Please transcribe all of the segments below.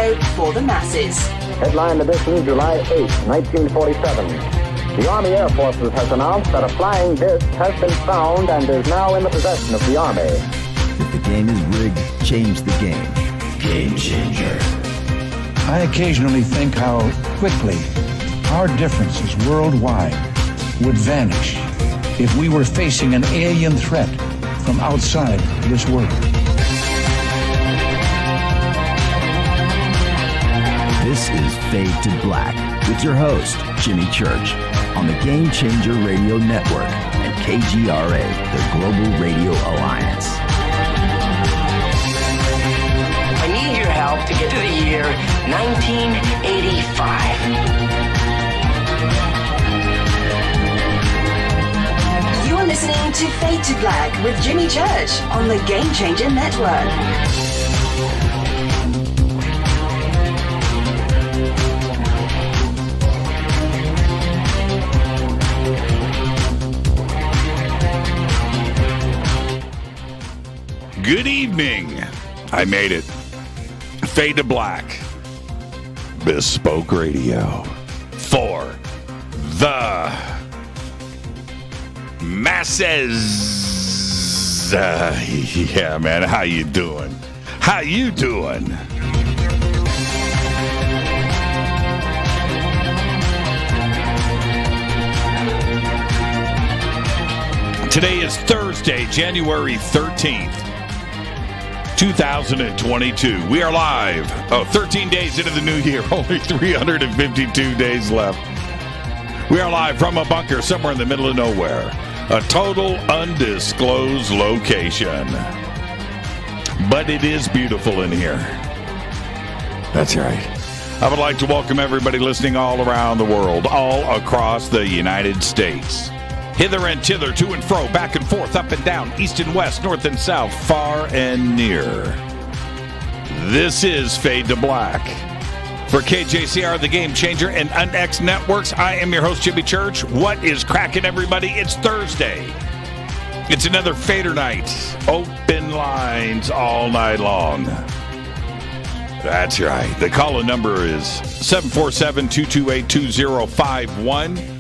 radio for the masses. Headline edition, July 8, 1947. The Army Air Forces has announced that a flying disc has been found and is now in the possession of the Army. If the game is rigged, change the game. Game changer. I occasionally think how quickly our differences worldwide would vanish if we were facing an alien threat from outside this world. This is Fade to Black with your host, Jimmy Church, on the Game Changer Radio Network and KGRA, the Global Radio Alliance. I need your help to get to the year 1985. You are listening to Fade to Black with Jimmy Church on the Game Changer Network. Good evening. I made it. Fade to Black. Bespoke Radio for the masses. Yeah, man. How you doing? How you doing? Today is Thursday, January 13th. 2022. We are live. 13 days into the new year. Only 352 days left. We are live from a bunker somewhere in the middle of nowhere. A total undisclosed location. But it is beautiful in here. That's right. I would like to welcome everybody listening all around the world, all across the United States. Hither and thither, to and fro, back and forth, up and down, east and west, north and south, far and near. This is Fade to Black. For KJCR, the Game Changer, and UnX Networks, I am your host, Jimmy Church. What is cracking, everybody? It's Thursday. It's another Fadernight Open-Lines all night long. That's right. The call-in number is 747-228-2051.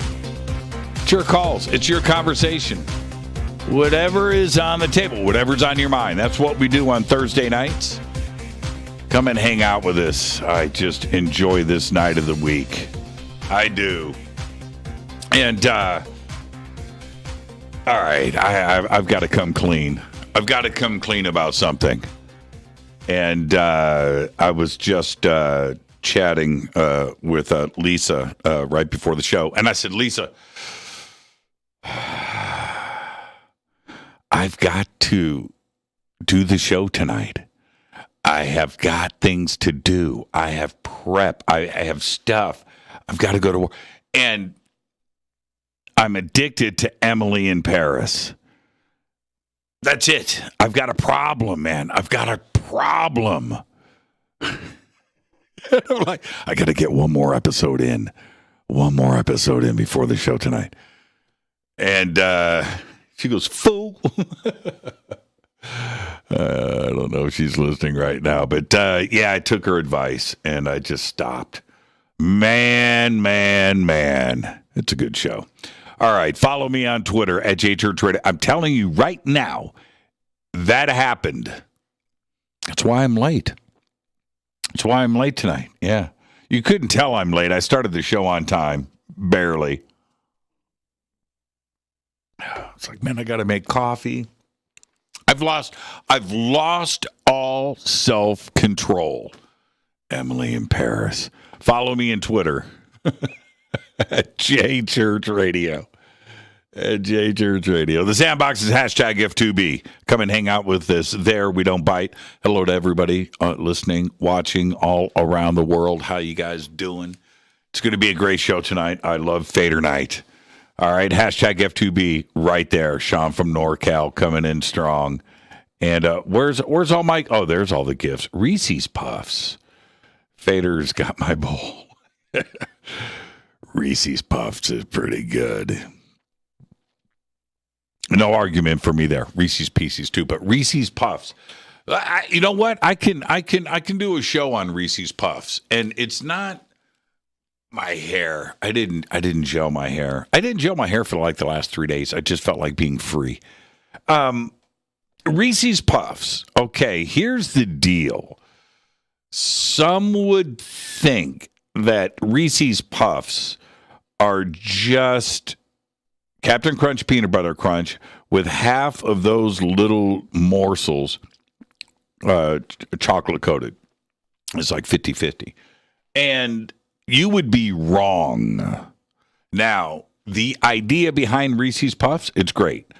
It's your calls. It's your conversation. Whatever is on the table, whatever's on your mind. That's what we do on Thursday nights. Come and hang out with us. I just enjoy this night of the week. I do. And, all right, I've got to come clean. I've got to come clean about something. And I was just chatting with Lisa right before the show. And I said, Lisa, I've got to do the show tonight. I have got things to do. I have prep. I have stuff. I've got to go to work. And I'm addicted to Emily in Paris. That's it. I've got a problem, man. I've got a problem. I'm like, I got to get one more episode in. One more episode in before the show tonight. And she goes, fool. I don't know if she's listening right now. But, yeah, I took her advice, and I just stopped. Man. It's a good show. All right, follow me on Twitter, at JChurchRadio. I'm telling you right now, that happened. That's why I'm late. That's why I'm late tonight. Yeah. You couldn't tell I'm late. I started the show on time. Barely. It's like, man, I got to make coffee. I've lost all self-control. Emily in Paris. Follow me on Twitter at JChurchRadio. At JChurchRadio. The Sandbox is hashtag F2B. Come and hang out with us there. We don't bite. Hello to everybody listening, watching all around the world. How you guys doing? It's going to be a great show tonight. I love Fadernight. All right, hashtag F2B right there. Sean from NorCal coming in strong. And where's all my... Oh, there's all the gifts. Reese's Puffs. Fader's got my bowl. Reese's Puffs is pretty good. No argument for me there. Reese's Pieces too. But Reese's Puffs. You know what? I can do a show on Reese's Puffs, and it's not my hair. I didn't gel my hair. I didn't gel my hair for like the last 3 days. I just felt like being free. Reese's Puffs. Okay, here's the deal. Some would think that Reese's Puffs are just Captain Crunch Peanut Butter Crunch with half of those little morsels chocolate coated. It's like 50-50. And you would be wrong. Now, the idea behind Reese's Puffs, it's great.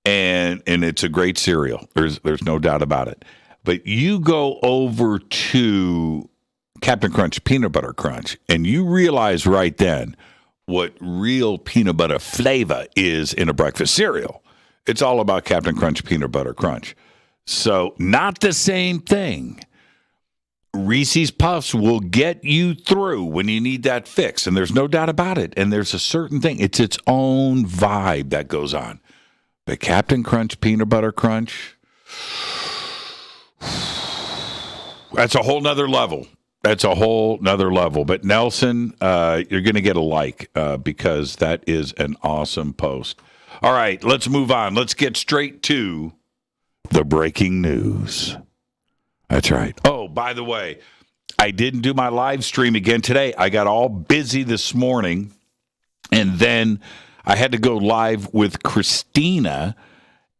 And it's a great cereal. There's no doubt about it. But you go over to Captain Crunch Peanut Butter Crunch, and you realize right then what real peanut butter flavor is in a breakfast cereal. It's all about Captain Crunch Peanut Butter Crunch. So not the same thing. Reese's Puffs will get you through when you need that fix, and there's no doubt about it. And there's a certain thing. It's its own vibe that goes on. But Captain Crunch Peanut Butter Crunch, that's a whole nother level. That's a whole nother level. But Nelson, you're going to get a like because that is an awesome post. All right, let's move on. Let's get straight to the breaking news. That's right. Oh, by the way, I didn't do my live stream again today. I got all busy this morning, and then I had to go live with Christina,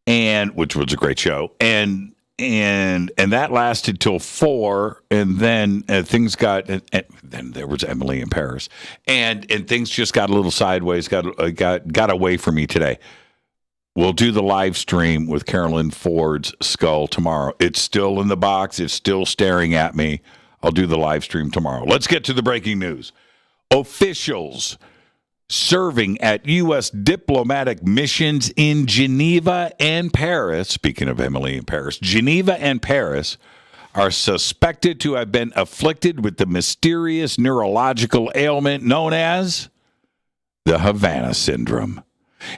which was a great show, and that lasted till 4, and then things got, and then there was Emily in Paris, and things just got a little sideways, got away from me today. We'll do the live stream with Carolyn Ford's skull tomorrow. It's still in the box. It's still staring at me. I'll do the live stream tomorrow. Let's get to the breaking news. Officials serving at U.S. diplomatic missions in Geneva and Paris, speaking of Emily in Paris, Geneva and Paris are suspected to have been afflicted with the mysterious neurological ailment known as the Havana Syndrome.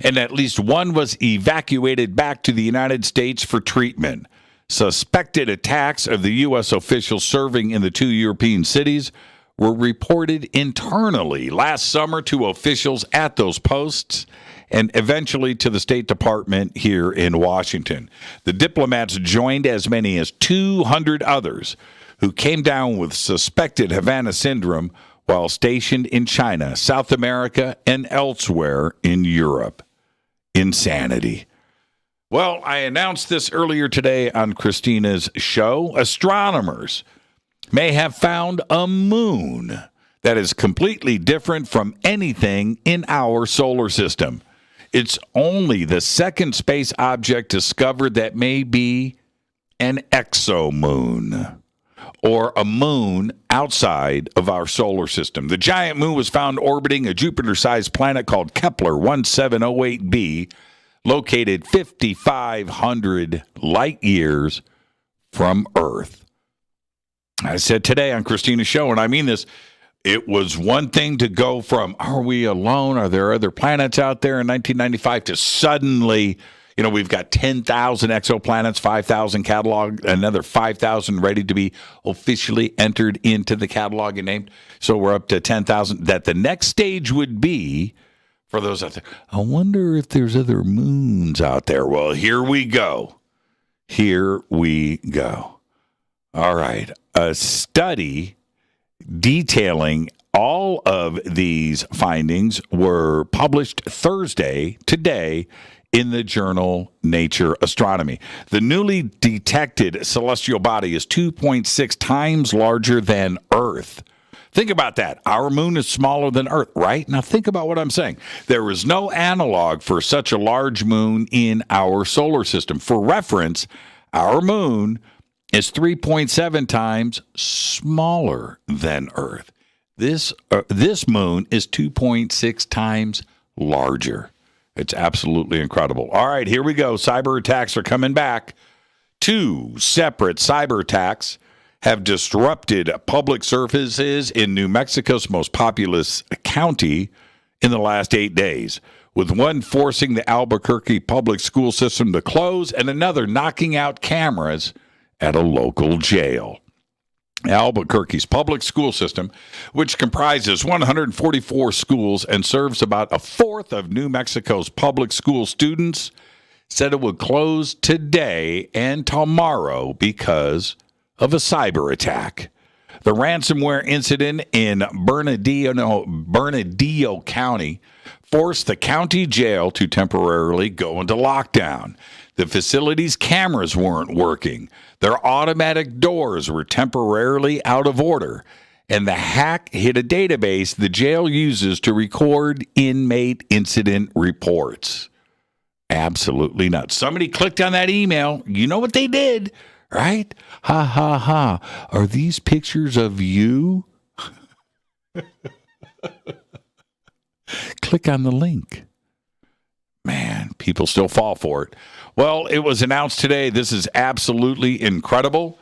And at least one was evacuated back to the United States for treatment. Suspected attacks of the U.S. officials serving in the 2 European cities were reported internally last summer to officials at those posts and eventually to the State Department here in Washington. The diplomats joined as many as 200 others who came down with suspected Havana syndrome while stationed in China, South America, and elsewhere in Europe. Insanity. Well, I announced this earlier today on Christina's show. Astronomers may have found a moon that is completely different from anything in our solar system. It's only the second space object discovered that may be an exomoon, or a moon outside of our solar system. The giant moon was found orbiting a Jupiter-sized planet called Kepler 1708b, located 5,500 light years from Earth. I said today on Christina's show, and I mean this, it was one thing to go from, are we alone? Are there other planets out there in 1995 to suddenly, we've got 10,000 exoplanets, 5,000 catalog, another 5,000 ready to be officially entered into the catalog and named. So we're up to 10,000. That the next stage would be, for those out there, I wonder if there's other moons out there. Well, here we go. Here we go. All right. A study detailing all of these findings were published today, in the journal Nature Astronomy. The newly detected celestial body is 2.6 times larger than Earth. Think about that. Our moon is smaller than Earth, right? Now think about what I'm saying. There is no analog for such a large moon in our solar system. For reference, our moon is 3.7 times smaller than Earth. This moon is 2.6 times larger. It's absolutely incredible. All right, here we go. Cyber attacks are coming back. 2 separate cyber attacks have disrupted public services in New Mexico's most populous county in the last 8 days, with one forcing the Albuquerque public school system to close and another knocking out cameras at a local jail. Albuquerque's public school system, which comprises 144 schools and serves about a fourth of New Mexico's public school students, said it would close today and tomorrow because of a cyber attack. The ransomware incident in Bernalillo County forced the county jail to temporarily go into lockdown. The facility's cameras weren't working. Their automatic doors were temporarily out of order. And the hack hit a database the jail uses to record inmate incident reports. Absolutely nuts. Somebody clicked on that email. You know what they did, right? Ha, ha, ha. Are these pictures of you? Click on the link. Man, people still fall for it. Well, it was announced today. This is absolutely incredible.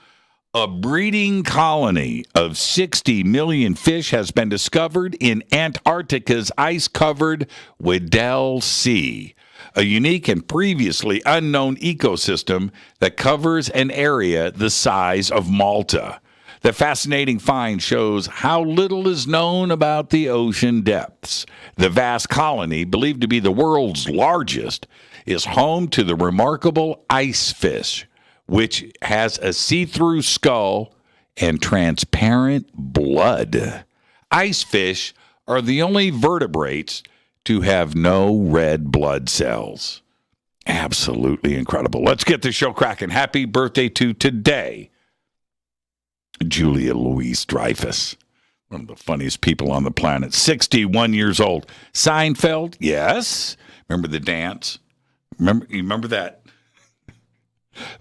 A breeding colony of 60 million fish has been discovered in Antarctica's ice-covered Weddell Sea, a unique and previously unknown ecosystem that covers an area the size of Malta. The fascinating find shows how little is known about the ocean depths. The vast colony, believed to be the world's largest, is home to the remarkable ice fish, which has a see-through skull and transparent blood. Ice fish are the only vertebrates to have no red blood cells. Absolutely incredible. Let's get the show cracking. Happy birthday to today, Julia Louis-Dreyfus, one of the funniest people on the planet, 61 years old. Seinfeld, yes. Remember the dance? You remember that?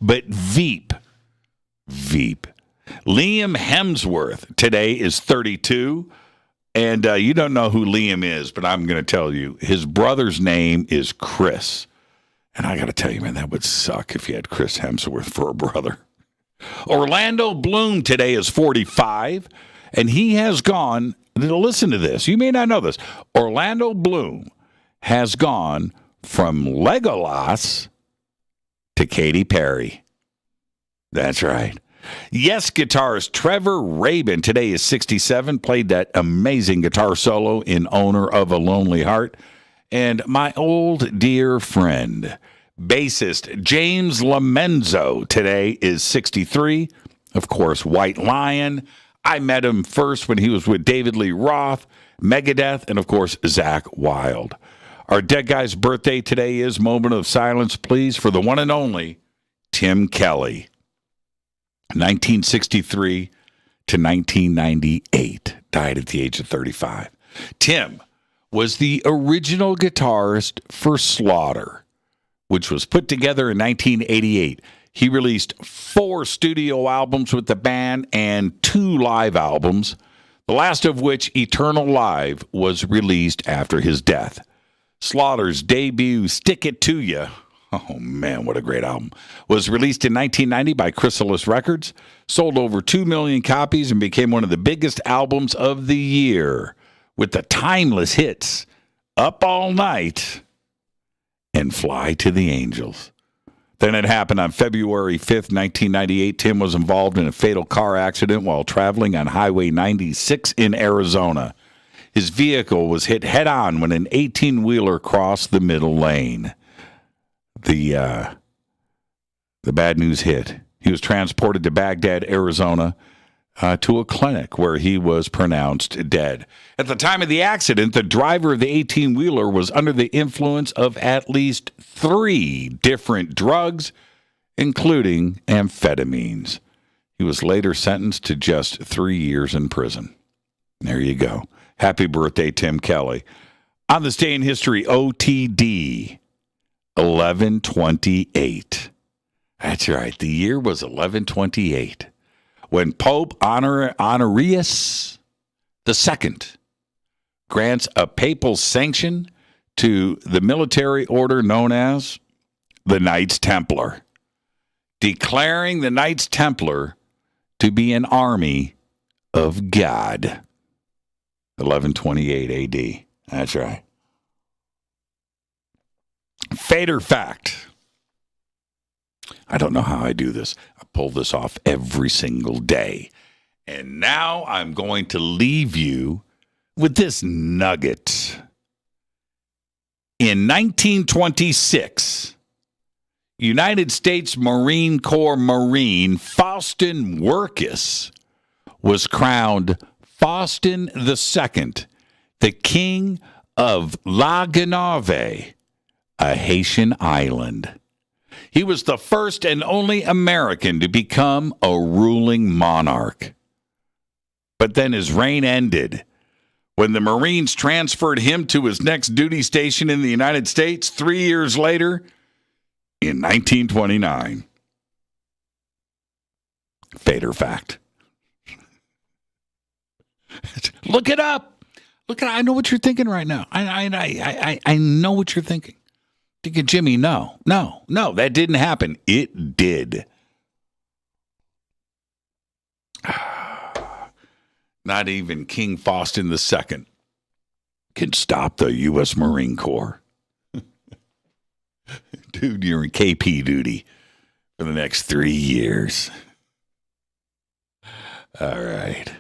But Veep. Liam Hemsworth today is 32. And you don't know who Liam is, but I'm going to tell you. His brother's name is Chris. And I got to tell you, man, that would suck if you had Chris Hemsworth for a brother. Orlando Bloom today is 45, and he has gone, listen to this, you may not know this, Orlando Bloom has gone from Legolas to Katy Perry. That's right. Yes, guitarist Trevor Rabin today is 67, played that amazing guitar solo in Owner of a Lonely Heart. And my old dear friend, bassist James Lamenzo today is 63. Of course, White Lion. I met him first when he was with David Lee Roth, Megadeth, and of course, Zakk Wylde. Our dead guy's birthday today is, moment of silence, please, for the one and only Tim Kelly. 1963 to 1998, died at the age of 35. Tim was the original guitarist for Slaughter, which was put together in 1988. He released 4 studio albums with the band and 2 live albums, the last of which, Eternal Live, was released after his death. Slaughter's debut, Stick It To Ya, oh man, what a great album, was released in 1990 by Chrysalis Records, sold over 2 million copies, and became one of the biggest albums of the year, with the timeless hits Up All Night and Fly to the Angels. Then it happened on February 5th, 1998. Tim was involved in a fatal car accident while traveling on Highway 96 in Arizona. His vehicle was hit head-on when an 18-wheeler crossed the middle lane. The bad news hit. He was transported to Baghdad, Arizona, to a clinic where he was pronounced dead. At the time of the accident, the driver of the 18-wheeler was under the influence of at least 3 different drugs, including amphetamines. He was later sentenced to just 3 years in prison. There you go. Happy birthday, Tim Kelly. On this day in history, OTD, 1128. That's right. The year was 1128. When Pope Honorius II grants a papal sanction to the military order known as the Knights Templar, declaring the Knights Templar to be an army of God. 1128 AD. That's right. Fader fact. I don't know how I do this. I pull this off every single day. And now I'm going to leave you with this nugget. In 1926, United States Marine Corps Marine Faustin Workus was crowned Faustin II, the king of La Gonave, a Haitian island. He was the first and only American to become a ruling monarch. But then his reign ended when the Marines transferred him to his next duty station in the United States 3 years later in 1929. Fader fact. Look it up. Look at. I know what you're thinking right now. I know what you're thinking. Thinking, Jimmy, no, that didn't happen. It did. Not even King Faustin II can stop the U.S. Marine Corps. Dude, you're in KP duty for the next 3 years. All right.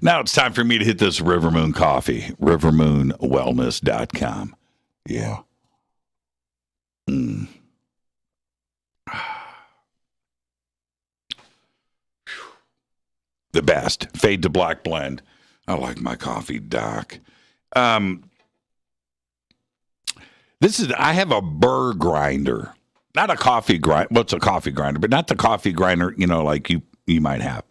Now it's time for me to hit this Rivermoon coffee, rivermoonwellness.com. Yeah. The best. Fade to black blend. I like my coffee, Doc. I have a burr grinder. Not a coffee grinder. Well, it's a coffee grinder, but not the coffee grinder, like you might have.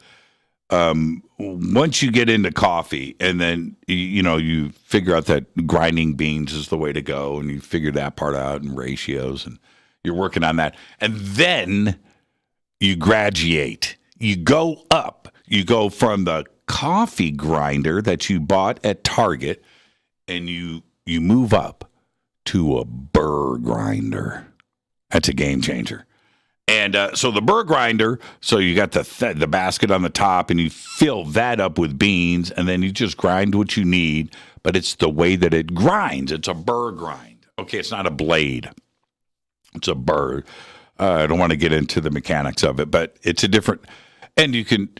Once you get into coffee and then, you figure out that grinding beans is the way to go and you figure that part out and ratios and you're working on that. And then you graduate. You go up. You go from the coffee grinder that you bought at Target and you move up to a burr grinder. That's a game changer. And so the burr grinder, so you got the basket on the top and you fill that up with beans and then you just grind what you need, but it's the way that it grinds. It's a burr grind. Okay, it's not a blade. It's a burr. I don't want to get into the mechanics of it, but it's a different, and you can,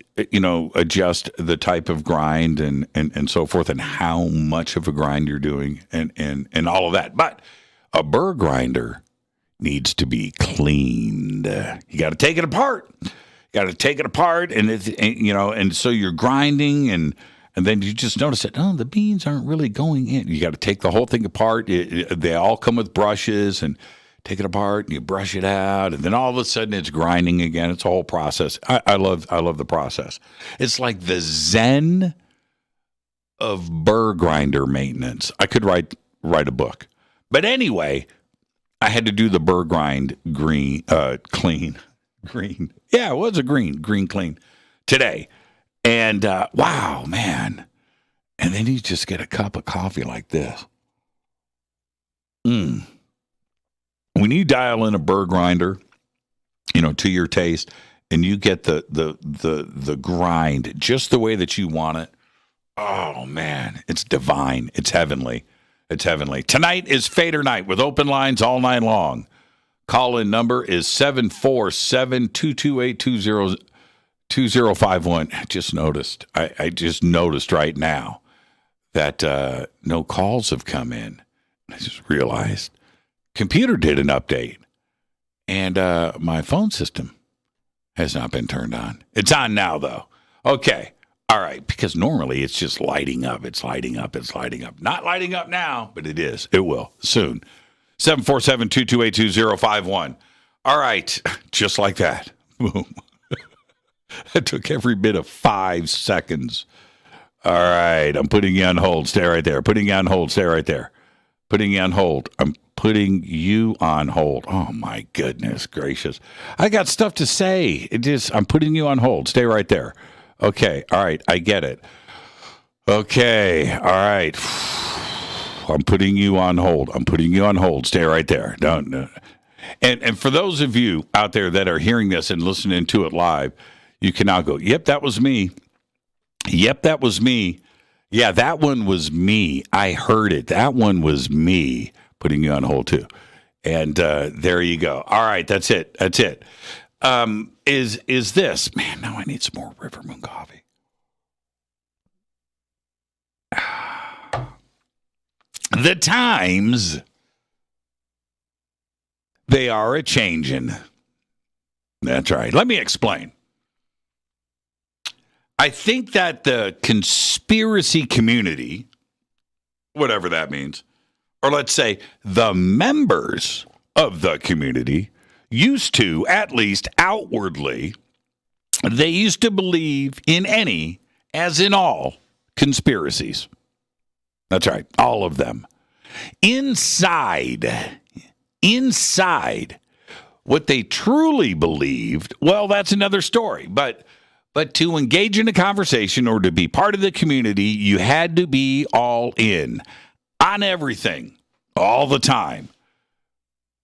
adjust the type of grind and so forth and how much of a grind you're doing and all of that. But a burr grinder needs to be cleaned. You got to take it apart. And so you're grinding and then you just notice that, the beans aren't really going in. You got to take the whole thing apart. They all come with brushes and take it apart and you brush it out. And then all of a sudden it's grinding again. It's a whole process. I love the process. It's like the Zen of burr grinder maintenance. I could write a book. But anyway, I had to do the burr grind clean. Yeah, it was a green clean today. And wow, man. And then you just get a cup of coffee like this. When you dial in a burr grinder, to your taste, and you get the grind just the way that you want it, oh man, it's divine. It's heavenly. It's heavenly. Tonight is Fader night with open lines all night long. Call-in number is 747-228-2051. I just noticed right now that no calls have come in. I just realized computer did an update, and my phone system has not been turned on. It's on now, though. Okay. All right, because normally it's just lighting up. It's lighting up. Not lighting up now, but it is. It will soon. 747-228-2051. All right, just like that. Boom. It took every bit of 5 seconds. All right, I'm putting you on hold. Stay right there. Putting you on hold. Stay right there. Putting you on hold. I'm putting you on hold. Oh, my goodness gracious. I got stuff to say. I'm putting you on hold. Stay right there. Okay, all right, I get it. Okay, all right. I'm putting you on hold. Stay right there. Don't. And for those of you out there that are hearing this and listening to it live, you can now go, yep, that was me. Yep, that was me. Yeah, that one was me. I heard it. That one was me. Putting you on hold, too. And there you go. All right, that's it. is this. Man, now I need some more River Moon coffee. The times, they are a-changin'. That's right. Let me explain. I think that the conspiracy community, whatever that means, or let's say the members of the community, used to, at least outwardly, they used to believe in any, as in all, conspiracies. That's right, all of them. Inside, what they truly believed, well, that's another story. But to engage in a conversation or to be part of the community, you had to be all in on everything, all the time.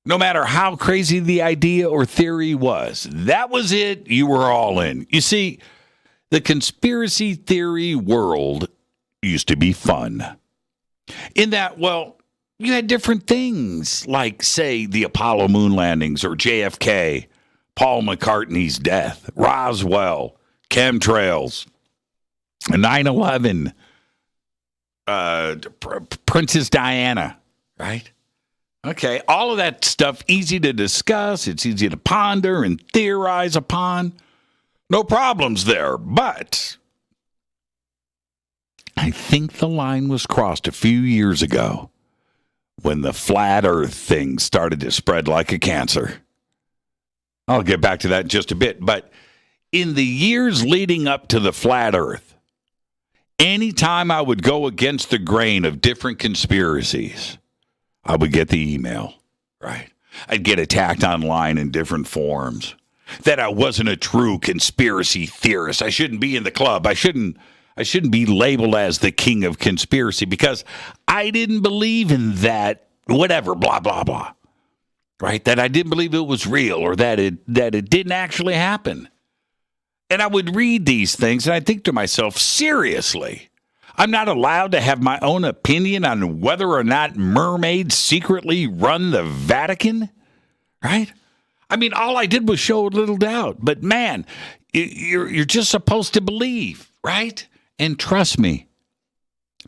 No matter how crazy the idea or theory was, that was it. You were all in. You see, the conspiracy theory world used to be fun. In that, well, you had different things like, say, the Apollo moon landings or JFK, Paul McCartney's death, Roswell, chemtrails, 9/11, Princess Diana, right? Okay, all of that stuff, easy to discuss. It's easy to ponder and theorize upon. No problems there, but I think the line was crossed a few years ago when the flat earth thing started to spread like a cancer. I'll get back to that in just a bit, but in the years leading up to the flat earth, anytime I would go against the grain of different conspiracies, I would get the email, right? I'd get attacked online in different forms that I wasn't a true conspiracy theorist. I shouldn't be in the club. I shouldn't be labeled as the king of conspiracy because I didn't believe in that, whatever, blah, blah, blah, right? That I didn't believe it was real or that it didn't actually happen. And I would read these things and I think to myself, seriously, I'm not allowed to have my own opinion on whether or not mermaids secretly run the Vatican, right? I mean, all I did was show a little doubt. But man, you're just supposed to believe, right? And trust me,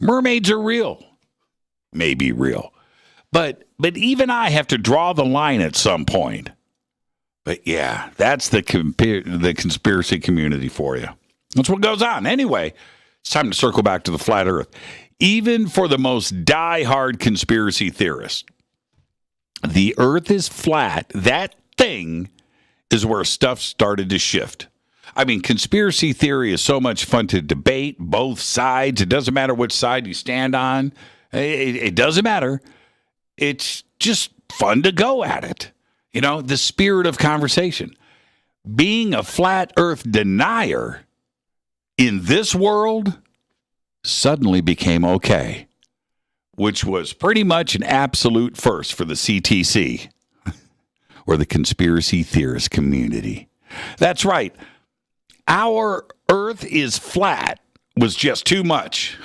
mermaids are real. Maybe real. But even I have to draw the line at some point. But yeah, that's the conspiracy community for you. That's what goes on. Anyway, it's time to circle back to the flat earth. Even for the most die-hard conspiracy theorist, the earth is flat. That thing is where stuff started to shift. I mean, conspiracy theory is so much fun to debate, both sides. It doesn't matter which side you stand on. It doesn't matter. It's just fun to go at it. You know, the spirit of conversation. Being a flat earth denier in this world suddenly became okay, which was pretty much an absolute first for the CTC, or the conspiracy theorist community. That's right. Our earth is flat was just too much.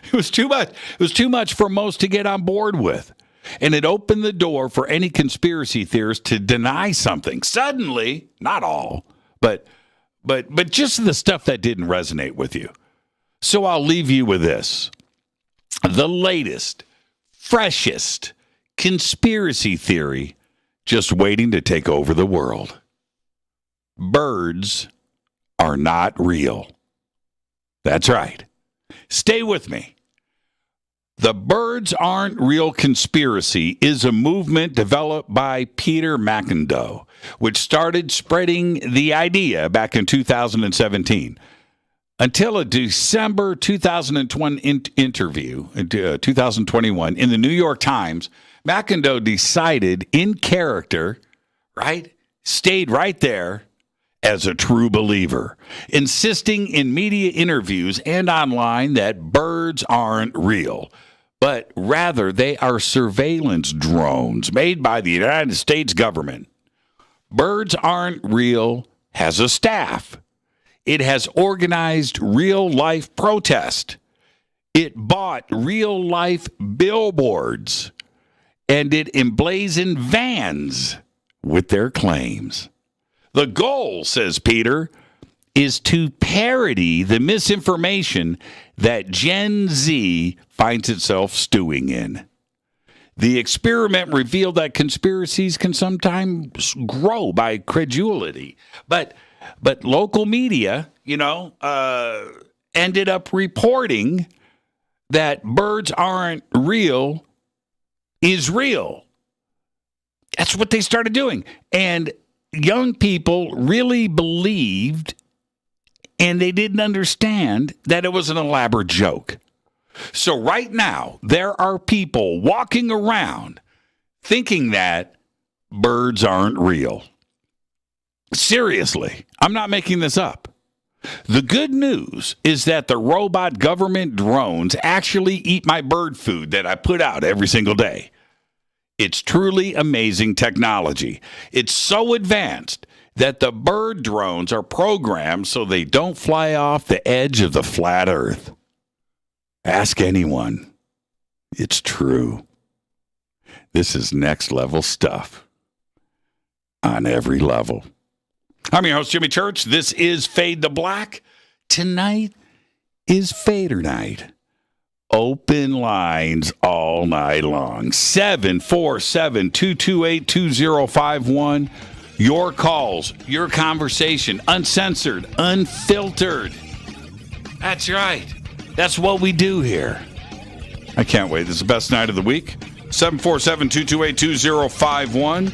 It was too much. It was too much for most to get on board with. And it opened the door for any conspiracy theorist to deny something. Suddenly, not all, but just the stuff that didn't resonate with you. So I'll leave you with this. The latest, freshest conspiracy theory just waiting to take over the world. Birds are not real. That's right. Stay with me. The birds aren't real conspiracy is a movement developed by Peter McIndoe, which started spreading the idea back in 2017. Until a December 2020 interview, 2021, in the New York Times, McIndoe decided in character, right, stayed right there, as a true believer, insisting in media interviews and online that birds aren't real, but rather they are surveillance drones made by the United States government. Birds Aren't Real has a staff. It has organized real-life protest. It bought real-life billboards, and it emblazoned vans with their claims. The goal, says Peter, is to parody the misinformation that Gen Z finds itself stewing in. The experiment revealed that conspiracies can sometimes grow by credulity. But local media, ended up reporting that birds aren't real is real. That's what they started doing. And young people really believed, and they didn't understand that it was an elaborate joke. So right now, there are people walking around thinking that birds aren't real. Seriously, I'm not making this up. The good news is that the robot government drones actually eat my bird food that I put out every single day. It's truly amazing technology. It's so advanced that the bird drones are programmed so they don't fly off the edge of the flat earth. Ask anyone. It's true. This is next level stuff on every level. I'm your host, Jimmy Church. This is Fade to Black. Tonight is Fadernight. Open lines all night long. 747-228-2051. Your calls, your conversation, uncensored, unfiltered. That's right. That's what we do here. I can't wait. This is the best night of the week. 747-228-2051.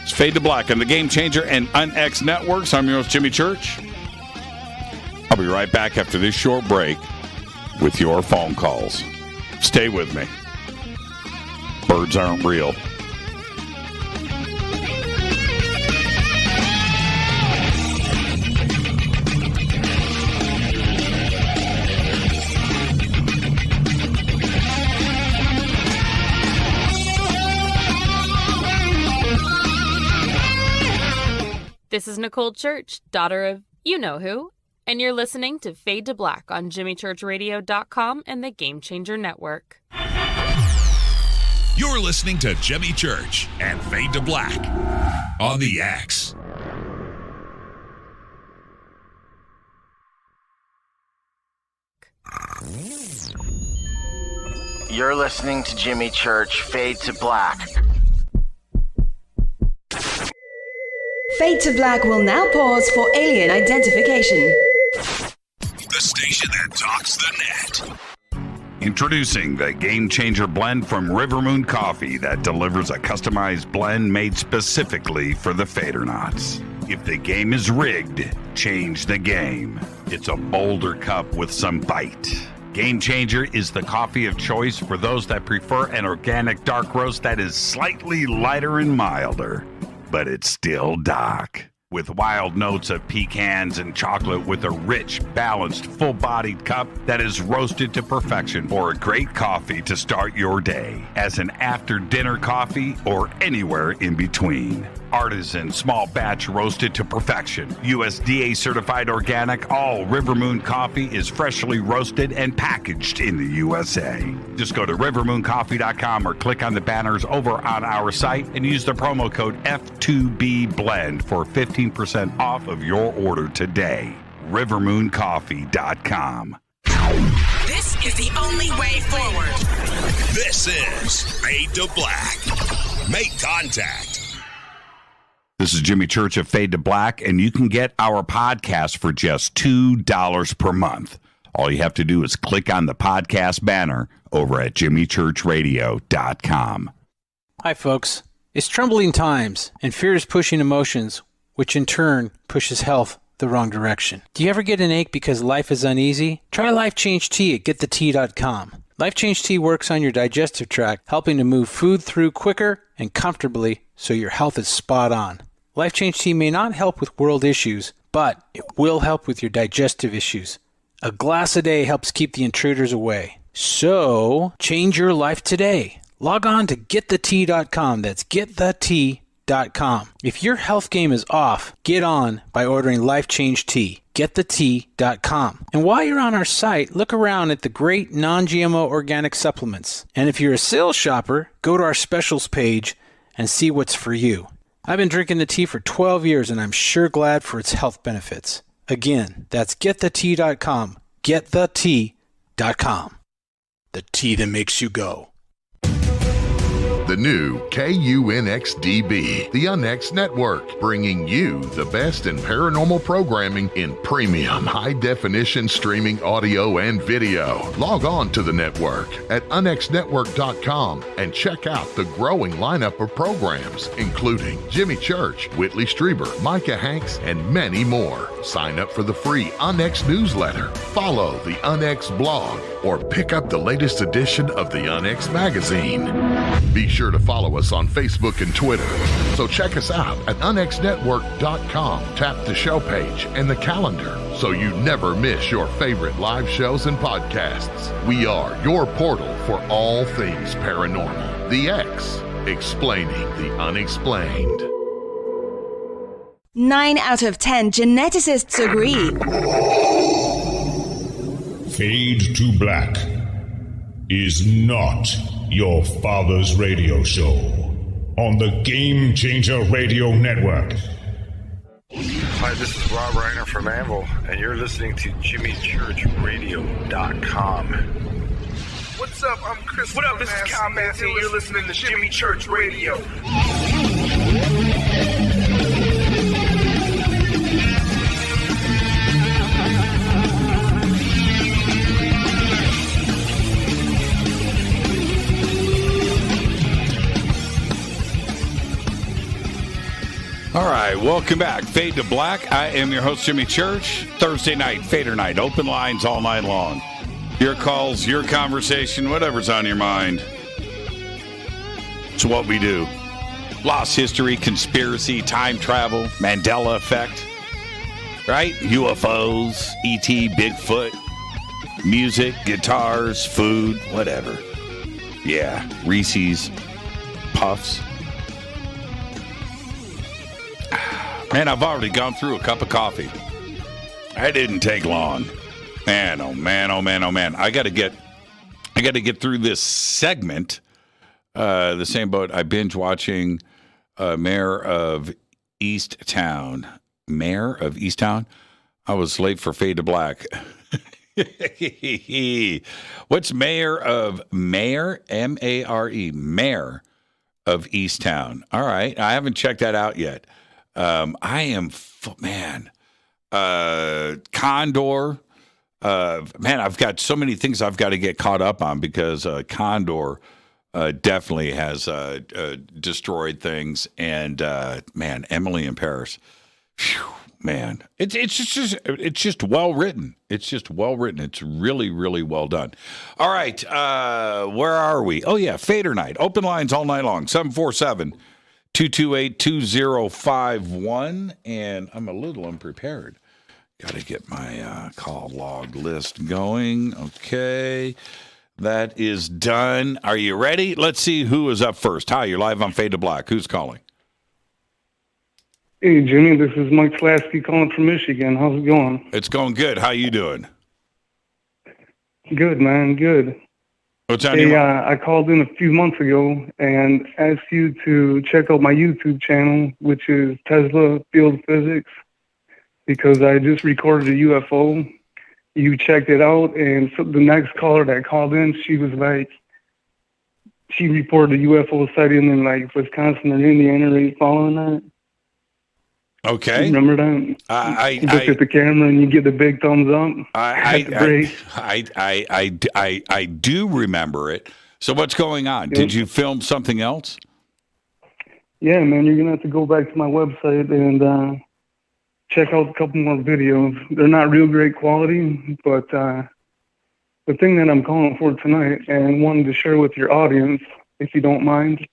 It's Fade to Black on the Game Changer and UnX Networks. I'm your host, Jimmy Church. I'll be right back after this short break with your phone calls. Stay with me. Birds aren't real. This is Nicole Church, daughter of you-know-who, and you're listening to Fade to Black on JimmyChurchRadio.com and the Game Changer Network. You're listening to Jimmy Church and Fade to Black on the X. You're listening to Jimmy Church, Fade to Black. Fade to Black will now pause for alien identification. The station that talks the net. Introducing the Game Changer blend from Rivermoon Coffee that delivers a customized blend made specifically for the Fadernauts. If the game is rigged, change the game. It's a bolder cup with some bite. Game Changer is the coffee of choice for those that prefer an organic dark roast that is slightly lighter and milder, but it's still dark. With wild notes of pecans and chocolate with a rich, balanced, full-bodied cup that is roasted to perfection for a great coffee to start your day, as an after-dinner coffee or anywhere in between. Artisan, small batch roasted to perfection. USDA certified organic, all Rivermoon coffee is freshly roasted and packaged in the USA. Just go to rivermooncoffee.com or click on the banners over on our site and use the promo code F2B Blend for 15% off of your order today. rivermooncoffee.com. This is the only way forward. This is Fade to Black. Make contact. This is Jimmy Church of Fade to Black, and you can get our podcast for just $2 per month. All you have to do is click on the podcast banner over at jimmychurchradio.com. Hi, folks. It's troubling times, and fear is pushing emotions, which in turn pushes health the wrong direction. Do you ever get an ache because life is uneasy? Try Life Change Tea at getthetea.com. Life Change Tea works on your digestive tract, helping to move food through quicker and comfortably so your health is spot on. Life Change Tea may not help with world issues, but it will help with your digestive issues. A glass a day helps keep the intruders away. So, change your life today. Log on to getthetea.com. That's getthetea.com. If your health game is off, get on by ordering Life Change Tea. Getthetea.com. And while you're on our site, look around at the great non-GMO organic supplements. And if you're a sales shopper, go to our specials page and see what's for you. I've been drinking the tea for 12 years, and I'm sure glad for its health benefits. Again, that's getthetea.com. Getthetea.com. The tea that makes you go. The new KUNXDB, the UNX Network, bringing you the best in paranormal programming in premium high-definition streaming audio and video. Log on to the network at unxnetwork.com and check out the growing lineup of programs, including Jimmy Church, Whitley Strieber, Micah Hanks, and many more. Sign up for the free UNX newsletter, follow the UNX blog, or pick up the latest edition of the UNX magazine. Be sure to follow us on Facebook and Twitter. So check us out at unxnetwork.com. Tap the show page and the calendar so you never miss your favorite live shows and podcasts. We are your portal for all things paranormal. The X, explaining the unexplained. 9 out of 10 geneticists agree. Fade to Black is not your father's radio show on the Game Changer Radio Network. Hi, this is Rob Reiner from Anvil, and you're listening to JimmyChurchRadio.com. What's up? I'm Chris. What up? This is Kyle Massey, and you're listening to Jimmy Church Radio. All right, welcome back. Fade to Black. I am your host, Jimmy Church. Thursday night, Fadernight Open-Lines all night long. Your calls, your conversation, whatever's on your mind. It's what we do. Lost history, conspiracy, time travel, Mandela effect, right? UFOs, E.T., Bigfoot, music, guitars, food, whatever. Yeah, Reese's Puffs. Man, I've already gone through a cup of coffee. That didn't take long. Man, oh man, oh man, oh man. I got to get through this segment. The same boat. I binge watching Mayor of Easttown. Mayor of Easttown. I was late for Fade to Black. What's Mayor? M-A-R-E. Mayor of Easttown. All right. I haven't checked that out yet. I am, Condor. Man, I've got so many things I've got to get caught up on because Condor definitely has destroyed things. And, man, Emily in Paris. Whew, man, it's just well written. It's just well written. It's really, really well done. All right, where are we? Oh, yeah, Fader Night. Open lines all night long, 747-228-2051. And I'm a little unprepared. Got to get my call log list going. Okay, that is done. Are you ready? Let's see who is up first. Hi, you're live on Fade to Black. Who's calling? Hey, Jimmy, this is Mike Slasky calling from Michigan. How's it going? It's going good. How you doing? Good, man, good. What's on your mind? I called in a few months ago and asked you to check out my YouTube channel, which is Tesla Field Physics, because I just recorded a UFO. You checked it out, and so the next caller that called in, she was like, she reported a UFO sighting in like Wisconsin or Indiana. Are you following that? Okay. Remember that? You look at the camera and you get the big thumbs up. I do remember it. So what's going on? Did you film something else? Yeah, man, you're gonna have to go back to my website and check out a couple more videos. They're not real great quality, but the thing that I'm calling for tonight and wanted to share with your audience, if you don't mind.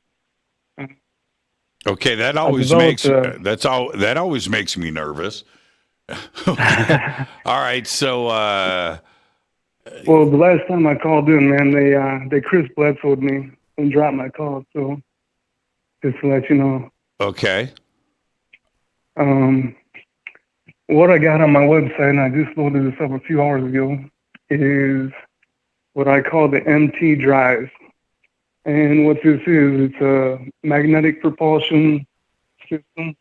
Okay, that always makes that always makes me nervous. All right, so well, the last time I called in, man, they Chris Bledsoe'd me and dropped my call. So just to let you know. Okay. What I got on my website, and I just loaded this up a few hours ago, is what I call the MT drive. And what this is, it's a magnetic propulsion system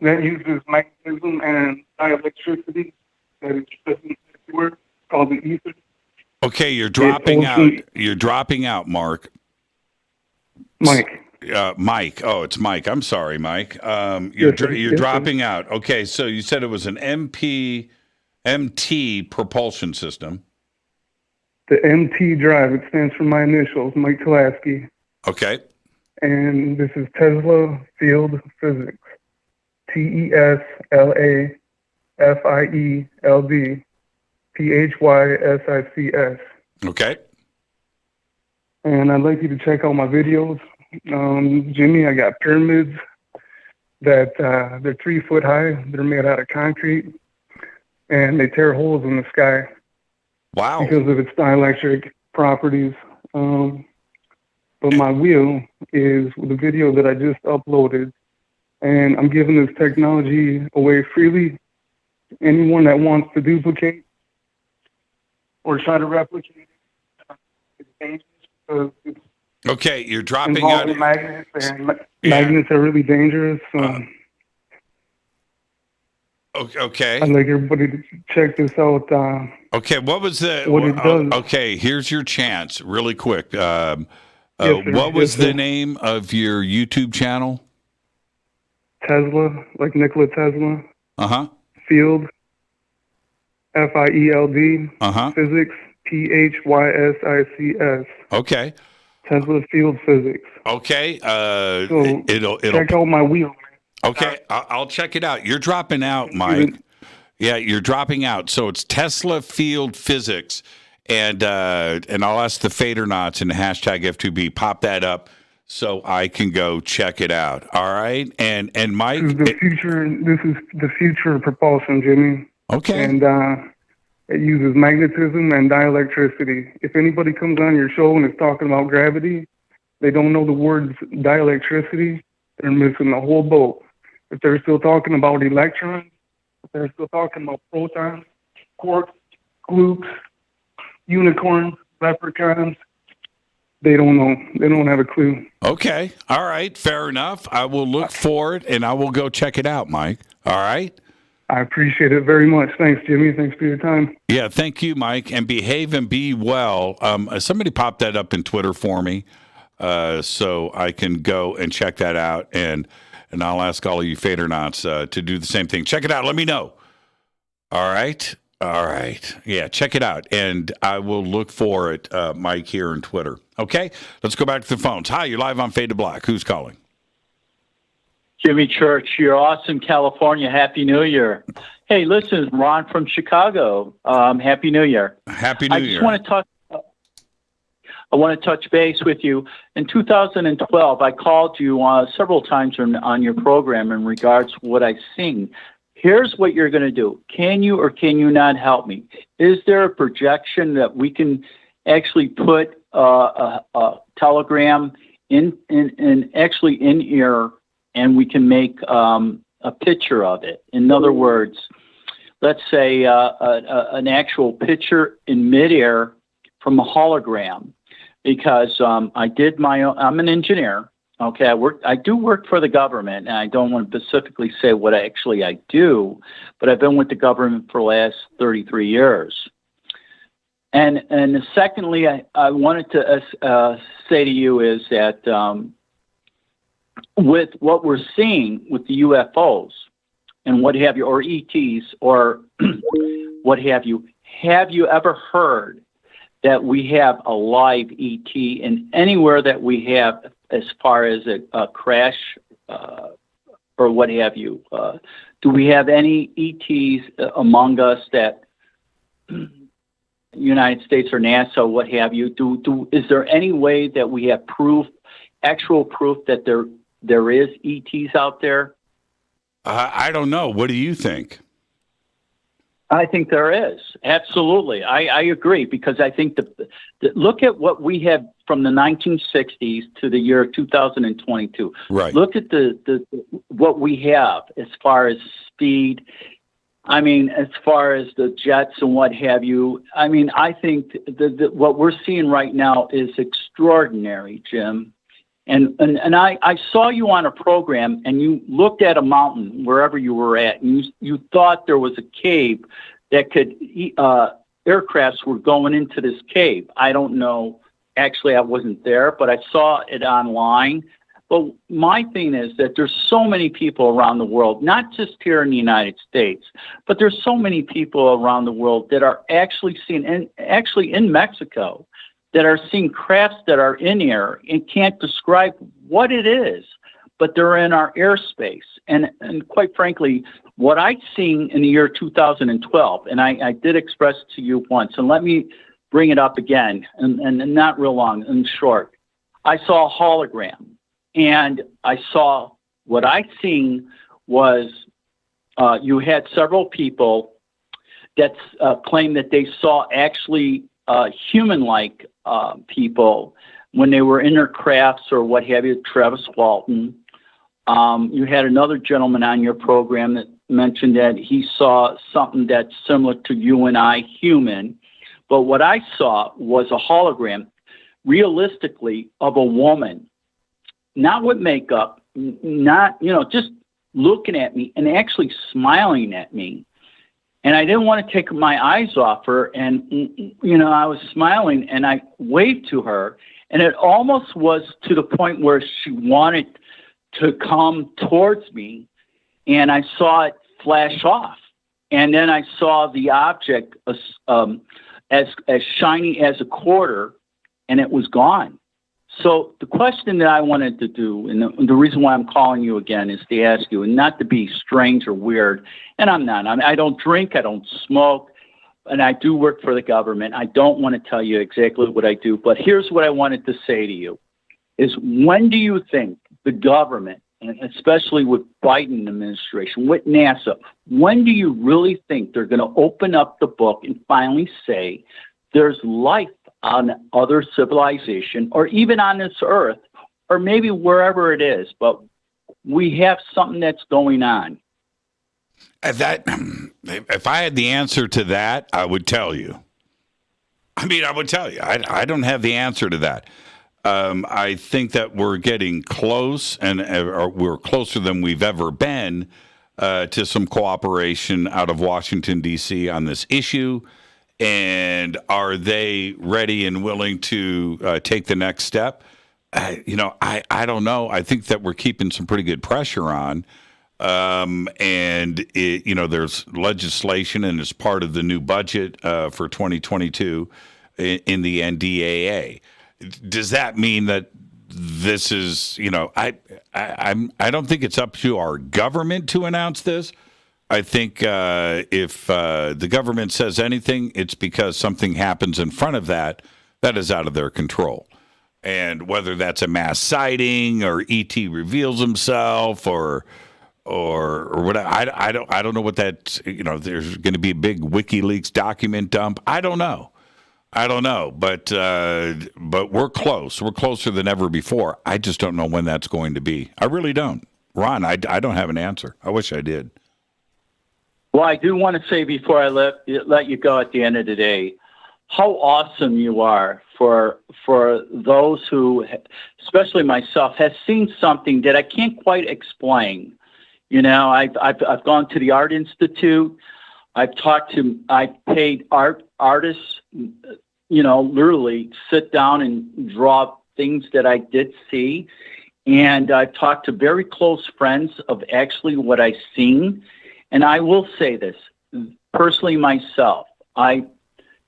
that uses magnetism and dielectricity that is present everywhere, called the ether. Okay, you're dropping out. You're dropping out, Mark. Mike. Mike. Oh, it's Mike. I'm sorry, Mike. You're dropping out. Okay, so you said it was an MT propulsion system. The MT drive. It stands for my initials, Mike Tulaski. Okay. And this is Tesla Field Physics. TESLA FIELD PHYSICS. Okay. And I'd like you to check out my videos. Jimmy, I got pyramids that they're 3 foot high. They're made out of concrete, and they tear holes in the sky. Wow! Because of its dielectric properties. But my wheel is the video that I just uploaded, and I'm giving this technology away freely. Anyone that wants to duplicate or try to replicate it's dangerous because it's okay, you're dropping out. Magnets, and magnets are really dangerous. So okay. I'd like everybody to check this out. Okay, what was the? What it does. Okay, here's your chance, really quick. Yes, what was the name of your YouTube channel? Tesla, like Nikola Tesla. Field. FIELD. Physics. PHYSICS. Okay. Tesla Field Physics. Okay. So it'll check out my wheel. Okay, I'll check it out. You're dropping out, Mike. Yeah, you're dropping out. So it's Tesla Field Physics, and I'll ask the Fadernauts and the hashtag F2B pop that up so I can go check it out. All right, and Mike, This is the future. This is the future of propulsion, Jimmy. Okay, and it uses magnetism and dielectricity. If anybody comes on your show and is talking about gravity, they don't know the words dielectricity. They're missing the whole boat. If they're still talking about electrons, if they're still talking about protons, quarks, gloops, unicorns, leprechauns, they don't know. They don't have a clue. Okay. All right. Fair enough. I will look for it, and I will go check it out, Mike. All right? I appreciate it very much. Thanks, Jimmy. Thanks for your time. Yeah, thank you, Mike. And behave and be well. Somebody popped that up in Twitter for me, so I can go and check that out, and I'll ask all of you Fadernauts to do the same thing. Check it out. Let me know. All right? All right. Yeah, check it out, and I will look for it, Mike, here on Twitter. Okay? Let's go back to the phones. Hi, you're live on Fade to Black. Who's calling? Jimmy Church, you're awesome, California. Happy New Year. Hey, listen, it's Ron from Chicago. Happy New Year. Happy New Year. I want to touch base with you. In 2012, I called you several times on your program in regards to what I sing. Here's what you're going to do. Can you or can you not help me? Is there a projection that we can actually put a telegram in ear, and we can make a picture of it? In other words, let's say an actual picture in midair from a hologram. Because I did my own, I'm an engineer. Okay, I do work for the government, and I don't want to specifically say what I do, but I've been with the government for the last 33 years. And secondly, I wanted to say to you is that with what we're seeing with the UFOs and what have you, or ETs, or what have you ever heard that we have a live ET in anywhere that we have as far as a crash or what have you? Do we have any ETs among us that United States or NASA, what have you? Is there any way that we have actual proof that there is ETs out there? I don't know. What do you think? I think there is. Absolutely. I agree, because I think look at what we have from the 1960s to the year 2022. Right. Look at what we have as far as speed. I mean, as far as the jets and what have you. I mean, I think what we're seeing right now is extraordinary, Jim. And I saw you on a program, and you looked at a mountain wherever you were at, and you thought there was a cave that could aircrafts were going into this cave. I don't know. Actually, I wasn't there, but I saw it online. But my thing is that there's so many people around the world, not just here in the United States, but there's so many people around the world that are actually seeing, and actually in Mexico, that are seeing crafts that are in air and can't describe what it is, but they're in our airspace. And quite frankly, what I'd seen in the year 2012, and I did express to you once, and let me bring it up again, and not real long and short. I saw a hologram, and I saw what I seen was you had several people that claimed that they saw actually human-like people when they were in their crafts or what have you, Travis Walton. You had another gentleman on your program that mentioned that he saw something that's similar to you and I, human. But what I saw was a hologram, realistically, of a woman, not with makeup, not, just looking at me and actually smiling at me. And I didn't want to take my eyes off her. And, I was smiling and I waved to her. And it almost was to the point where she wanted to come towards me. And I saw it flash off. And then I saw the object as shiny as a quarter, and it was gone. So the question that I wanted to do, and the reason why I'm calling you again, is to ask you, and not to be strange or weird, and I'm not. I don't drink, I don't smoke, and I do work for the government. I don't want to tell you exactly what I do, but here's what I wanted to say to you, is when do you think the government, and especially with Biden administration, with NASA, when do you really think they're going to open up the book and finally say there's life on other civilization, or even on this earth, or maybe wherever it is, but we have something that's going on? If I had the answer to that, I would tell you. I would tell you. I don't have the answer to that. I think that we're getting close, and we're closer than we've ever been to some cooperation out of Washington, D.C. on this issue. And are they ready and willing to take the next step? I don't know. I think that we're keeping some pretty good pressure on. There's legislation, and it's part of the new budget for 2022 in the NDAA. Does that mean that this is, I don't think it's up to our government to announce this. I think if the government says anything, it's because something happens in front of that is out of their control. And whether that's a mass sighting or ET reveals himself or whatever, I don't know what that, there's going to be a big WikiLeaks document dump. I don't know, but we're close. We're closer than ever before. I just don't know when that's going to be. I really don't. Ron, I don't have an answer. I wish I did. Well, I do want to say before I let you go at the end of the day, how awesome you are for those who, especially myself, has seen something that I can't quite explain. I've gone to the Art Institute. I paid artists, literally sit down and draw things that I did see. And I've talked to very close friends of actually what I've seen. And I will say this, personally myself,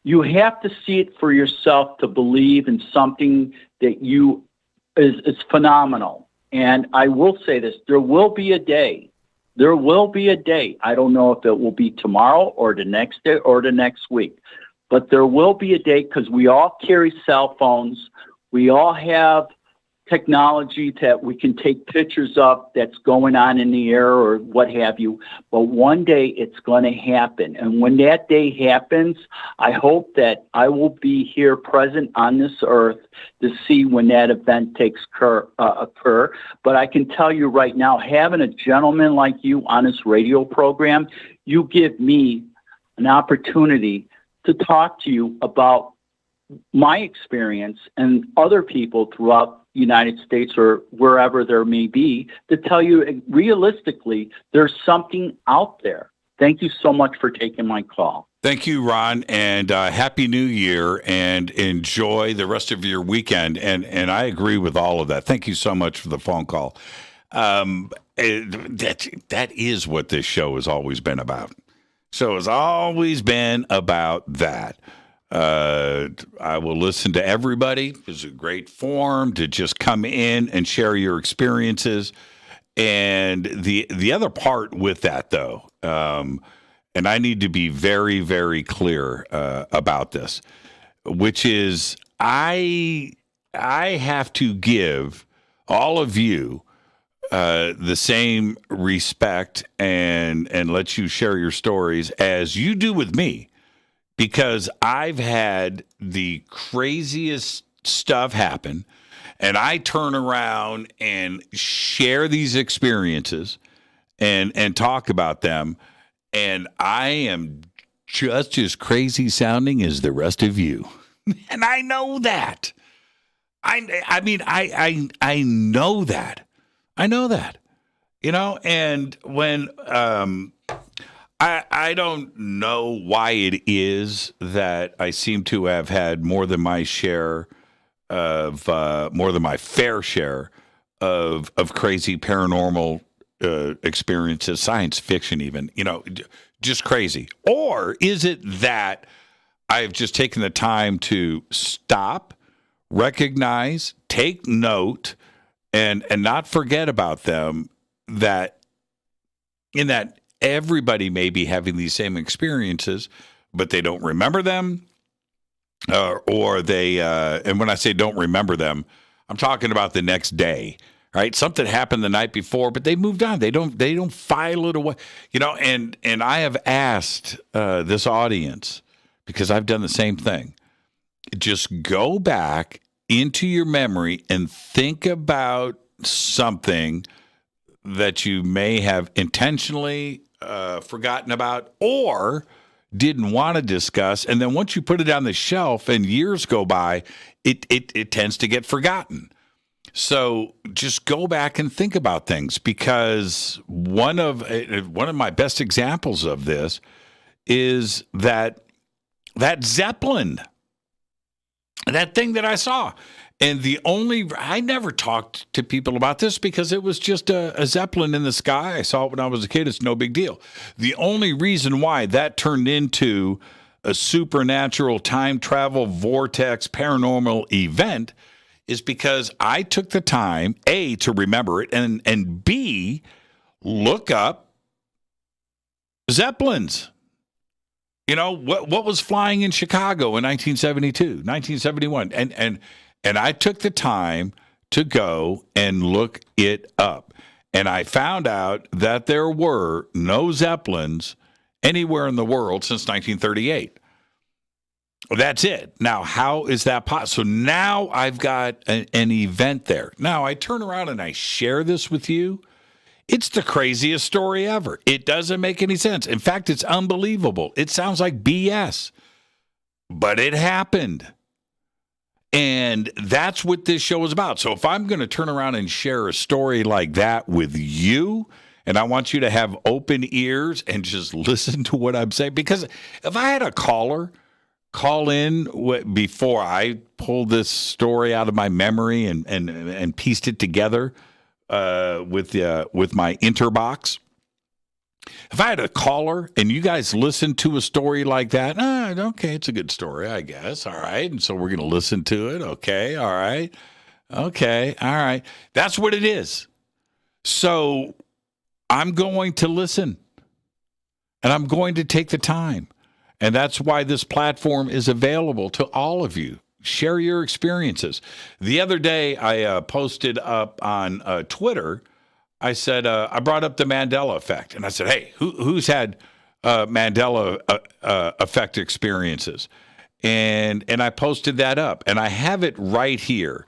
you have to see it for yourself to believe in something that is phenomenal. And I will say this, there will be a day. I don't know if it will be tomorrow or the next day or the next week, but there will be a day, because we all carry cell phones. We all have technology that we can take pictures of that's going on in the air or what have you. But one day it's going to happen. And when that day happens, I hope that I will be here present on this earth to see when that event takes occur. But I can tell you right now, having a gentleman like you on this radio program, you give me an opportunity to talk to you about my experience and other people throughout United States or wherever there may be, to tell you realistically, there's something out there. Thank you so much for taking my call. Thank you, Ron, and Happy New Year, and enjoy the rest of your weekend. And I agree with all of that. Thank you so much for the phone call. That is what this show has always been about. So it's always been about that. I will listen to everybody. It's a great forum to just come in and share your experiences. And the other part with that, though, and I need to be very, very clear about this, which is I have to give all of you the same respect and let you share your stories as you do with me, because I've had the craziest stuff happen, and I turn around and share these experiences and talk about them, and I am just as crazy sounding as the rest of you. And I know that. I mean, I know that. I know that. You know, and when I don't know why it is that I seem to have had more than my fair share of crazy paranormal experiences, science fiction even, you know, just crazy. Or is it that I've just taken the time to stop, recognize, take note, and not forget about them, that everybody may be having these same experiences, but they don't remember them, or they, and when I say don't remember them, I'm talking about the next day, right? Something happened the night before, but they moved on. They don't file it away, you know, and I have asked this audience, because I've done the same thing, just go back into your memory and think about something that you may have intentionally forgotten about or didn't want to discuss. And then once you put it on the shelf and years go by, it tends to get forgotten. So just go back and think about things, because one of my best examples of this is that Zeppelin, that thing that I saw. And I never talked to people about this because it was just a Zeppelin in the sky. I saw it when I was a kid. It's no big deal. The only reason why that turned into a supernatural time travel vortex paranormal event is because I took the time, A, to remember it, and B, look up Zeppelins. You know, what was flying in Chicago in 1972, 1971? And I took the time to go and look it up. And I found out that there were no Zeppelins anywhere in the world since 1938. That's it. Now, how is that possible? So now I've got an event there. Now, I turn around and I share this with you. It's the craziest story ever. It doesn't make any sense. In fact, it's unbelievable. It sounds like BS. But it happened. And that's what this show is about. So if I'm going to turn around and share a story like that with you, and I want you to have open ears and just listen to what I'm saying, because if I had a caller call in before I pulled this story out of my memory and pieced it together with my interbox, if I had a caller and you guys listened to a story like that, okay, it's a good story, I guess. All right. And so we're going to listen to it. Okay. All right. Okay. All right. That's what it is. So I'm going to listen, and I'm going to take the time. And that's why this platform is available to all of you. Share your experiences. The other day, I posted up on Twitter, I said, I brought up the Mandela effect. And I said, hey, who's had Mandela effect experiences? And I posted that up. And I have it right here.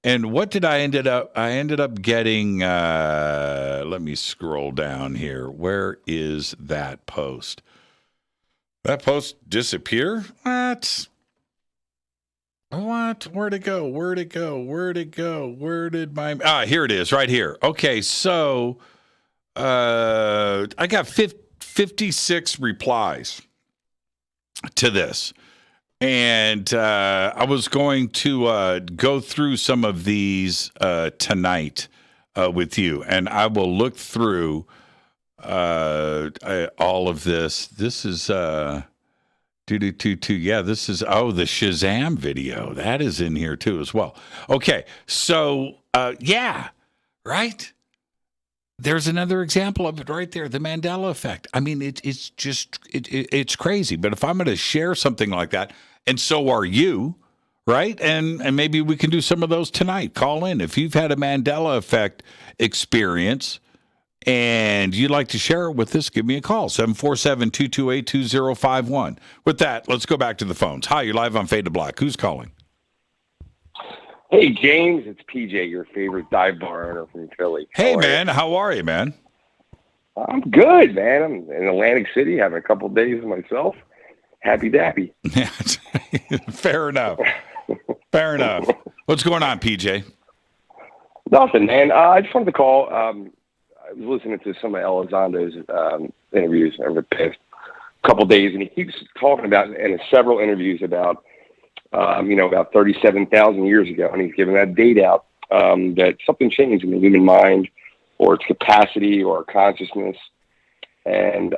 And what did I ended up getting, let me scroll down here. Where is that post? That post disappear? What? What? Where'd it go? Where did my... here it is, right here. Okay, so I got 56 replies to this. And I was going to go through some of these tonight with you. And I will look through all of this. This is... Yeah, this is, the Shazam video. That is in here too as well. Okay, so, yeah, right? There's another example of it right there, the Mandela effect. I mean, it's just, it's crazy. But if I'm going to share something like that, and so are you, right? And maybe we can do some of those tonight. Call in. If you've had a Mandela effect experience, and you'd like to share it with us, give me a call, 747-228-2051. With that, let's go back to the phones. Hi, you're live on Fade to Black. Who's calling? Hey, James, it's PJ, your favorite dive bar owner from Philly. Hey, man, how are you, man? I'm good, man. I'm in Atlantic City having a couple of days of myself. Happy dappy. Fair enough. Fair enough. What's going on, PJ? Nothing, man. I just wanted to call. I was listening to some of Elizondo's interviews over the past couple of days, and he keeps talking about, in several interviews, about, about 37,000 years ago, and he's giving that date out, that something changed in the human mind or its capacity or consciousness. And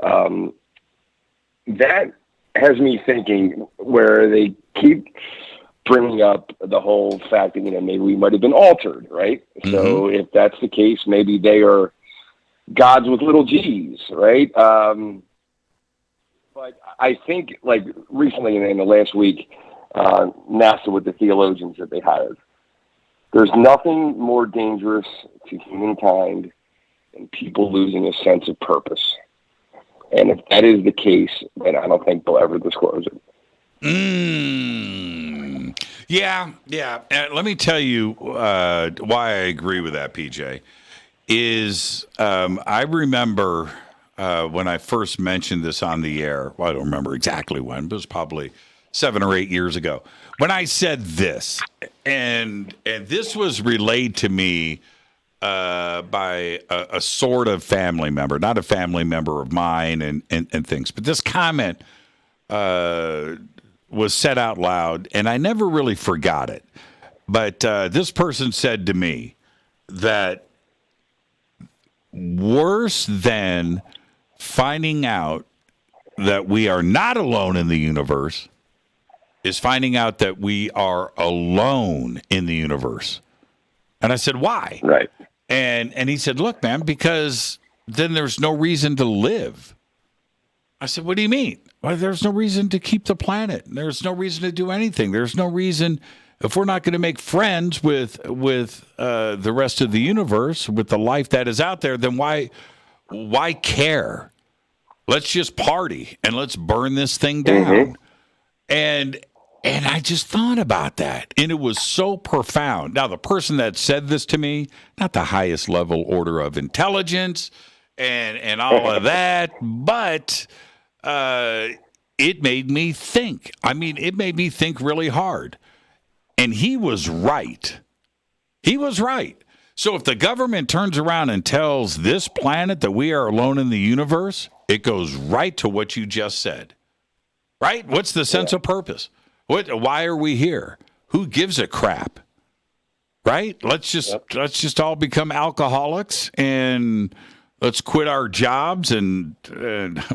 that has me thinking, where they keep bringing up the whole fact that, maybe we might have been altered, right? Mm-hmm. So if that's the case, maybe they are gods with little g's, right? But I think, like, recently in the last week, NASA with the theologians that they hired, there's nothing more dangerous to humankind than people losing a sense of purpose. And if that is the case, then I don't think they'll ever disclose it. Yeah. Let me tell you why I agree with that, PJ. Is I remember when I first mentioned this on the air. Well, I don't remember exactly when, but it was probably 7 or 8 years ago. When I said this, and this was relayed to me by a sort of family member, not a family member of mine and things. But this comment was said out loud, and I never really forgot it. But this person said to me that worse than finding out that we are not alone in the universe is finding out that we are alone in the universe. And I said, why? Right. And he said, look, man, because then there's no reason to live. I said, what do you mean? Well, there's no reason to keep the planet. There's no reason to do anything. There's no reason, if we're not going to make friends with the rest of the universe, with the life that is out there, then why care? Let's just party and let's burn this thing down. Mm-hmm. And I just thought about that, and it was so profound. Now, the person that said this to me, not the highest level order of intelligence and all of that, but it made me think. I mean, it made me think really hard. And he was right. He was right. So if the government turns around and tells this planet that we are alone in the universe, it goes right to what you just said. Right? What's the sense of purpose? Why are we here? Who gives a crap? Right? Let's just all become alcoholics and let's quit our jobs and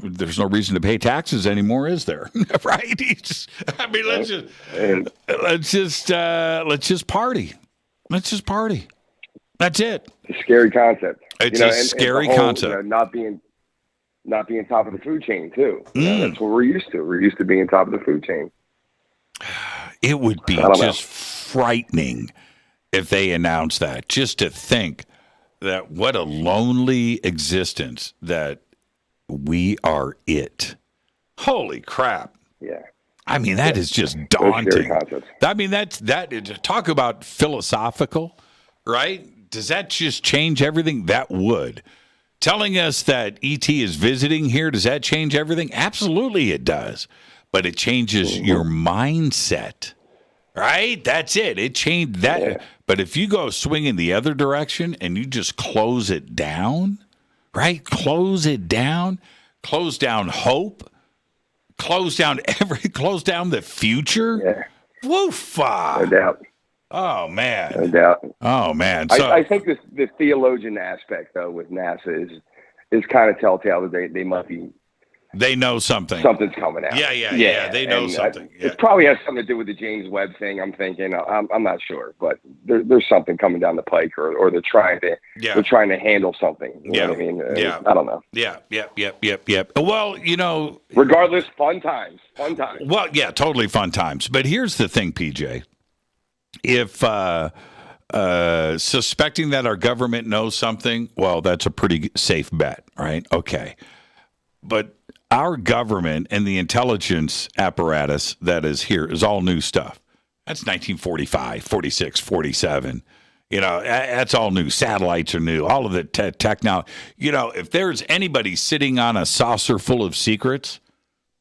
there's no reason to pay taxes anymore, is there? Right? Let's just party. Let's just party. That's it. It's a scary concept. It's a scary concept. Not being top of the food chain too. That's what we're used to. We're used to being top of the food chain. It would be just frightening if they announced that. Just to think that what a lonely existence that we are it. Holy crap. Yeah. I mean, that is just daunting. I mean, talk about philosophical, right? Does that just change everything? That would. Telling us that ET is visiting here, does that change everything? Absolutely it does. But it changes your mindset, right? That's it. It changed that. Yeah. But if you go swinging the other direction and you just close it down, right? Close it down. Close down hope. Close down the future. Yeah. Woofa. No doubt. Oh, man. No doubt. Oh, man. So, I think the theologian aspect, though, with NASA is kind of telltale that they might be. They know something. Something's coming out. Yeah. They know something. It probably has something to do with the James Webb thing. I'm thinking. I'm not sure, but there's something coming down the pike, or they're trying to handle something. You know what I mean? I don't know. Yep. Well, regardless, fun times. Well, yeah, totally fun times. But here's the thing, PJ. If suspecting that our government knows something, well, that's a pretty safe bet, right? Okay. But our government and the intelligence apparatus that is here is all new stuff. That's 1945, 46, 47. That's all new. Satellites are new. All of the technology. If there's anybody sitting on a saucer full of secrets,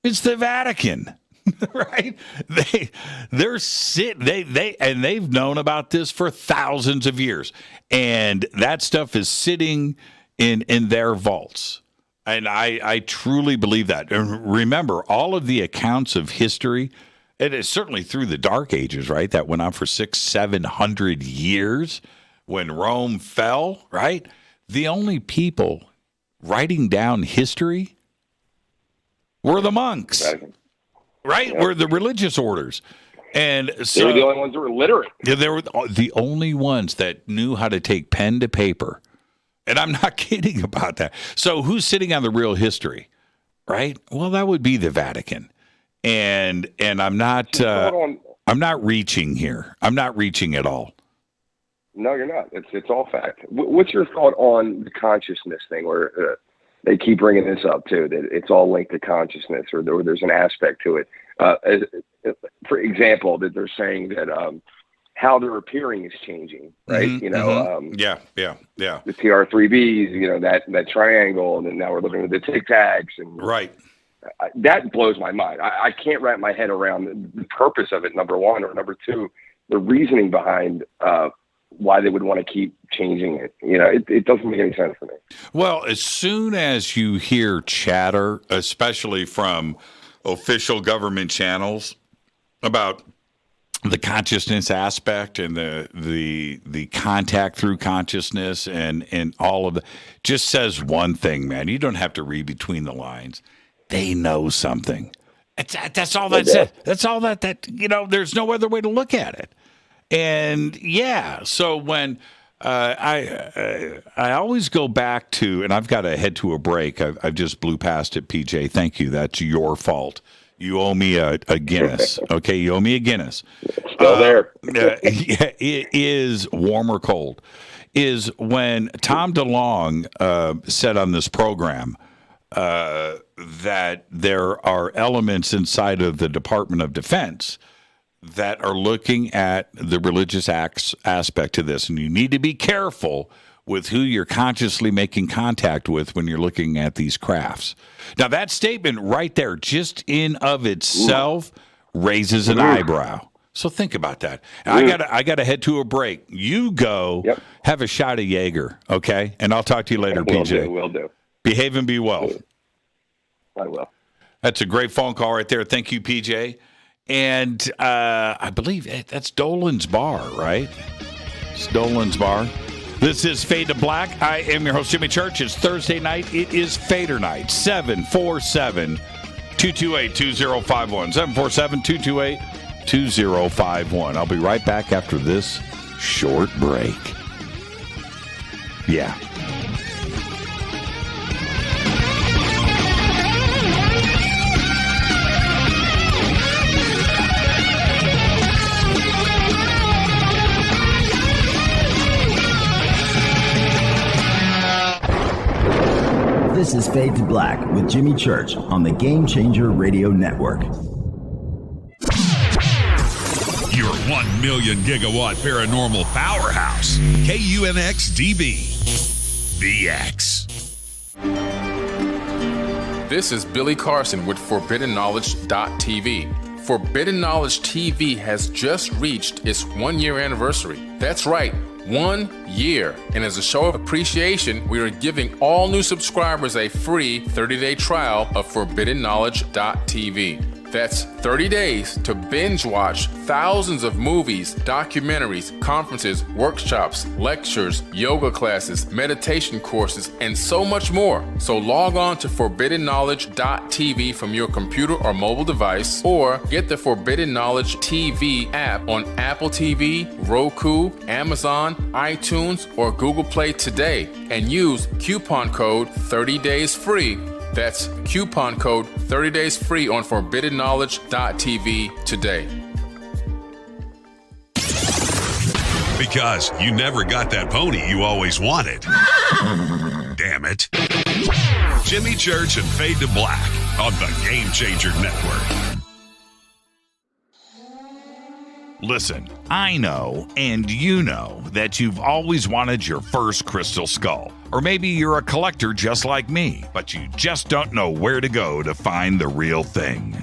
it's the Vatican. Right? They've known about this for thousands of years. And that stuff is sitting in their vaults. And I truly believe that. And remember, all of the accounts of history, it is certainly through the Dark Ages, right? That went on for 600-700 years when Rome fell, right? The only people writing down history were the monks. Right? Were the religious orders. And so they were the only ones that were literate. Yeah, they were the only ones that knew how to take pen to paper. And I'm not kidding about that. So who's sitting on the real history? Right? Well, that would be the Vatican. And I'm not reaching here. I'm not reaching at all. No, you're not. It's all fact. What's your thought on the consciousness thing, where they keep bringing this up too, that it's all linked to consciousness, or there's an aspect to it. For example, that they're saying that how they're appearing is changing, right? Mm-hmm. Yeah. The TR3Bs, that triangle, and then now we're looking at the Tic Tacs, and right. That blows my mind. I can't wrap my head around the purpose of it. Number one, or number two, the reasoning behind why they would want to keep changing it. It doesn't make any sense to me. Well, as soon as you hear chatter, especially from official government channels, about the consciousness aspect and the contact through consciousness and all of that, just says one thing, man. You don't have to read between the lines. They know something. That's all that says. That's all that there's no other way to look at it. And yeah, so when I always go back to, and I've got to head to a break. I've just blew past it, PJ. Thank you. That's your fault. You owe me a Guinness. Okay, you owe me a Guinness. Still there. It is warm or cold. Is when Tom DeLonge said on this program that there are elements inside of the Department of Defense that are looking at the religious aspect to this. And you need to be careful with who you're consciously making contact with when you're looking at these crafts. Now, that statement right there, just in of itself, raises an eyebrow. So think about that. I got to head to a break. You go have a shot of Jaeger, okay? And I'll talk to you later, PJ. Will do. Behave and be well. I will. That's a great phone call right there. Thank you, PJ. And I believe that's Dolan's Bar, right? It's Dolan's Bar. This is Fade to Black. I am your host, Jimmy Church. It's Thursday night. It is Fader Night. 747-228-2051. 747-228-2051. I'll be right back after this short break. Yeah. This is Fade to Black with Jimmy Church on the Game Changer Radio Network. Your 1 million gigawatt paranormal powerhouse, KUNX-DB, The X. This is Billy Carson with ForbiddenKnowledge.tv. Forbidden Knowledge TV has just reached its 1-year anniversary. That's right, 1 year. And as a show of appreciation, we are giving all new subscribers a free 30-day trial of forbiddenknowledge.tv. That's 30 days to binge watch thousands of movies, documentaries, conferences, workshops, lectures, yoga classes, meditation courses, and so much more. So log on to forbiddenknowledge.tv from your computer or mobile device, or get the Forbidden Knowledge TV app on Apple TV, Roku, Amazon, iTunes, or Google Play today, and use coupon code 30daysfree. That's coupon code 30daysfree on forbiddenknowledge.tv today. Because you never got that pony you always wanted. Damn it. Jimmy Church and Fade to Black on the Game Changer Network. Listen, I know, and you know, that you've always wanted your first crystal skull. Or maybe you're a collector just like me, but you just don't know where to go to find the real thing.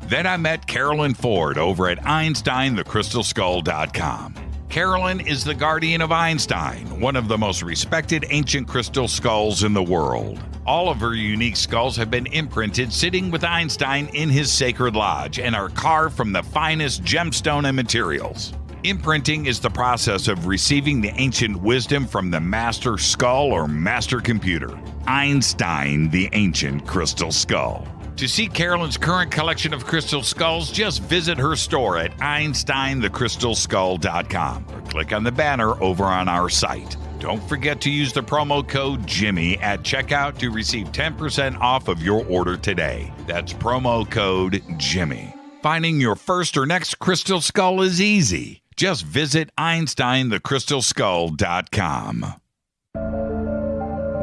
Then I met Carolyn Ford over at EinsteinTheCrystalSkull.com. Carolyn is the guardian of Einstein, one of the most respected ancient crystal skulls in the world. All of her unique skulls have been imprinted sitting with Einstein in his sacred lodge and are carved from the finest gemstone and materials. Imprinting is the process of receiving the ancient wisdom from the master skull or master computer. Einstein, the ancient crystal skull. To see Carolyn's current collection of crystal skulls, just visit her store at EinsteinTheCrystalSkull.com or click on the banner over on our site. Don't forget to use the promo code Jimmy at checkout to receive 10% off of your order today. That's promo code Jimmy. Finding your first or next crystal skull is easy. Just visit EinsteinTheCrystalSkull.com.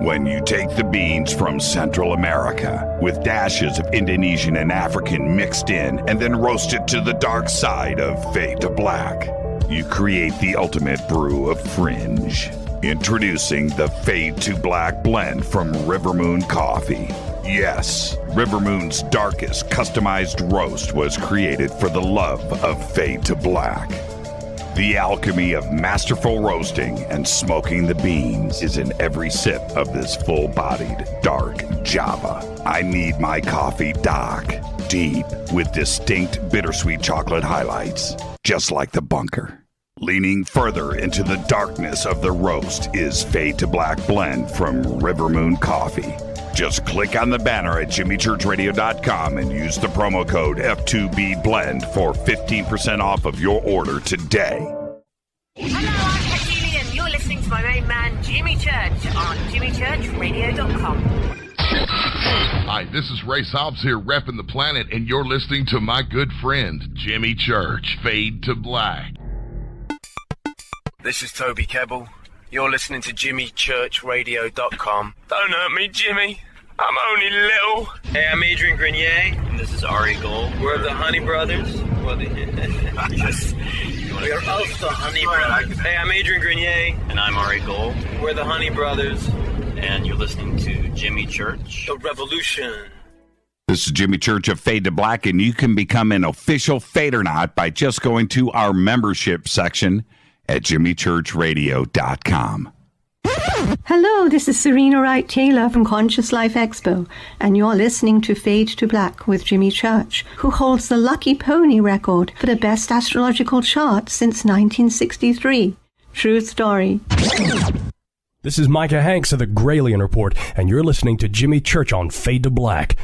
When you take the beans from Central America with dashes of Indonesian and African mixed in and then roast it to the dark side of Fade to Black, you create the ultimate brew of fringe. Introducing the Fade to Black blend from Rivermoon Coffee. Yes, Rivermoon's darkest customized roast was created for the love of Fade to Black. The alchemy of masterful roasting and smoking the beans is in every sip of this full-bodied, dark Java. I need my coffee dark, deep, with distinct bittersweet chocolate highlights, just like the bunker. Leaning further into the darkness of the roast is Fade to Black blend from Rivermoon Coffee. Just click on the banner at jimmychurchradio.com and use the promo code F2B Blend for 15% off of your order today. Hello, I'm Katie, and you're listening to my main man, Jimmy Church, on jimmychurchradio.com. Hi, this is Ray Hobbs here, repping the planet, and you're listening to my good friend, Jimmy Church, Fade to Black. This is Toby Kebbell. You're listening to jimmychurchradio.com. Don't hurt me, Jimmy. I'm only little. Hey, I'm Adrian Grenier. And this is Ari Gold. We're the Honey Brothers. Yes. We're of the Honey Brothers. Hey, I'm Adrian Grenier. And I'm Ari Gold. We're the Honey Brothers. And you're listening to Jimmy Church. The Revolution. This is Jimmy Church of Fade to Black, and you can become an official Fadernaut by just going to our membership section at jimmychurchradio.com. Hello, this is Serena Wright Taylor from Conscious Life Expo, and you're listening to Fade to Black with Jimmy Church, who holds the Lucky Pony record for the best astrological chart since 1963. True story. This is Micah Hanks of the Gralien Report, and you're listening to Jimmy Church on Fade to Black.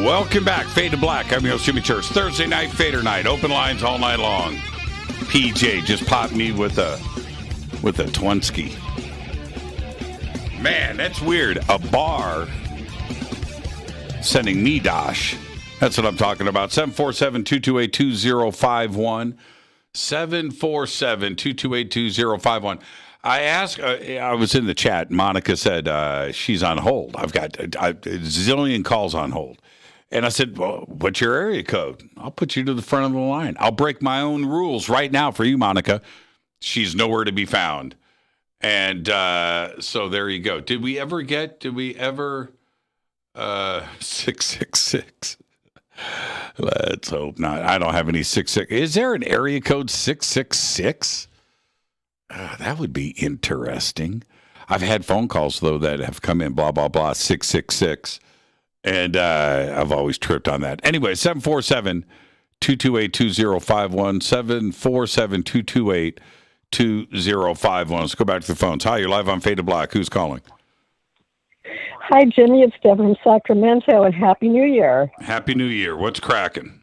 Welcome back, Fade to Black. I'm your host, Jimmy Church. Thursday night, Fadernight, open lines all night long. PJ just popped me with a Twinski. Man, that's weird. A bar sending me dosh. That's what I'm talking about. 747-228-2051. 747-228-2051. I asked, I was in the chat. Monica said she's on hold. I've got a zillion calls on hold. And I said, well, what's your area code? I'll put you to the front of the line. I'll break my own rules right now for you, Monica. She's nowhere to be found. And so there you go. Did we ever 666? Let's hope not. I don't have any 66. Is there an area code 666? That would be interesting. I've had phone calls, though, that have come in, blah, blah, blah, 666. And I've always tripped on that. Anyway, 747-228-2051, 747-228-2051. Let's go back to the phones. Hi, you're live on Fade to Black. Who's calling? Hi, Jimmy. It's Deb from Sacramento, and Happy New Year. Happy New Year. What's cracking?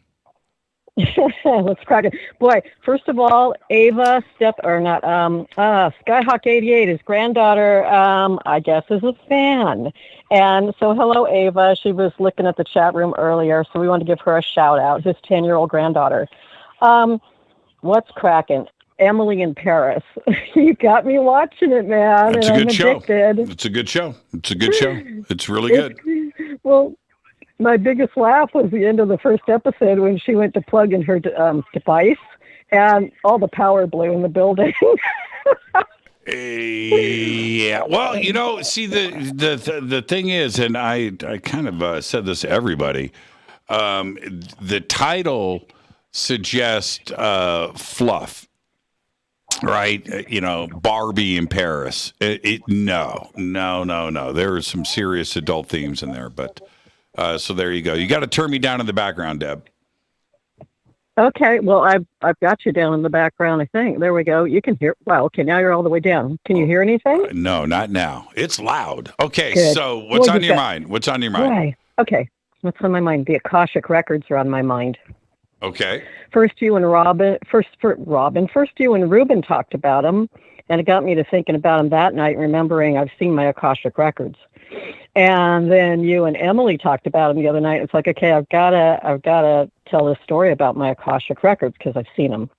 What's cracking? Boy, first of all, Ava, Skyhawk 88, his granddaughter, I guess, is a fan. And so, hello, Ava. She was looking at the chat room earlier, so we wanted to give her a shout-out, his 10-year-old granddaughter. What's cracking? Emily in Paris. You got me watching it, man. That's and a good show. Addicted. It's a good show. It's a good show. It's really good. Well, my biggest laugh was the end of the first episode when she went to plug in her device and all the power blew in the building. Yeah. Well, you know, see, the thing is, and I kind of said this to everybody, the title suggests fluff, right? You know, Barbie in Paris. No. There are some serious adult themes in there, but so there you go. You got to turn me down in the background, Deb. Okay, well, I've got you down in the background, I think. There we go. You can hear. Wow, okay, now you're all the way down. Can you hear anything? No, not now. It's loud. Okay, Good. so what's on your mind? What's on your mind? Right. Okay, what's on my mind? The Akashic Records are on my mind. Okay. First you and Ruben talked about them, and it got me to thinking about them that night, remembering I've seen my Akashic Records. And then you and Emily talked about them the other night. It's like, okay, I've gotta tell this story about my Akashic Records because I've seen them.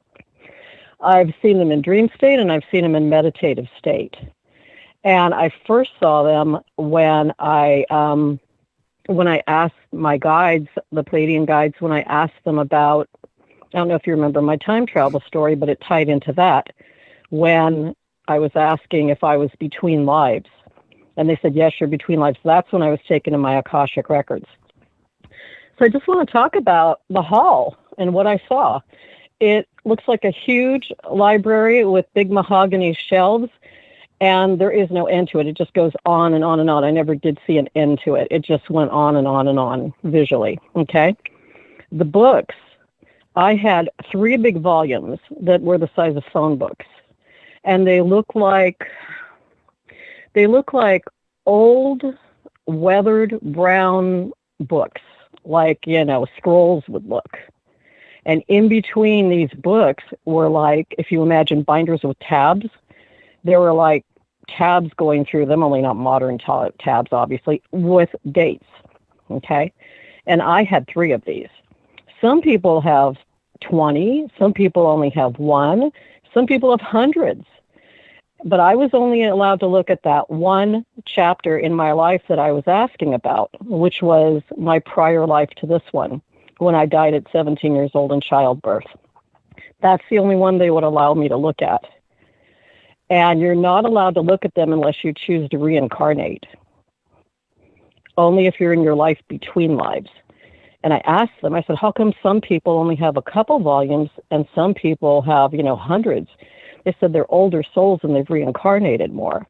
I've seen them in dream state and I've seen them in meditative state. And I first saw them when I asked my guides, the Pleiadian guides, when I asked them about, I don't know if you remember my time travel story, but it tied into that when I was asking if I was between lives. And they said, yes, you're between lives. So that's when I was taken to my Akashic Records. So I just want to talk about the hall and what I saw. It looks like a huge library with big mahogany shelves, and there is no end to it. It just goes on and on and on. I never did see an end to it. It just went on and on and on visually, okay? The books, I had 3 big volumes that were the size of phone books, and they look like old, weathered brown books, like, you know, scrolls would look. And in between these books were, like, if you imagine binders with tabs, there were like tabs going through them, only not modern tabs, obviously, with dates, okay? And I had 3 of these. Some people have 20, some people only have 1, some people have hundreds. But I was only allowed to look at that one chapter in my life that I was asking about, which was my prior life to this one, when I died at 17 years old in childbirth. That's the only one they would allow me to look at. And you're not allowed to look at them unless you choose to reincarnate. Only if you're in your life between lives. And I asked them, I said, how come some people only have a couple volumes and some people have, you know, hundreds? They said they're older souls and they've reincarnated more.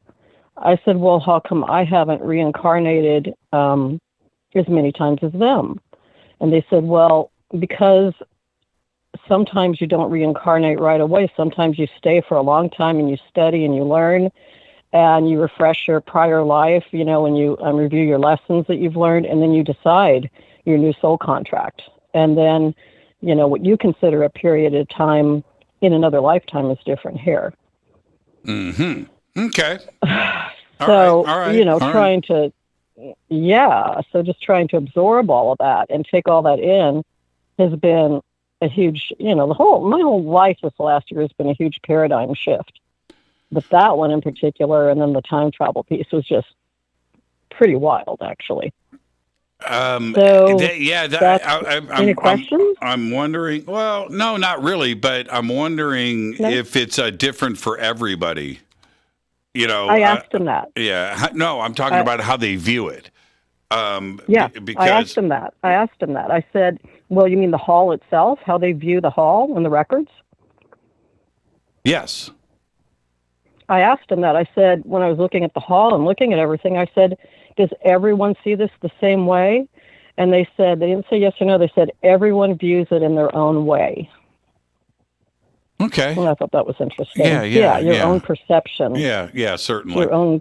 I said, well, how come I haven't reincarnated as many times as them? And they said, well, because sometimes you don't reincarnate right away. Sometimes you stay for a long time and you study and you learn and you refresh your prior life, you know, when you review your lessons that you've learned, and then you decide your new soul contract. And then, you know, what you consider a period of time in another lifetime is different here. Mm-hmm. Okay. So, all right. You know, all so just trying to absorb all of that and take all that in has been a huge, you know, my whole life this last year has been a huge paradigm shift. But that one in particular, and then the time travel piece was just pretty wild, actually. Any questions? I'm wondering. Well, no, not really, but I'm wondering if it's different for everybody. I asked him that. Yeah, no, I'm talking about how they view it. Because I asked him that. I said, "Well, you mean the hall itself? How they view the hall and the records?" Yes. I asked him that. I said, when I was looking at the hall and looking at everything, I said, does everyone see this the same way? And they said, they didn't say yes or no. They said everyone views it in their own way. Okay. And I thought that was interesting. Yeah, your own perception. Yeah, certainly. Your own.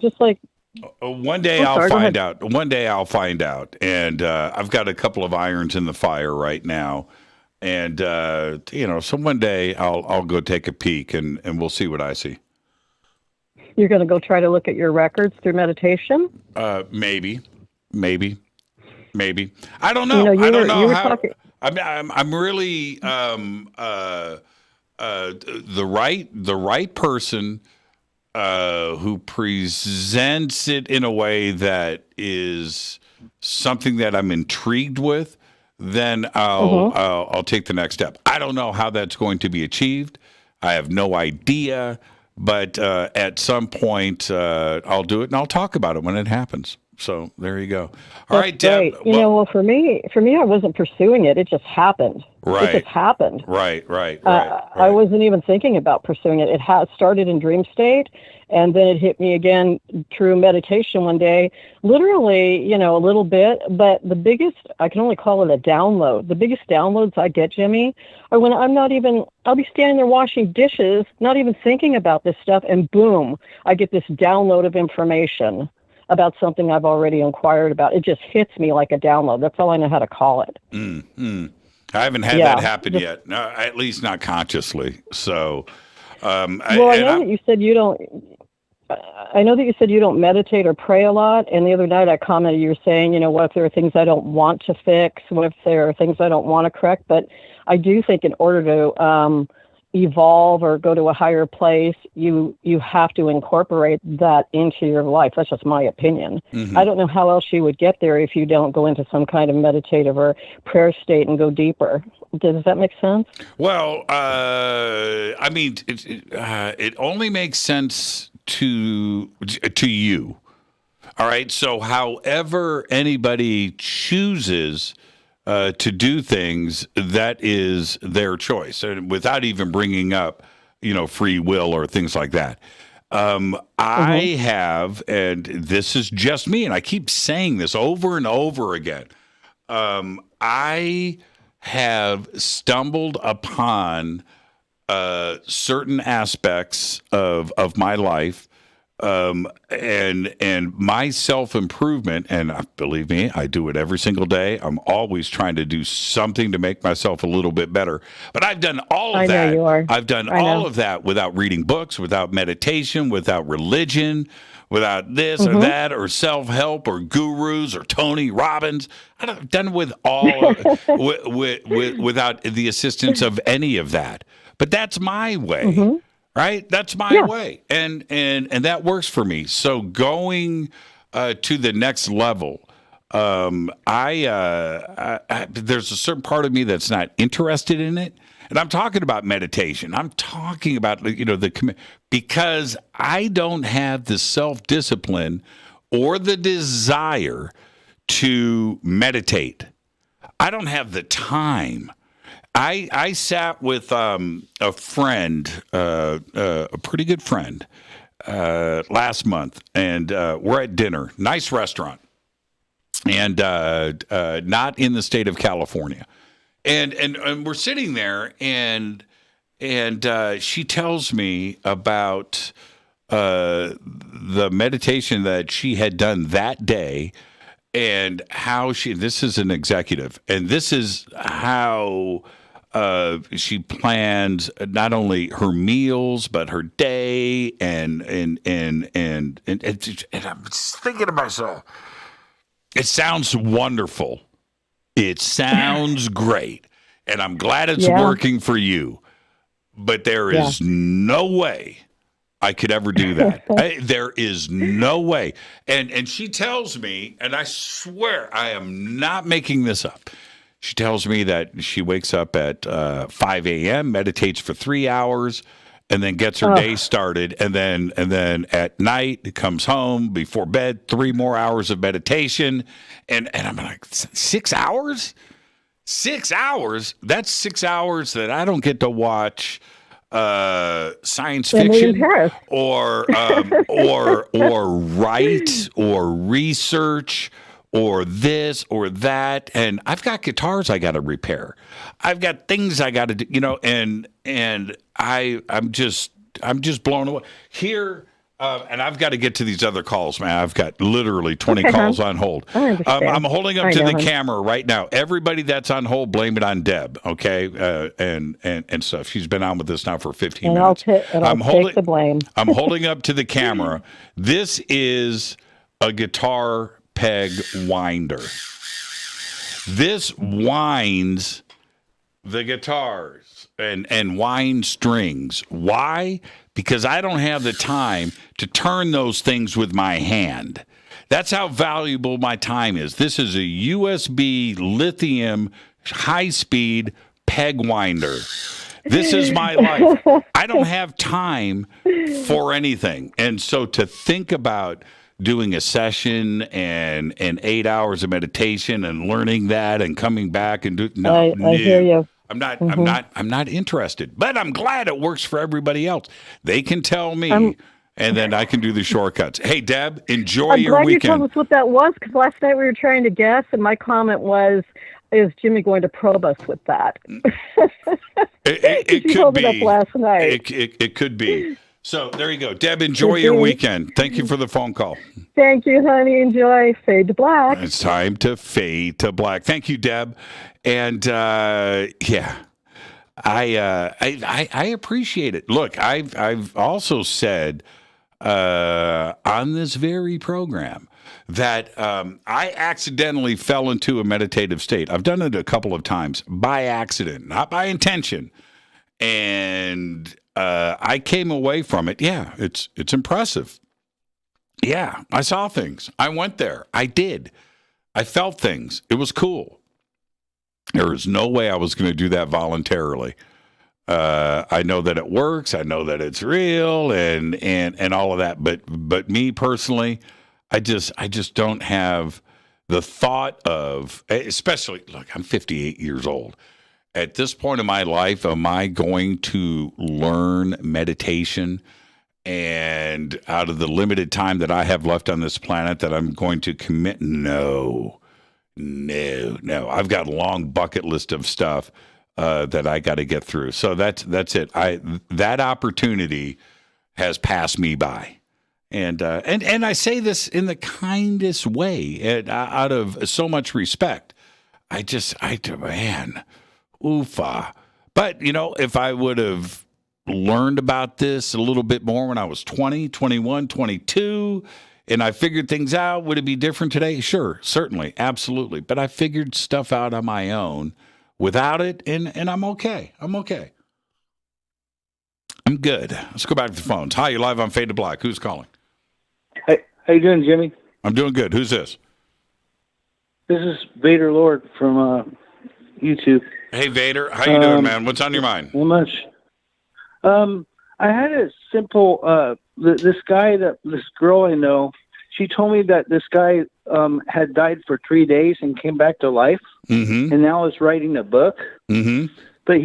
Just like one day I'll find out. One day I'll find out. And I've got a couple of irons in the fire right now. And, so one day I'll go take a peek and we'll see what I see. You're going to go try to look at your records through meditation? Maybe. I don't know. I don't know how. I'm really the right person who presents it in a way that is something that I'm intrigued with. Then I'll take the next step. I don't know how that's going to be achieved. I have no idea, but at some point I'll do it and I'll talk about it when it happens. So there you go. All right, Deb. Well, for me, I wasn't pursuing it. It just happened. Right. It just happened. Right. I wasn't even thinking about pursuing it. It started in dream state, and then it hit me again through meditation one day. Literally, a little bit, but the biggest, I can only call it a download. The biggest downloads I get, Jimmy, are when I'll be standing there washing dishes, not even thinking about this stuff, and boom, I get this download of information about something I've already inquired about. It just hits me like a download. That's all I know how to call it. I haven't had that happen yet, no, at least not consciously. So, I know that you said you don't. I know that you said you don't meditate or pray a lot. And the other night I commented, you were saying, what if there are things I don't want to fix? What if there are things I don't want to correct? But I do think in order to evolve or go to a higher place, you have to incorporate that into your life. That's just my opinion. I don't know how else you would get there if you don't go into some kind of meditative or prayer state and go deeper. Does that make sense? Well, I mean, it only makes sense to you. All right. So however anybody chooses to do things, that is their choice, and without even bringing up, free will or things like that. I have, and this is just me, and I keep saying this over and over again. I have stumbled upon certain aspects of my life. And my self-improvement, and believe me, I do it every single day. I'm always trying to do something to make myself a little bit better. But I've done all of that. I know you are. I've done all of that without reading books, without meditation, without religion, without this or that, or self-help, or gurus, or Tony Robbins. I've done it with all, without the assistance of any of that. But that's my way. Right? That's my way. And that works for me. So going to the next level, there's a certain part of me that's not interested in it. And I'm talking about meditation. I'm talking about, because I don't have the self-discipline or the desire to meditate. I don't have the time. I sat with a friend, a pretty good friend, last month, and we're at dinner, nice restaurant, and not in the state of California, and we're sitting there, and she tells me about the meditation that she had done that day. And how this is an executive, and this is how she plans not only her meals but her day, and I'm just thinking to myself, it sounds wonderful, it sounds great, and I'm glad it's working for you. but there is no way I could ever do that. There is no way. And she tells me, and I swear I am not making this up. She tells me that she wakes up at 5 a.m., meditates for 3 hours, and then gets her day started. And then at night comes home before bed, 3 more hours of meditation. And I'm like, 6 hours? 6 hours? That's 6 hours that I don't get to watch science fiction or write or research or this or that. And I've got guitars I got to repair. I've got things I got to do, and I'm just blown away here. And I've got to get to these other calls, man. I've got literally 20 calls on hold. I'm holding up to the camera right now. Everybody that's on hold, blame it on Deb, okay? And stuff. She's been on with us now for 15 minutes. I'll take the blame. I'm holding up to the camera. This is a guitar peg winder. This winds the guitars and wind strings. Why? Because I don't have the time to turn those things with my hand. That's how valuable my time is. This is a USB lithium high-speed peg winder. This is my life. I don't have time for anything. And so to think about doing a session and 8 hours of meditation and learning that and coming back and I hear you. I'm not interested, but I'm glad it works for everybody else. They can tell me, and then I can do the shortcuts. Hey, Deb, enjoy your weekend. I'm glad you told us what that was, because last night we were trying to guess, and my comment was, is Jimmy going to probe us with that? It could told be. It up last night. It could be. So there you go. Deb, enjoy your weekend. Thank you for the phone call. Thank you, honey. Enjoy. Fade to black. It's time to fade to black. Thank you, Deb. And I appreciate it. Look, I've also said on this very program that I accidentally fell into a meditative state. I've done it a couple of times by accident, not by intention. And I came away from it. Yeah, it's impressive. Yeah, I saw things. I went there. I did. I felt things. It was cool. There was no way I was going to do that voluntarily. I know that it works. I know that it's real and all of that. But me personally, I just don't have the thought of, especially, look, I'm 58 years old. At this point in my life, am I going to learn meditation? And out of the limited time that I have left on this planet that I'm going to commit? No. I've got a long bucket list of stuff that I got to get through. So that's it. That opportunity has passed me by. And I say this in the kindest way, out of so much respect. Man, oofa. But, if I would have learned about this a little bit more when I was 20, 21, 22, and I figured things out, would it be different today? Sure, certainly, absolutely. But I figured stuff out on my own without it, and I'm okay. I'm good. Let's go back to the phones. Hi, you're live on Fade to Black. Who's calling? Hey, how you doing, Jimmy? I'm doing good. Who's this? This is Vader Lord from YouTube. Hey, Vader. How you doing, man? What's on your mind? Not much. I had a simple, this girl I know, she told me that this guy had died for 3 days and came back to life, and now is writing a book. Mm-hmm. But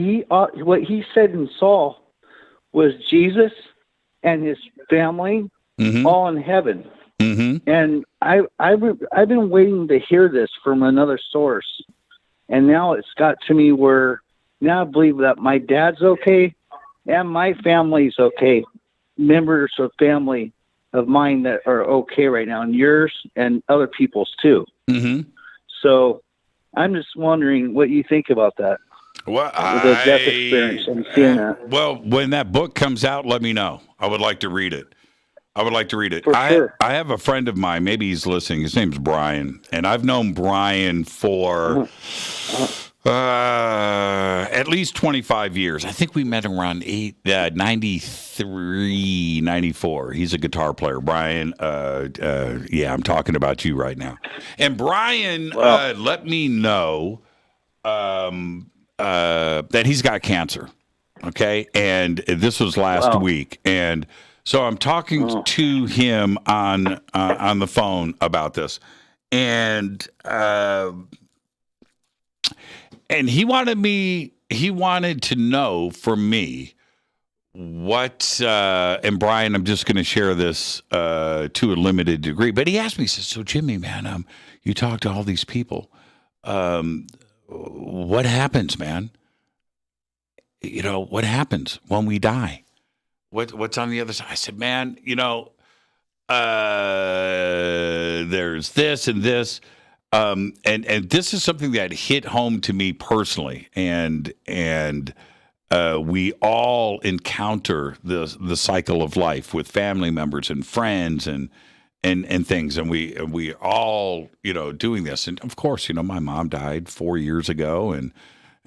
what he said and saw was Jesus and his family all in heaven. Mm-hmm. And I've been waiting to hear this from another source, and now it's got to me where now I believe that my dad's okay and my family's okay. Members of family of mine that are okay right now, and yours and other people's too. Mm-hmm. So I'm just wondering what you think about that. Well, the death experience and seeing that. Well, when that book comes out, let me know. I would like to read it. For sure. I have a friend of mine, maybe he's listening. His name's Brian, and I've known Brian for At least 25 years. I think we met around 93, 94. He's a guitar player. Brian, yeah, I'm talking about you right now. And Brian let me know that he's got cancer, okay? And this was last week. And so I'm talking to him on the phone about this. And he wanted to know from me what, and Brian, I'm just going to share this to a limited degree, but he asked me, he says, so Jimmy, man, you talk to all these people. What happens, man? You know, what happens when we die? What's on the other side? I said, man, you know, there's this and this. And this is something that hit home to me personally, and we all encounter the cycle of life with family members and friends and things, and we all, you know, doing this. And of course, you know, my mom died 4 years ago, and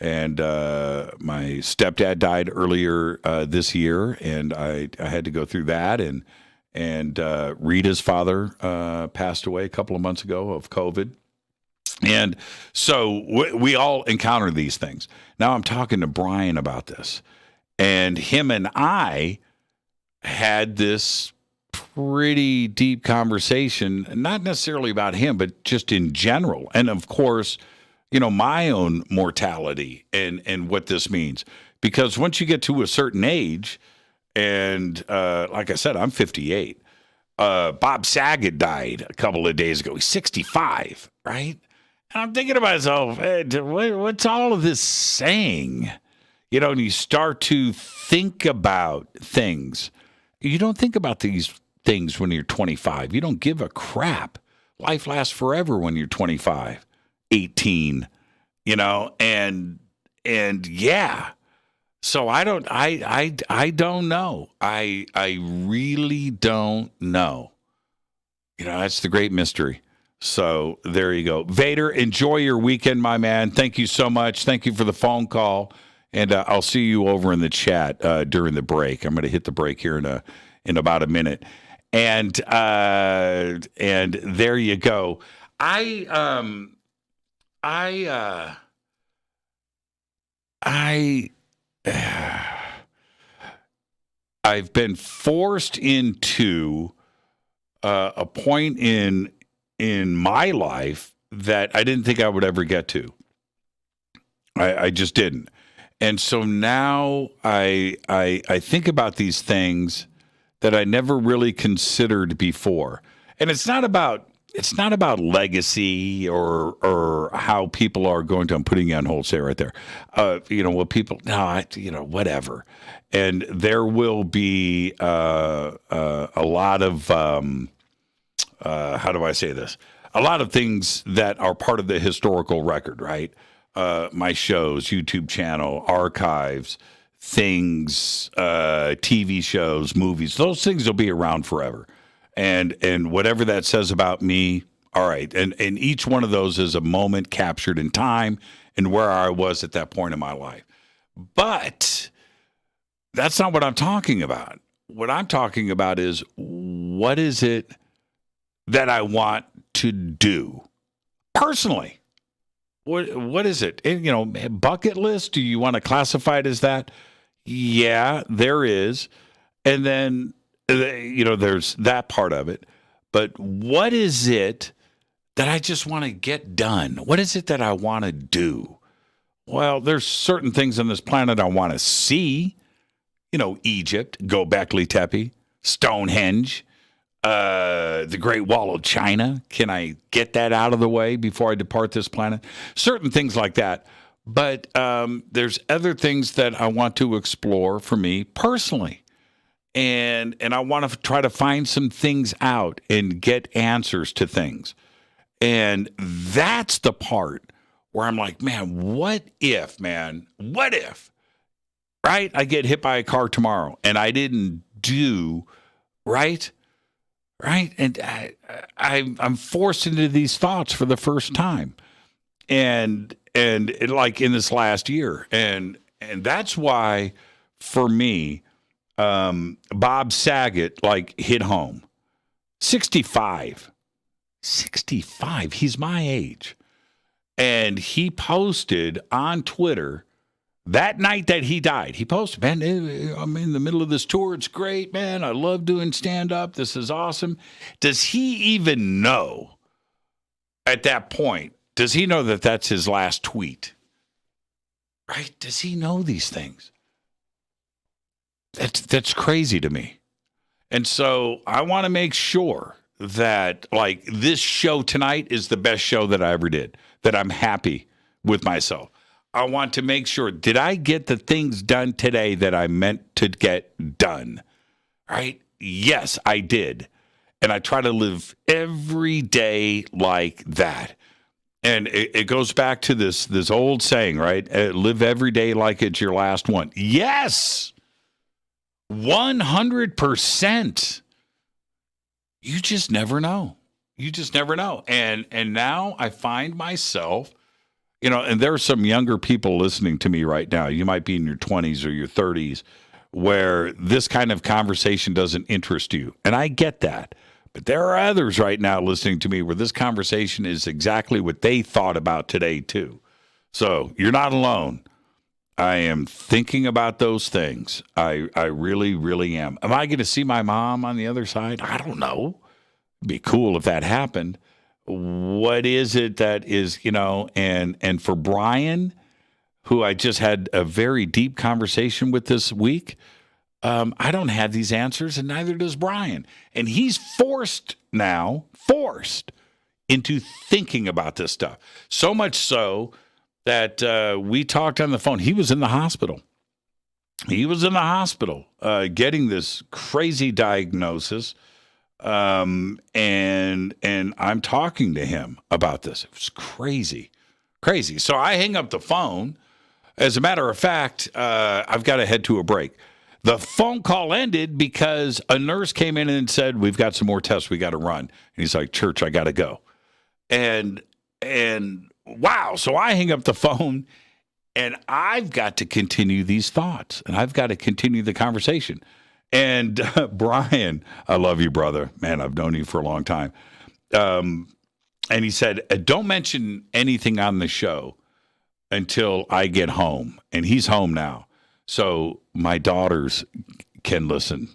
my stepdad died earlier this year, and I had to go through that, and Rita's father passed away a couple of months ago of COVID. And so we all encounter these things. Now I'm talking to Brian about this, and him and I had this pretty deep conversation, not necessarily about him, but just in general. And of course, you know, my own mortality and what this means. Because once you get to a certain age, and like I said, I'm 58. Bob Saget died a couple of days ago. He's 65, right? And I'm thinking to myself, hey, what's all of this saying? You know, and you start to think about things. You don't think about these things when you're 25. You don't give a crap. Life lasts forever when you're 25, 18, you know, and yeah. So I don't know. I really don't know. You know, that's the great mystery. So there you go. Vader, enjoy your weekend, my man. Thank you so much. Thank you for the phone call. And I'll see you over in the chat during the break. I'm going to hit the break here in about a minute. And there you go. I've been forced into a point in my life that I didn't think I would ever get to. I just didn't. And so now I think about these things that I never really considered before. And it's not about legacy or how people are going to, I'm putting you on hold, say right there. You know, what people, whatever. And there will be a lot of, how do I say this? A lot of things that are part of the historical record, right? My shows, YouTube channel, archives, things, TV shows, movies, those things will be around forever. And whatever that says about me, all right. And each one of those is a moment captured in time and where I was at that point in my life. But that's not what I'm talking about. What I'm talking about is, what is it that I want to do personally? What is it? And, you know, bucket list, do you want to classify it as that? Yeah, there is. And then, you know, there's that part of it. But what is it that I just want to get done? What is it that I want to do? Well, there's certain things on this planet I want to see. You know, Egypt, Göbekli Tepe, Stonehenge, the Great Wall of China. Can I get that out of the way before I depart this planet? Certain things like that. But there's other things that I want to explore for me personally. And I want to try to find some things out and get answers to things. And that's the part where I'm like, man, what if, right? I get hit by a car tomorrow and I didn't do right. And I'm forced into these thoughts for the first time. And like in this last year. And that's why, for me, Bob Saget, like, hit home. 65. He's my age. And he posted on Twitter that night that he died. He posted, man, I'm in the middle of this tour. It's great, man. I love doing stand-up. This is awesome. Does he even know at that point? Does he know that that's his last tweet? Right? Does he know these things? That's crazy to me. And so I want to make sure that, like, this show tonight is the best show that I ever did, that I'm happy with myself. I want to make sure, did I get the things done today that I meant to get done? Right? Yes, I did. And I try to live every day like that. And it goes back to this old saying, right? Live every day like it's your last one. Yes! 100%. You just never know. You just never know. And now I find myself, and there are some younger people listening to me right now. You might be in your 20s or your 30s where this kind of conversation doesn't interest you. And I get that. But there are others right now listening to me where this conversation is exactly what they thought about today, too. So you're not alone. I am thinking about those things. I really, really am. Am I going to see my mom on the other side? I don't know. It'd be cool if that happened. What is it that is, and for Brian, who I just had a very deep conversation with this week, I don't have these answers, and neither does Brian. And he's forced into thinking about this stuff. So much so that we talked on the phone. He was in the hospital. Getting this crazy diagnosis. And I'm talking to him about this. It was crazy. So I hang up the phone. As a matter of fact, I've got to head to a break. The phone call ended because a nurse came in and said, we've got some more tests we got to run. And he's like, Church, I got to go. And wow. So I hang up the phone, and I've got to continue these thoughts, and I've got to continue the conversation. And Brian, I love you, brother. Man, I've known you for a long time. And he said, don't mention anything on the show until I get home. And he's home now. So my daughters can listen.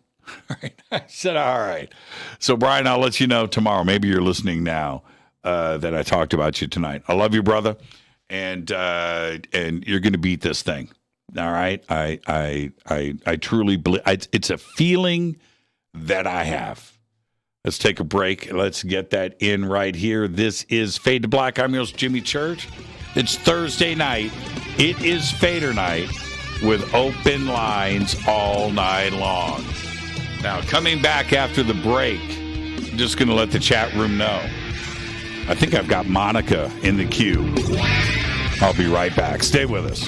I said, all right. So, Brian, I'll let you know tomorrow. Maybe you're listening now that I talked about you tonight. I love you, brother. And you're going to beat this thing. All right. I truly believe it's a feeling that I have. Let's take a break. Let's get that in right here. This is Fade to Black. I'm your host, Jimmy Church. It's Thursday night. It is Fader night with open lines all night long. Now, coming back after the break, I'm just going to let the chat room know. I think I've got Monica in the queue. I'll be right back. Stay with us.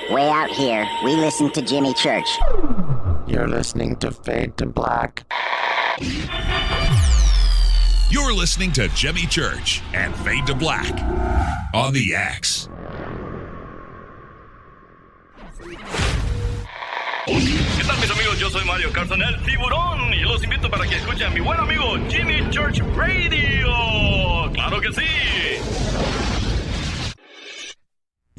Way out here, we listen to Jimmy Church. You're listening to Fade to Black. You're listening to Jimmy Church and Fade to Black on the X. ¿Qué tal, mis amigos? Yo soy Mario Carson, el tiburón, y los invito para que escuchen a mi buen amigo Jimmy Church Radio. ¡Claro que sí!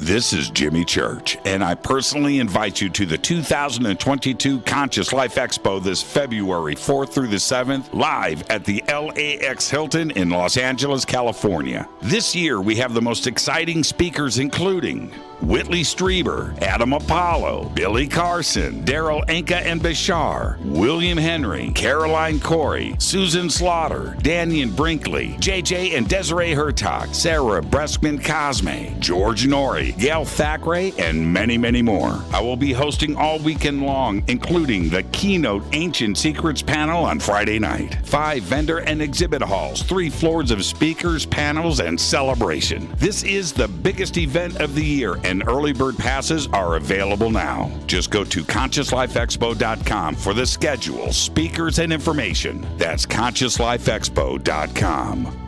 This is Jimmy Church, and I personally invite you to the 2022 Conscious Life Expo this February 4th through the 7th, live at the LAX Hilton in Los Angeles, California. This year, we have the most exciting speakers, including Whitley Strieber, Adam Apollo, Billy Carson, Daryl Anka and Bashar, William Henry, Caroline Corey, Susan Slaughter, Daniel Brinkley, JJ and Desiree Hertog, Sarah Breskman Cosme, George Norrie, Gail Thackeray, and many, many more. I will be hosting all weekend long, including the keynote Ancient Secrets panel on Friday night, 5 vendor and exhibit halls, 3 floors of speakers, panels, and celebration. This is the biggest event of the year, and early bird passes are available now. Just go to ConsciousLifeExpo.com for the schedule, speakers, and information. That's ConsciousLifeExpo.com.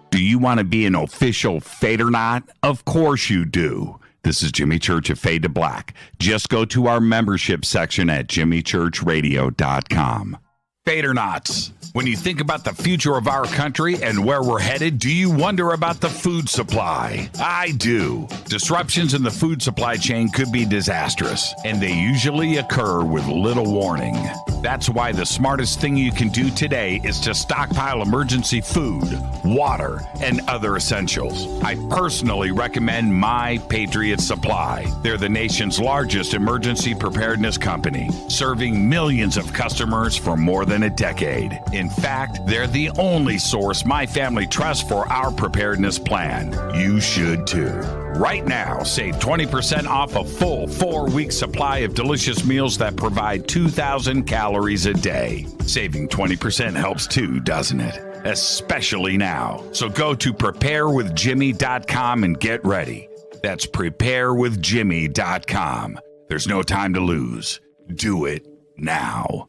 Do you want to be an official Fadernaut? Of course you do. This is Jimmy Church of Fade to Black. Just go to our membership section at jimmychurchradio.com. Fadernauts. When you think about the future of our country and where we're headed, do you wonder about the food supply? I do. Disruptions in the food supply chain could be disastrous, and they usually occur with little warning. That's why the smartest thing you can do today is to stockpile emergency food, water, and other essentials. I personally recommend My Patriot Supply. They're the nation's largest emergency preparedness company, serving millions of customers for more than a decade. In fact, they're the only source my family trusts for our preparedness plan. You should too. Right now, save 20% off a full 4-week supply of delicious meals that provide 2,000 calories a day. Saving 20% helps too, doesn't it? Especially now. So go to preparewithjimmy.com and get ready. That's preparewithjimmy.com. There's no time to lose. Do it now.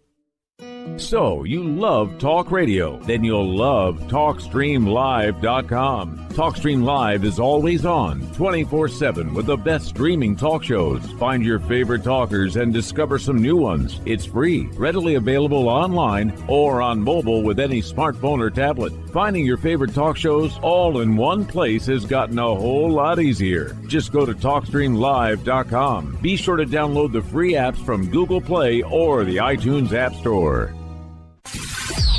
So, you love talk radio? Then you'll love TalkStreamLive.com. TalkStream Live is always on, 24/7, with the best streaming talk shows. Find your favorite talkers and discover some new ones. It's free, readily available online or on mobile with any smartphone or tablet. Finding your favorite talk shows all in one place has gotten a whole lot easier. Just go to TalkStreamLive.com. Be sure to download the free apps from Google Play or the iTunes App Store.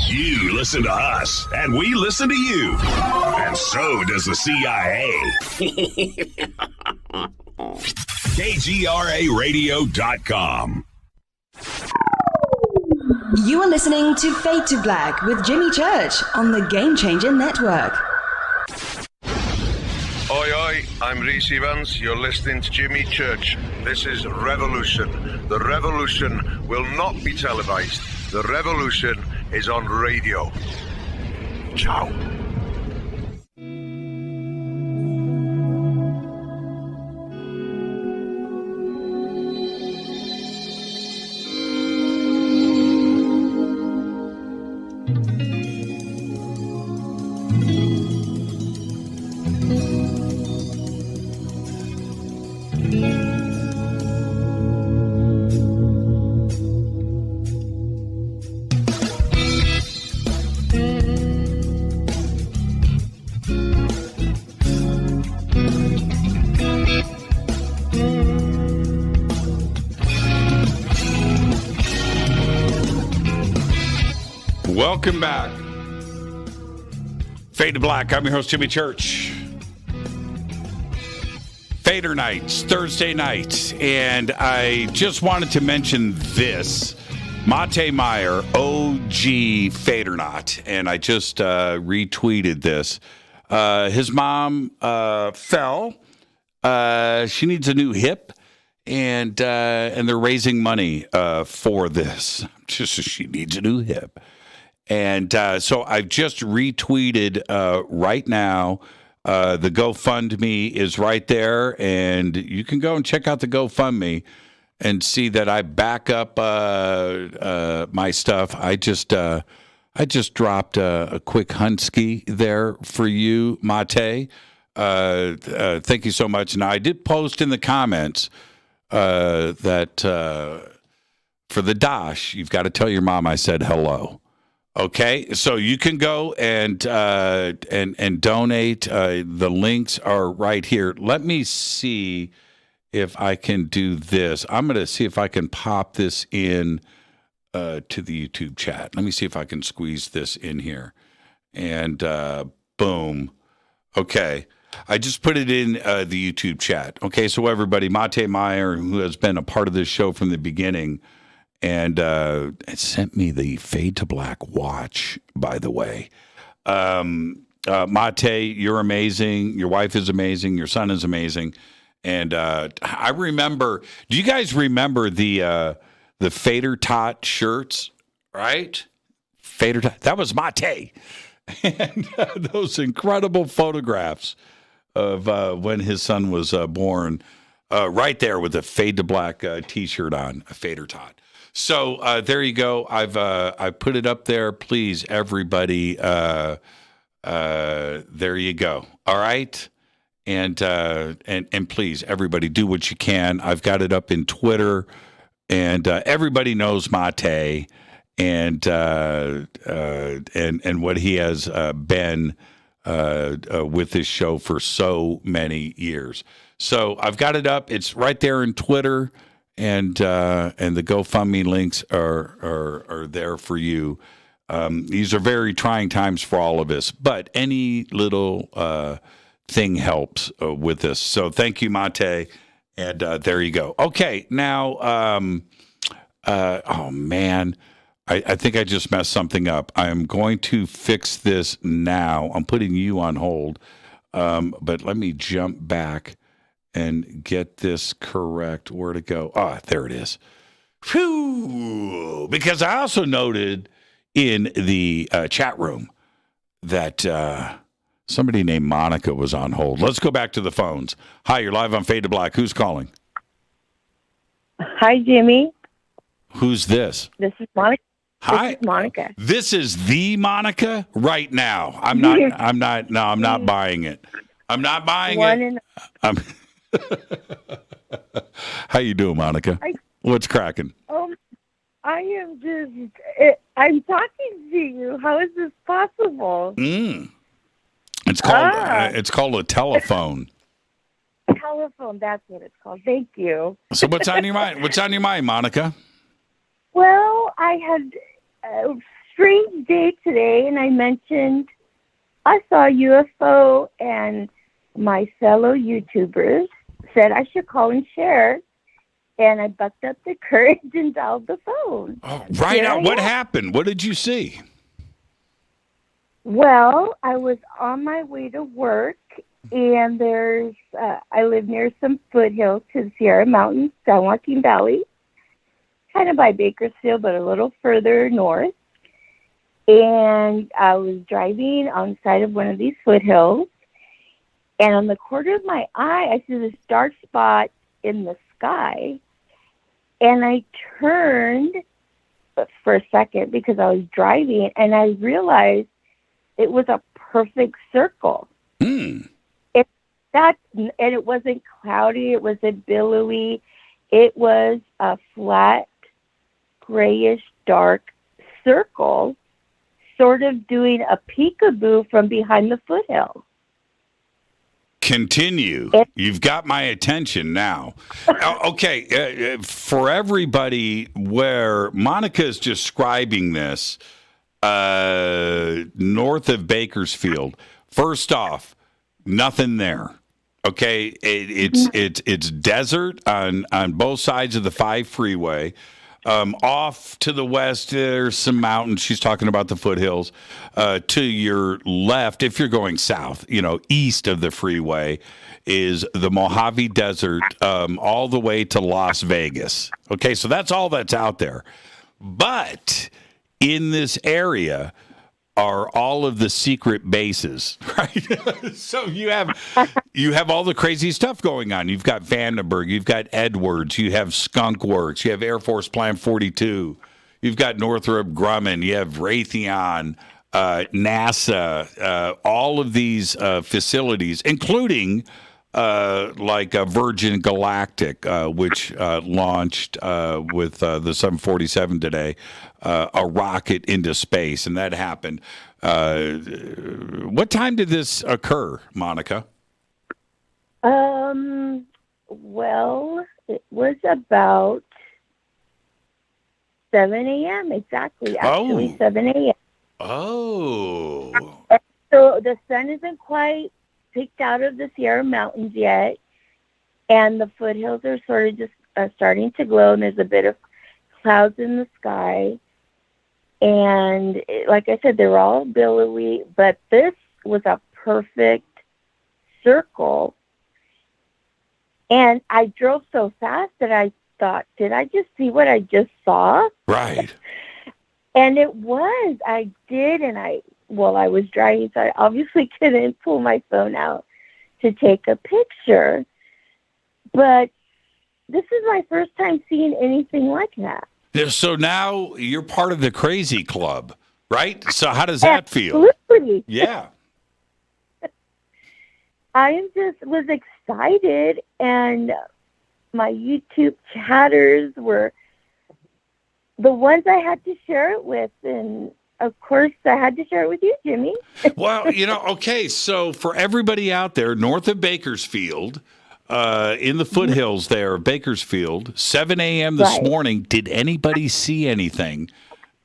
You listen to us, and we listen to you. And so does the CIA. KGRARadio.com. You are listening to Fade to Black with Jimmy Church on the Game Changer Network. Oi, oi, I'm Reese Evans. You're listening to Jimmy Church. This is Revolution. The revolution will not be televised. The revolution is on radio. Ciao. Welcome back. Fade to Black. I'm your host, Jimmy Church. Fader nights, Thursday nights. And I just wanted to mention this. Mate Meyer, OG Fadernaut. And I just retweeted this. His mom fell. She needs a new hip. And they're raising money for this. She needs a new hip. And so I've just retweeted right now. The GoFundMe is right there, and you can go and check out the GoFundMe and see that I back up my stuff. I just dropped a quick Hunsky there for you, Mate. Thank you so much. Now, I did post in the comments that for the Dosh, you've got to tell your mom I said hello. Okay, so you can go and donate. The links are right here. Let me see if I can do this. I'm going to see if I can pop this in to the YouTube chat. Let me see if I can squeeze this in here. And boom. Okay. I just put it in the YouTube chat. Okay, so everybody, Mate Meyer, who has been a part of this show from the beginning, and it sent me the Fade to Black watch, by the way. Mate, you're amazing. Your wife is amazing. Your son is amazing. And I remember. Do you guys remember the Fadernight shirts? Right, Fadernight. That was Mate, and those incredible photographs of when his son was born. Right there with a Fade to Black T-shirt on, a Fadernight. So there you go. I put it up there. Please, everybody. There you go. All right. And please, everybody, do what you can. I've got it up in Twitter, and everybody knows Mate and what he has been with this show for so many years. So I've got it up. It's right there in Twitter, and the GoFundMe links are there for you. These are very trying times for all of us, but any little thing helps with this. So thank you, Mate, and there you go. Okay, now, oh man, I think I just messed something up. I am going to fix this now. I'm putting you on hold, but let me jump back and get this correct. Where to go? There it is. Whew! Because I also noted in the chat room that somebody named Monica was on hold. Let's go back to the phones. Hi, you're live on Fade to Black. Who's calling? Hi, Jimmy. Who's this? This is Monica. Hi, this is Monica. This is the Monica right now. I'm not buying it. I'm not buying it. How you doing, Monica? What's cracking? I am just. I'm talking to you. How is this possible? It's called a telephone. Telephone. That's what it's called. Thank you. So what's on your mind? What's on your mind, Monica? Well, I had a strange day today, and I mentioned I saw a UFO, and my fellow YouTubers said I should call and share, and I bucked up the courage and dialed the phone. Oh, right out. What happened? What did you see? Well, I was on my way to work, and I live near some foothills to the Sierra Mountains, San Joaquin Valley, kind of by Bakersfield, but a little further north. And I was driving on the side of one of these foothills, and on the corner of my eye, I see this dark spot in the sky. And I turned for a second because I was driving, and I realized it was a perfect circle. And it wasn't cloudy. It wasn't billowy. It was a flat, grayish, dark circle, sort of doing a peekaboo from behind the foothill. Continue. You've got my attention now. Okay, for everybody, where Monica is describing this, north of Bakersfield. First off, nothing there. Okay, it's desert on both sides of the 5 freeway. Off to the west, there's some mountains. She's talking about the foothills. To your left, if you're going south, east of the freeway, is the Mojave Desert, all the way to Las Vegas. Okay, so that's all that's out there. But in this area are all of the secret bases, right? So you have all the crazy stuff going on. You've got Vandenberg, you've got Edwards, you have Skunk Works, you have Air Force Plant 42, you've got Northrop Grumman, you have Raytheon, NASA, all of these facilities, including like Virgin Galactic, which launched with the 747 today, a rocket into space, and that happened. What time did this occur, Monica? Well, it was about 7 a.m. exactly. Actually, 7 a.m. Oh. So the sun isn't quite peeked out of the Sierra Mountains yet, and the foothills are sort of just starting to glow, and there's a bit of clouds in the sky. And like I said, they're all billowy, but this was a perfect circle. And I drove so fast that I thought, did I just see what I just saw? Right. And it was. I did, and I was driving, so I obviously couldn't pull my phone out to take a picture. But this is my first time seeing anything like that. So now you're part of the crazy club, right? So how does that feel? Absolutely. Yeah. I was excited, and my YouTube chatters were the ones I had to share it with, and of course I had to share it with you, Jimmy. Well, okay, so for everybody out there north of Bakersfield, in the foothills there of Bakersfield, 7 a.m. this morning, did anybody see anything?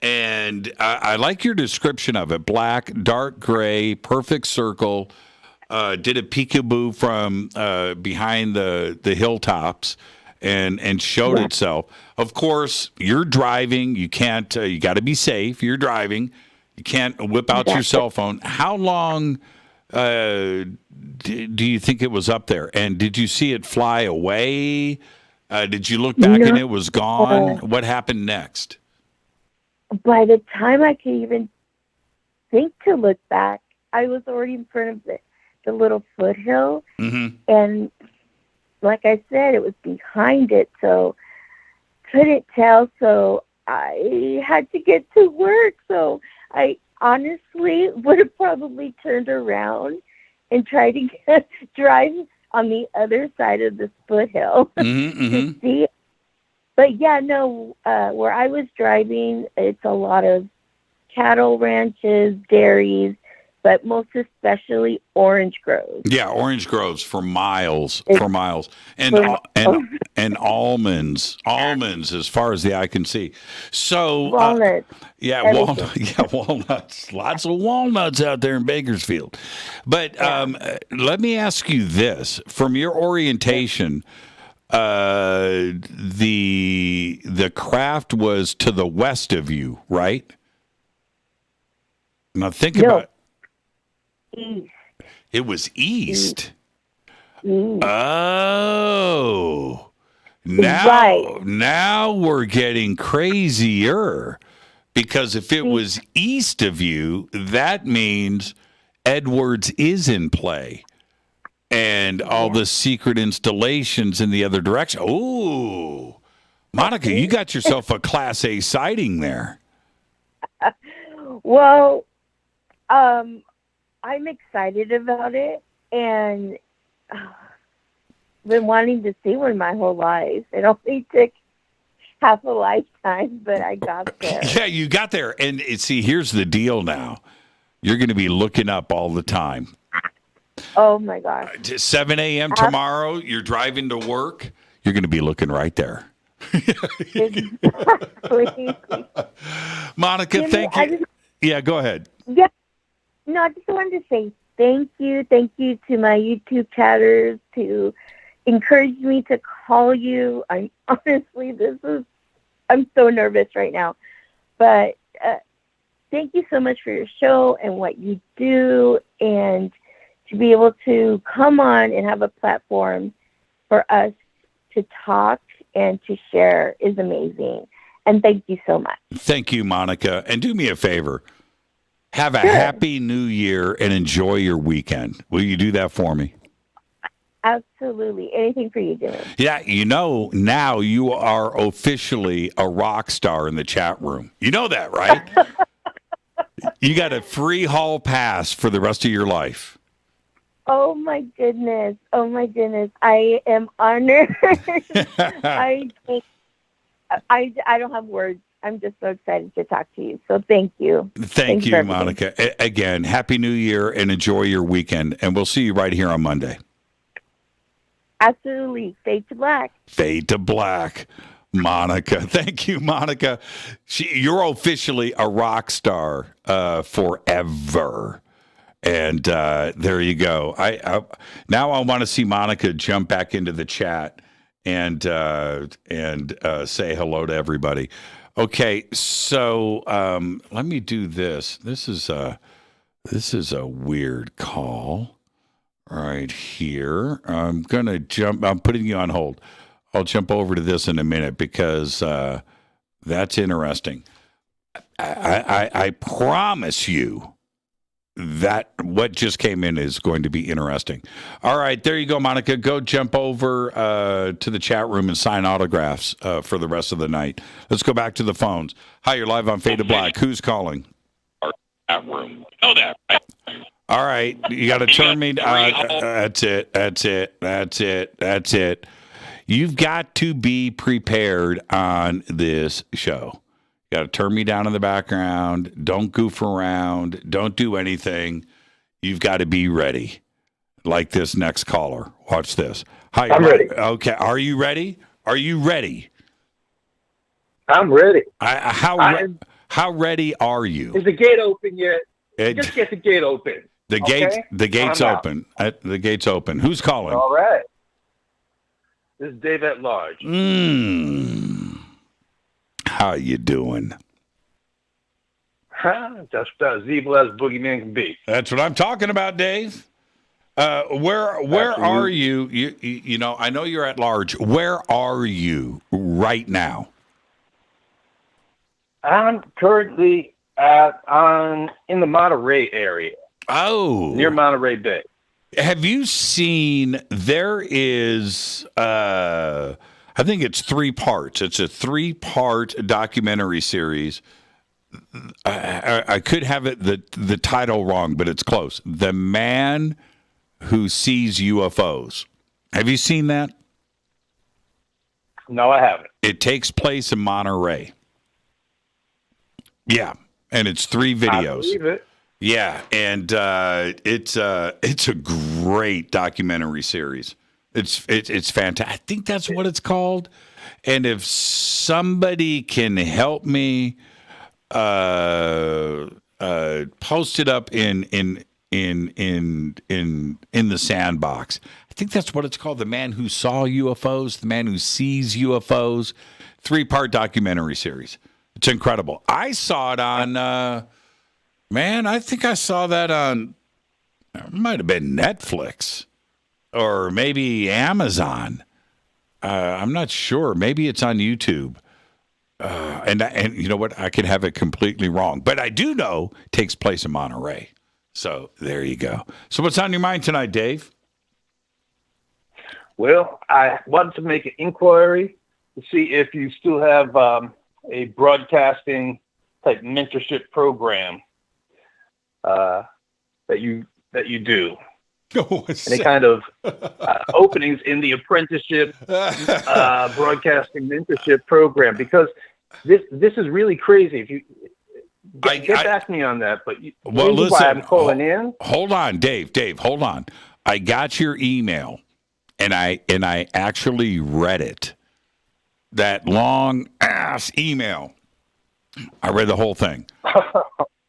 And I like your description of it. Black, dark gray, perfect circle, did a peekaboo from behind the hilltops and showed itself. Of course, you're driving. You can't, you got to be safe. You're driving. You can't whip out your cell phone. How long do you think it was up there? And did you see it fly away? Did you look back and it was gone? What happened next? By the time I could even think to look back, I was already in front of the little foothill. Mm-hmm. And like I said, it was behind it, so couldn't tell. So I had to get to work. So I honestly would have probably turned around and tried to drive on the other side of this foothill to see it. But yeah, no, where I was driving, it's a lot of cattle ranches, dairies, but most especially orange groves. Yeah, orange groves for miles, and almonds as far as the eye can see. So walnuts. Walnuts. Lots of walnuts out there in Bakersfield. But let me ask you this: from your orientation, the craft was to the west of you, right? Now think about. East. It was east. East. Oh. Now we're getting crazier, because if it was east of you, that means Edwards is in play. And all the secret installations in the other direction. Oh. Monica, you got yourself a Class A sighting there. Well, I'm excited about it, and been wanting to see one my whole life. It only took half a lifetime, but I got there. Yeah, you got there. And see, here's the deal now. You're going to be looking up all the time. Oh, my gosh. 7 a.m. tomorrow, you're driving to work. You're going to be looking right there. Exactly. Monica, Jimmy, thank you. Yeah, go ahead. Yeah. No, I just wanted to say thank you. Thank you to my YouTube chatters to encourage me to call you. I'm so nervous right now. But thank you so much for your show and what you do, and to be able to come on and have a platform for us to talk and to share is amazing. And thank you so much. Thank you, Monica. And do me a favor. Have a happy new year and enjoy your weekend. Will you do that for me? Absolutely. Anything for you, Jimmy. Yeah, now you are officially a rock star in the chat room. You know that, right? You got a free hall pass for the rest of your life. Oh, my goodness. I am honored. I don't have words. I'm just so excited to talk to you. So thank you. Thank you, Monica. Again, Happy New Year and enjoy your weekend. And we'll see you right here on Monday. Absolutely. Fade to black. Fade to black. Monica. Thank you, Monica. You're officially a rock star forever. And there you go. Now I want to see Monica jump back into the chat and say hello to everybody. Okay, so let me do this. This is a weird call. right here. I'm going to jump. I'm putting you on hold. I'll jump over to this in a minute because that's interesting. I promise you that what just came in is going to be interesting. All right, there you go, Monica. Go jump over to the chat room and sign autographs for the rest of the night. Let's go back to the phones. Hi, you're live on Fade to Black. Who's calling? Chat room. Know that, right? All right, you got to turn me. That's it. You've got to be prepared on this show. You got to turn me down in the background. Don't goof around. Don't do anything. You've got to be ready. Like this next caller. Watch this. Hi, I'm ready. Okay, are you ready? Are you ready? I'm ready. How ready are you? Is the gate open yet? Just get the gate open. The gate's open. The gate's open. Who's calling? All right. This is Dave at Large. How you doing? Just as evil as Boogeyman can be. That's what I'm talking about, Dave. Where are you? You know, I know you're at large. Where are you right now? I'm currently in the Monterey area. Oh, near Monterey Bay. Have you seen? There is, I think it's 3 parts. It's a 3-part documentary series. I could have it the title wrong, but it's close. The Man Who Sees UFOs. Have you seen that? No, I haven't. It takes place in Monterey. Yeah, and it's 3 videos. I believe it. Yeah, and it's a great documentary series. It's fantastic. I think that's what it's called. And if somebody can help me post it up in the sandbox. I think that's what it's called. The Man Who Saw UFOs, The Man Who Sees UFOs. 3-part documentary series. It's incredible. I saw it on, I think I saw that on, it might have been Netflix or maybe Amazon. I'm not sure. Maybe it's on YouTube. And you know what? I could have it completely wrong. But I do know it takes place in Monterey. So there you go. So what's on your mind tonight, Dave? Well, I wanted to make an inquiry to see if you still have a broadcasting type mentorship program that you do. Any kind of openings in the apprenticeship broadcasting mentorship program, because this is really crazy. If you get back to me on that, but listen, why I'm calling in. Hold on, Dave, hold on. I got your email, and I actually read it. That long ass email. I read the whole thing.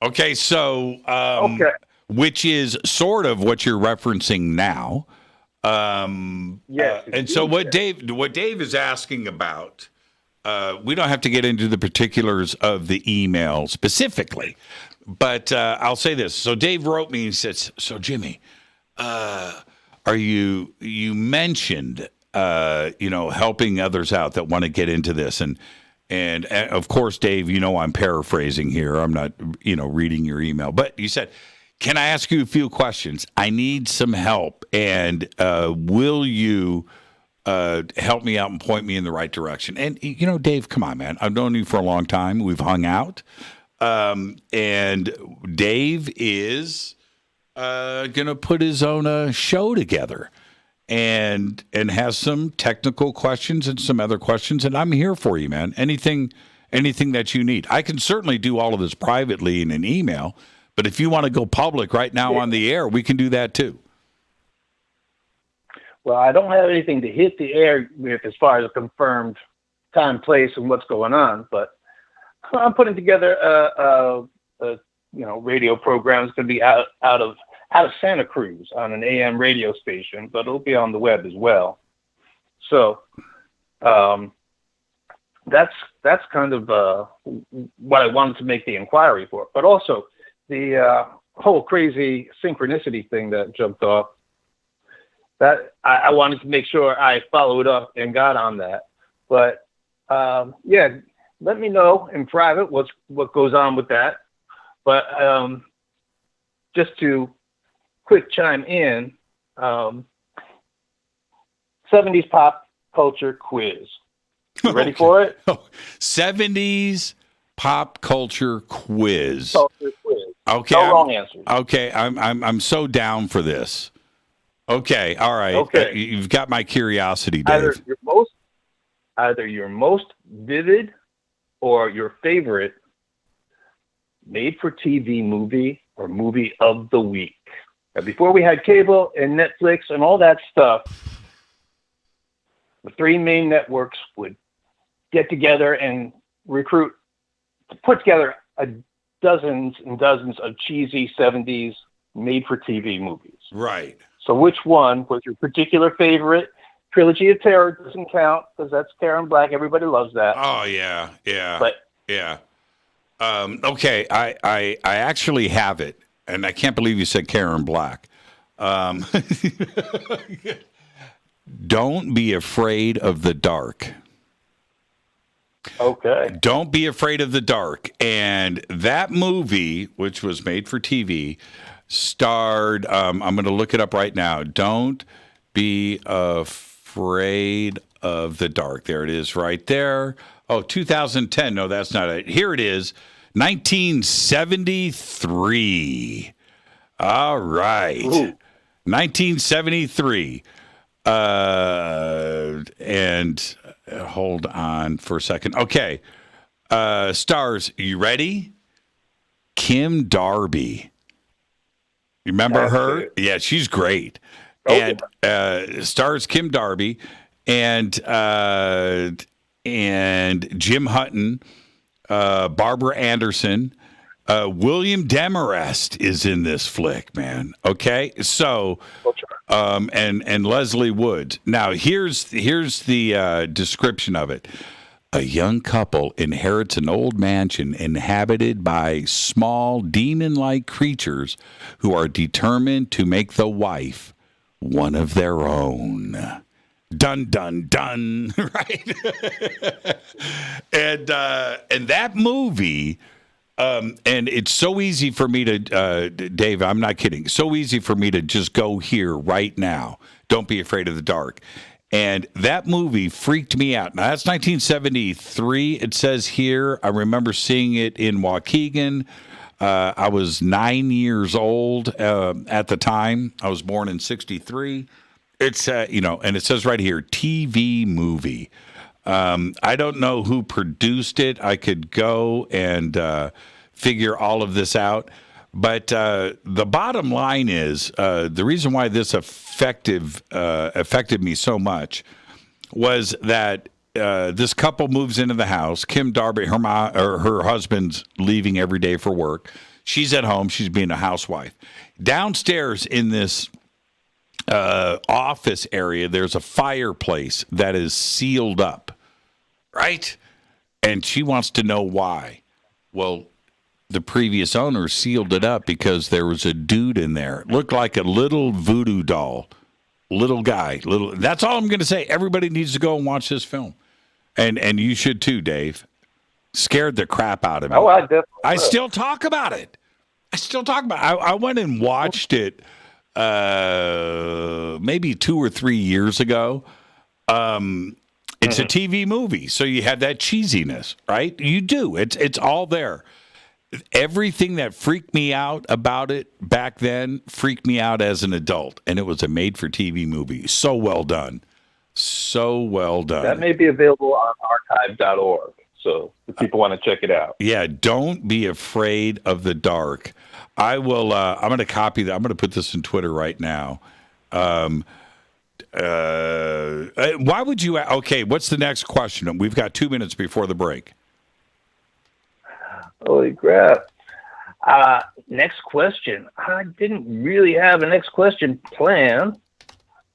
Okay, so which is sort of what you're referencing now. Yes. And so what Dave is asking about, we don't have to get into the particulars of the email specifically, but I'll say this. So Dave wrote me and says, "So Jimmy, you mentioned helping others out that want to get into this, and of course, Dave, I'm paraphrasing here. I'm not reading your email, but you said, can I ask you a few questions? I need some help, and will you help me out and point me in the right direction?" And, Dave, come on, man. I've known you for a long time. We've hung out. And Dave is going to put his own show together and has some technical questions and some other questions. And I'm here for you, man. Anything that you need. I can certainly do all of this privately in an email. But if you want to go public right now on the air, we can do that too. Well, I don't have anything to hit the air with as far as a confirmed time, place, and what's going on. But I'm putting together a radio program. It's going to be out of Santa Cruz on an AM radio station, but it'll be on the web as well. So that's kind of what I wanted to make the inquiry for. But also, the whole crazy synchronicity thing that jumped off, that I wanted to make sure I followed up and got on that. But yeah, let me know in private what goes on with that. But just to quick chime in, 70s pop culture quiz. You ready for it? 70s pop culture quiz. Okay. No wrong answers. Okay, I'm so down for this. Okay, all right. Okay. You've got my curiosity, Dave. Either your most vivid or your favorite made-for-TV movie or movie of the week. Now, before we had cable and Netflix and all that stuff, the three main networks would get together and put together dozens and dozens of cheesy 70s made-for-TV movies. Right. So which one was your particular favorite? Trilogy of Terror doesn't count because that's Karen Black. Everybody loves that. Oh, yeah. But, yeah. Okay, I actually have it, and I can't believe you said Karen Black. Don't Be Afraid of the Dark. Okay. Don't Be Afraid of the Dark. And that movie, which was made for TV, starred, I'm going to look it up right now. Don't Be Afraid of the Dark. There it is right there. Oh, 2010. No, that's not it. Here it is. 1973. All right. Ooh. 1973. And hold on for a second. Okay. Stars, you ready? Kim Darby. You remember her? It. Yeah, she's great. Oh, and stars Kim Darby and Jim Hutton, Barbara Anderson, William Demarest is in this flick, man. Okay, so and Leslie Woods. Now here's the description of it. A young couple inherits an old mansion inhabited by small demon-like creatures who are determined to make the wife one of their own. Dun, dun, dun, right? and that movie, and it's so easy for me to, Dave, I'm not kidding, so easy for me to just go here right now. Don't Be Afraid of the Dark. And that movie freaked me out. Now, that's 1973, it says here. I remember seeing it in Waukegan. I was 9 years old at the time. I was born in 63. It's, and it says right here, TV movie. I don't know who produced it. I could go and figure all of this out. But the bottom line is the reason why this affected me so much was that this couple moves into the house. Kim Darby, her husband's leaving every day for work. She's at home. She's being a housewife. Downstairs in this office area, there's a fireplace that is sealed up, right? And she wants to know why. Well, the previous owner sealed it up because there was a dude in there. It looked like a little voodoo doll. Little guy. That's all I'm going to say. Everybody needs to go and watch this film. And you should too, Dave. Scared the crap out of me. Oh, I definitely I still talk about it. I went and watched it maybe 2 or 3 years ago. It's a TV movie, so you have that cheesiness, right? You do. It's all there. Everything that freaked me out about it back then freaked me out as an adult, and it was a made-for-TV movie. So well done. So well done. That may be available on archive.org, so if people want to check it out. Yeah, Don't Be Afraid of the Dark. I will. I'm going to copy that. I'm going to put this in Twitter right now. Why would you? Okay, what's the next question? We've got 2 minutes before the break. Holy crap. Next question. I didn't really have a next question planned,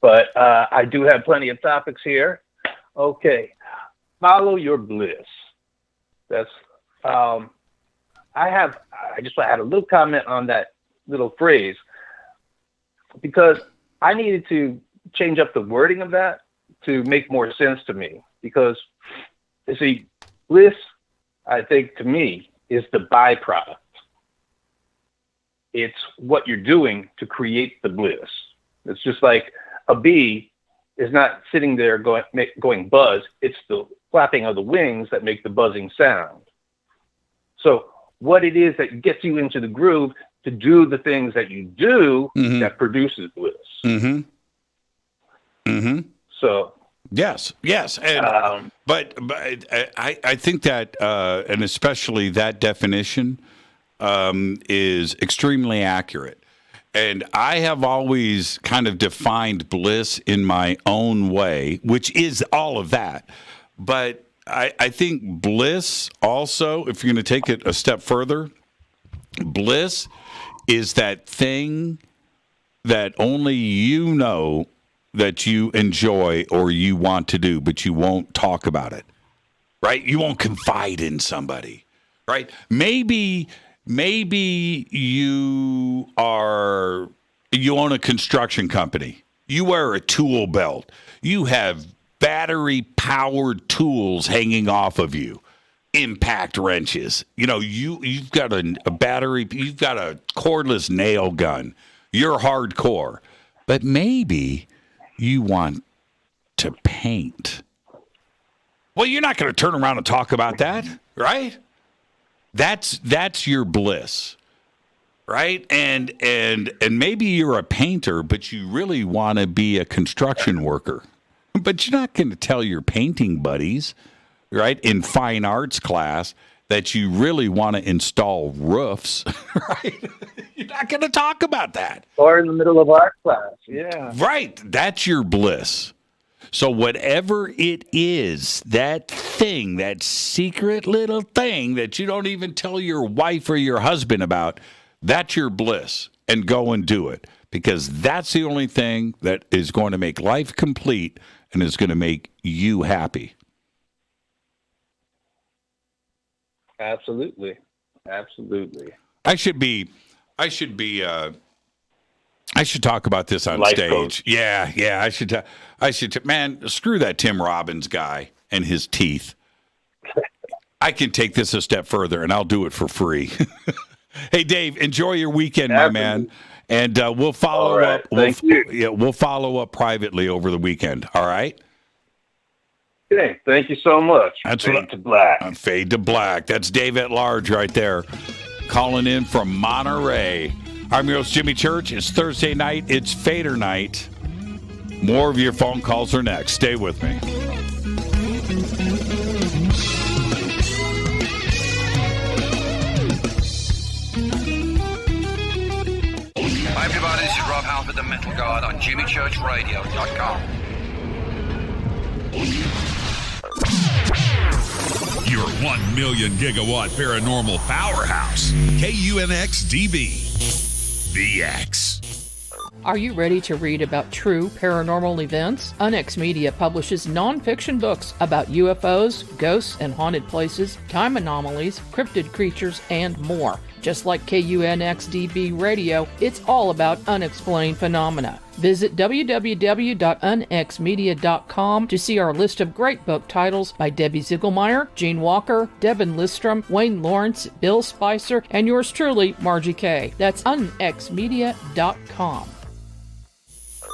but I do have plenty of topics here. Okay. Follow your bliss. That's, I just had a little comment on that little phrase because I needed to change up the wording of that to make more sense to me. Because, you see, bliss, I think, to me, is the byproduct. It's what you're doing to create the bliss. It's just like a bee is not sitting there going buzz. It's the flapping of the wings that make the buzzing sound. So what it is that gets you into the groove to do the things that you do that produces bliss. So yes, and, but I think that and especially that definition is extremely accurate. And I have always kind of defined bliss in my own way, which is all of that. But I think bliss also, if you're going to take it a step further, bliss is that thing that only you know that you enjoy or you want to do, but you won't talk about it, right? You won't confide in somebody, right? Maybe you own a construction company. You wear a tool belt. You have battery-powered tools hanging off of you, impact wrenches. You know, you've got a battery. You've got a cordless nail gun. You're hardcore, but maybe you want to paint. Well, you're not going to turn around and talk about that, right? That's your bliss, right? And maybe you're a painter, but you really want to be a construction worker. But you're not going to tell your painting buddies, right, in fine arts class that you really want to install roofs, right? You're not going to talk about that. Or in the middle of art class, yeah. Right. That's your bliss. So whatever it is, that thing, that secret little thing that you don't even tell your wife or your husband about, that's your bliss. And go and do it. Because that's the only thing that is going to make life complete and is going to make you happy. Absolutely. I should talk about this on Life stage. coach. Yeah. I should. Man, screw that Tim Robbins guy and his teeth. I can take this a step further, and I'll do it for free. Hey, Dave, enjoy your weekend, my man. And we'll follow up. Thank you. Yeah, we'll follow up privately over the weekend. All right. Okay. Thank you so much. That's Fade to Black. Fade to Black. That's Dave at Large right there, calling in from Monterey. I'm your host, Jimmy Church. It's Thursday night. It's Fader night. More of your phone calls are next. Stay with me. Hi, everybody. This is Rob Halford, the Metal Guard on JimmyChurchRadio.com. Your 1 million gigawatt paranormal powerhouse, KUNX-DB. The X. Are you ready to read about true paranormal events? UNX Media publishes nonfiction books about UFOs, ghosts and haunted places, time anomalies, cryptid creatures, and more. Just like KUNX-DB Radio, it's all about unexplained phenomena. Visit www.unxmedia.com to see our list of great book titles by Debbie Ziegelmeyer, Gene Walker, Devin Listrom, Wayne Lawrence, Bill Spicer, and yours truly, Margie Kay. That's unxmedia.com.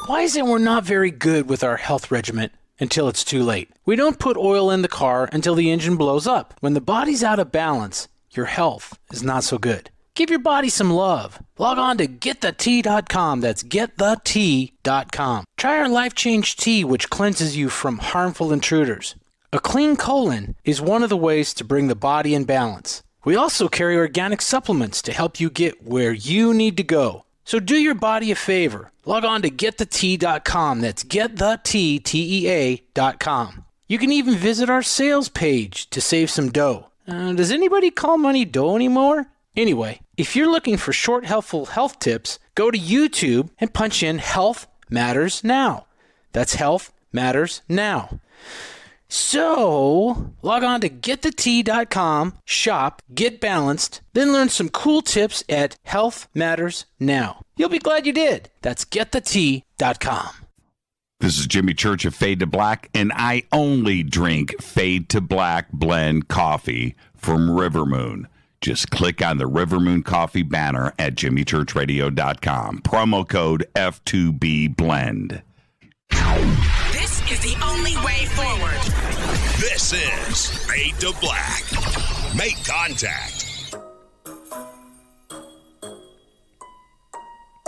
Why is it we're not very good with our health regimen until it's too late? We don't put oil in the car until the engine blows up. When the body's out of balance, your health is not so good. Give your body some love. Log on to wtih.com. That's wtih.com. Try our Life Change Tea, which cleanses you from harmful intruders. A clean colon is one of the ways to bring the body in balance. We also carry organic supplements to help you get where you need to go. So do your body a favor. Log on to getthetea.com. That's getthetea.com. You can even visit our sales page to save some dough. Does anybody call money dough anymore? Anyway, if you're looking for short, helpful health tips, go to YouTube and punch in Health Matters Now. That's Health Matters Now. So, log on to getthetea.com, shop, get balanced, then learn some cool tips at Health Matters Now. You'll be glad you did. That's getthetea.com. This is Jimmy Church of Fade to Black, and I only drink Fade to Black blend coffee from Rivermoon. Just click on the Rivermoon Coffee banner at jimmychurchradio.com. Promo code F2B Blend. This is the only way forward. This is Fade to Black. Make contact.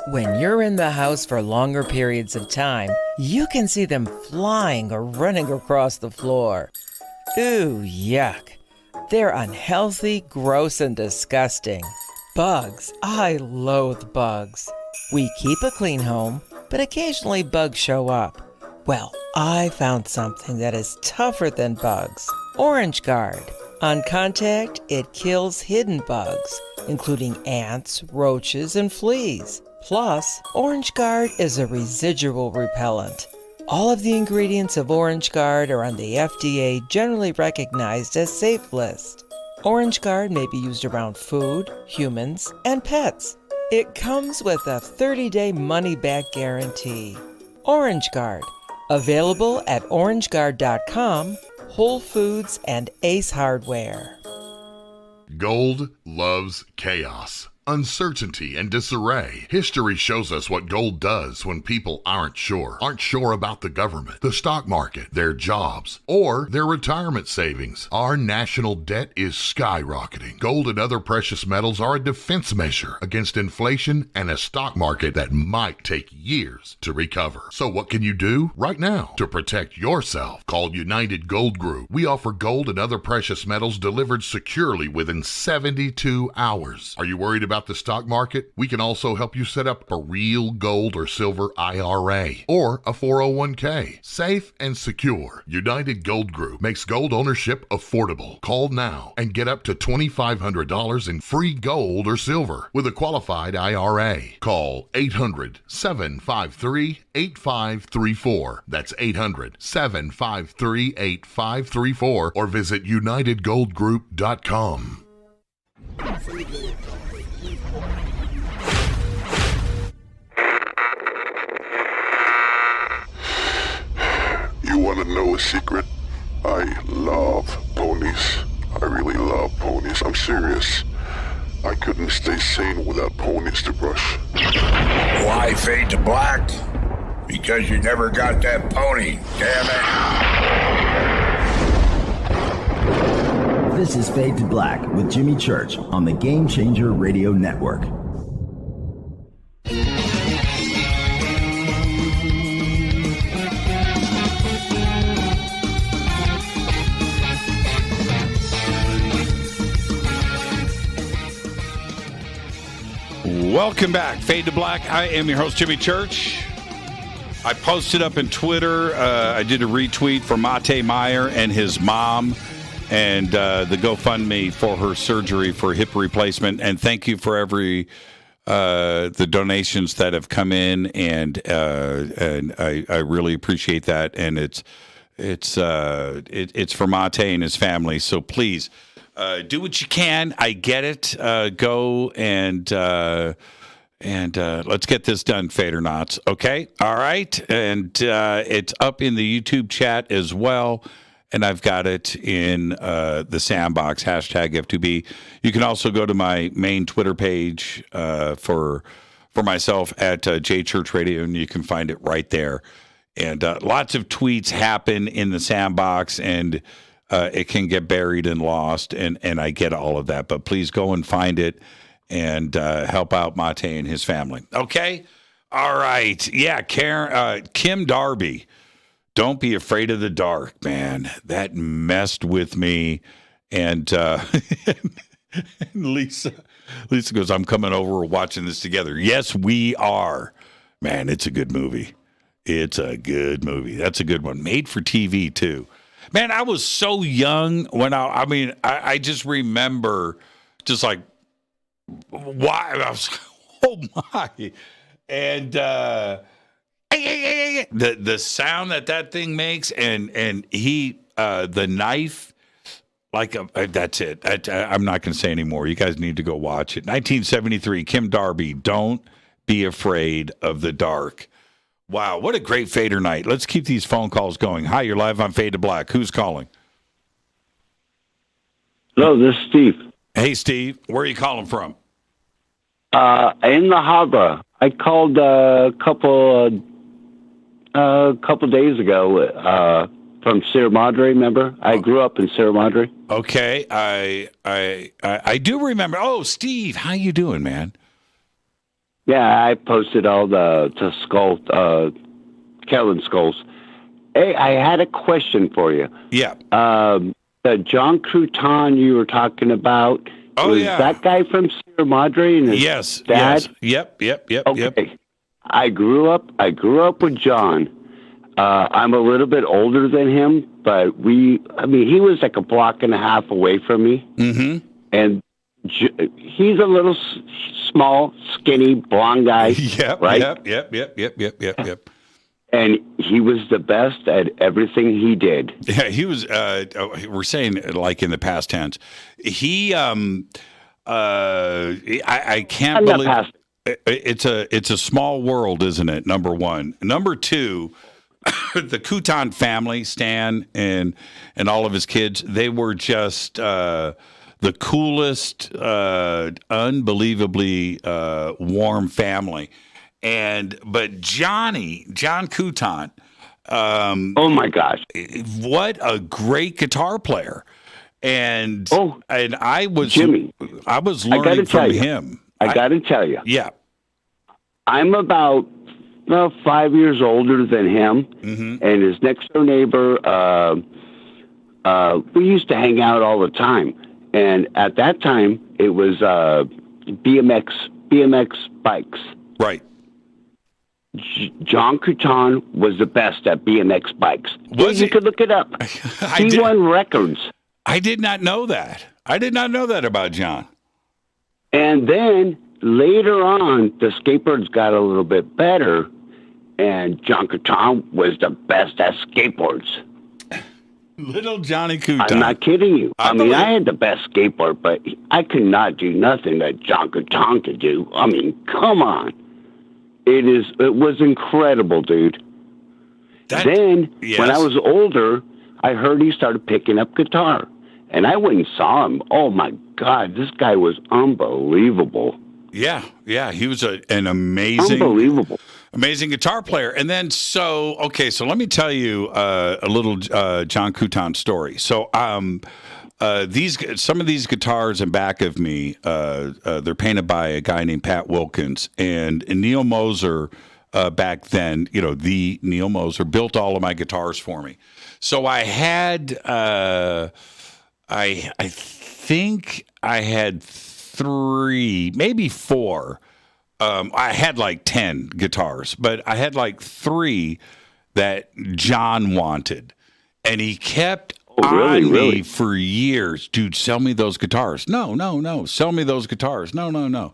When you're in the house for longer periods of time, you can see them flying or running across the floor. Ooh, yuck. They're unhealthy, gross, and disgusting. Bugs. I loathe bugs. We keep a clean home, but occasionally bugs show up. Well, I found something that is tougher than bugs. Orange Guard. On contact, it kills hidden bugs, including ants, roaches, and fleas. Plus, Orange Guard is a residual repellent. All of the ingredients of Orange Guard are on the FDA generally recognized as safe list. Orange Guard may be used around food, humans, and pets. It comes with a 30-day money-back guarantee. Orange Guard, available at orangeguard.com, Whole Foods, and Ace Hardware. Gold loves chaos, uncertainty, and disarray. History shows us what gold does when people aren't sure about the government, the stock market, their jobs, or their retirement savings. Our national debt is skyrocketing. Gold and other precious metals are a defense measure against inflation and a stock market that might take years to recover. So what can you do right now to protect yourself? Call United Gold Group. We offer gold and other precious metals delivered securely within 72 hours. Are you worried about the stock market? We can also help you set up a real gold or silver IRA or a 401k. Safe and secure. United Gold Group makes gold ownership affordable. Call now and get up to $2,500 in free gold or silver with a qualified IRA. Call 800-753-8534. That's 800-753-8534 or visit unitedgoldgroup.com. You want to know a secret? I love ponies. I really love ponies. I'm serious. I couldn't stay sane without ponies to brush. Why fade to black? Because you never got that pony, damn it. This is Fade to Black with Jimmy Church on the Game Changer Radio Network. Welcome back, Fade to Black. I am your host, Jimmy Church. I posted up in Twitter, I did a retweet for Mate Meyer and his mom and the GoFundMe for her surgery for hip replacement. And thank you for the donations that have come in, and I really appreciate that. And it's for Mate and his family. So please do what you can. I get it. Go and let's get this done, Fadernauts. Okay, all right. And it's up in the YouTube chat as well. And I've got it in the sandbox, hashtag F2B. You can also go to my main Twitter page for myself at JChurch Radio, and you can find it right there. And lots of tweets happen in the sandbox, and it can get buried and lost, and I get all of that. But please go and find it and help out Mate and his family. Okay? All right. Yeah, Kim Darby. Don't be afraid of the dark, man. That messed with me. And Lisa goes, I'm coming over. We're watching this together. Yes, we are. Man, it's a good movie. It's a good movie. That's a good one. Made for TV, too. Man, I was so young when I just remember just like, why? I was like, oh, my. And the sound that thing makes, and he the knife, like that's it. I'm not going to say anymore. You guys need to go watch it. 1973, Kim Darby. Don't be afraid of the dark. Wow, what a great Fader night. Let's keep these phone calls going. Hi, you're live on Fade to Black. Who's calling? Hello, this is Steve. Hey, Steve. Where are you calling from? In the harbor. I called a couple days ago from Sierra Madre, remember? I grew up in Sierra Madre. Okay, I do remember. Oh, Steve, how you doing, man? Yeah, I posted all the skull, Kellen skulls. Hey, I had a question for you. Yeah. The John Crouton you were talking about, was that guy from Sierra Madre and his dad? Yes. Yep. Okay. I grew up with John. I'm a little bit older than him, but he was like a block and a half away from me. Mm-hmm. And he's a little small, skinny, blonde guy. Yep. Right? Yep. And he was the best at everything he did. Yeah, he was. We're saying like in the past tense. He. I can't believe it's a small world, isn't it? Number one. Number two. The Crouton family, Stan and all of his kids, they were just the coolest, unbelievably warm family. But John Crouton, oh my gosh, what a great guitar player! And I was Jimmy. I was learning from him. I got to tell you, yeah, I'm about 5 years older than him, and his next door neighbor. We used to hang out all the time, and at that time it was BMX bikes. Right. John Crouton was the best at BMX bikes. You could look it up. He won records. I did not know that. I did not know that about John. And then later on, the skateboards got a little bit better, and John Crouton was the best at skateboards. Little Johnny Crouton. I'm not kidding you. I had the best skateboard, but I could not do nothing that John Crouton could do. I mean, come on. It was incredible, dude. When I was older, I heard he started picking up guitar, and I went and saw him. Oh my God, this guy was unbelievable. Yeah, he was an amazing, amazing guitar player. And then, so let me tell you a little John Crouton story. So, some of these guitars in back of me, they're painted by a guy named Pat Wilkins, and Neil Moser. Back then, the Neil Moser built all of my guitars for me. So I had, I think I had 3, maybe 4. I had like 10 guitars, but I had like 3 that John wanted, and he kept on me for years. Dude, sell me those guitars. No. Sell me those guitars. No.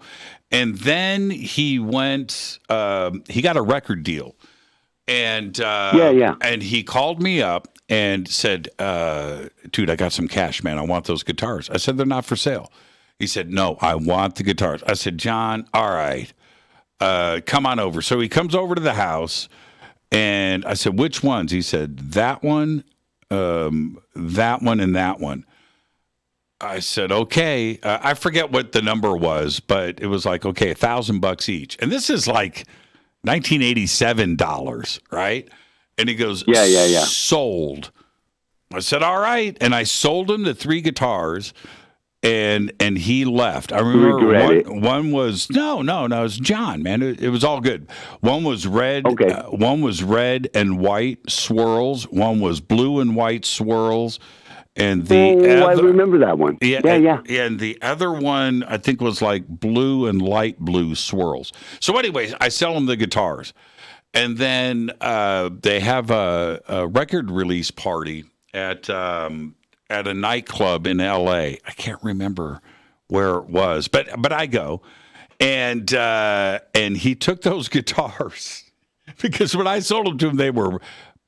And then he went. He got a record deal, and and he called me up and said, "Dude, I got some cash, man. I want those guitars." I said, "They're not for sale." He said, "No, I want the guitars." I said, "John, all right, come on over." So he comes over to the house, and I said, "Which ones?" He said, "That one, that one, and that one." I said, "Okay." I forget what the number was, but it was like, okay, $1,000 each. And this is like $1987, right? And he goes, yeah. Sold. I said, all right. And I sold him the 3 guitars, and he left. I remember one was, no, it was John, man. It was all good. One was red. Okay. One was red and white swirls. One was blue and white swirls. And I remember that one. Yeah. And the other one, I think, was like blue and light blue swirls. So anyways, I sell them the guitars. And then they have a record release party at a nightclub in L.A. I can't remember where it was, but I go. And he took those guitars because when I sold them to him, they were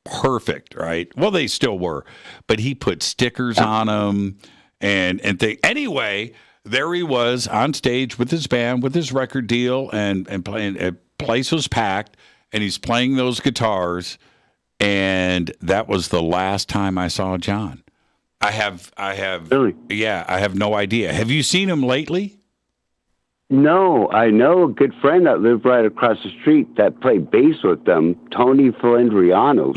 perfect, right? Well, they still were, but he put stickers on them and anyway, there he was on stage with his band, with his record deal, and playing. The place was packed, and he's playing those guitars, and that was the last time I saw John. I have really? Yeah, I have no idea. Have you seen him lately? No, I know a good friend that lived right across the street that played bass with them, Tony Filandriano.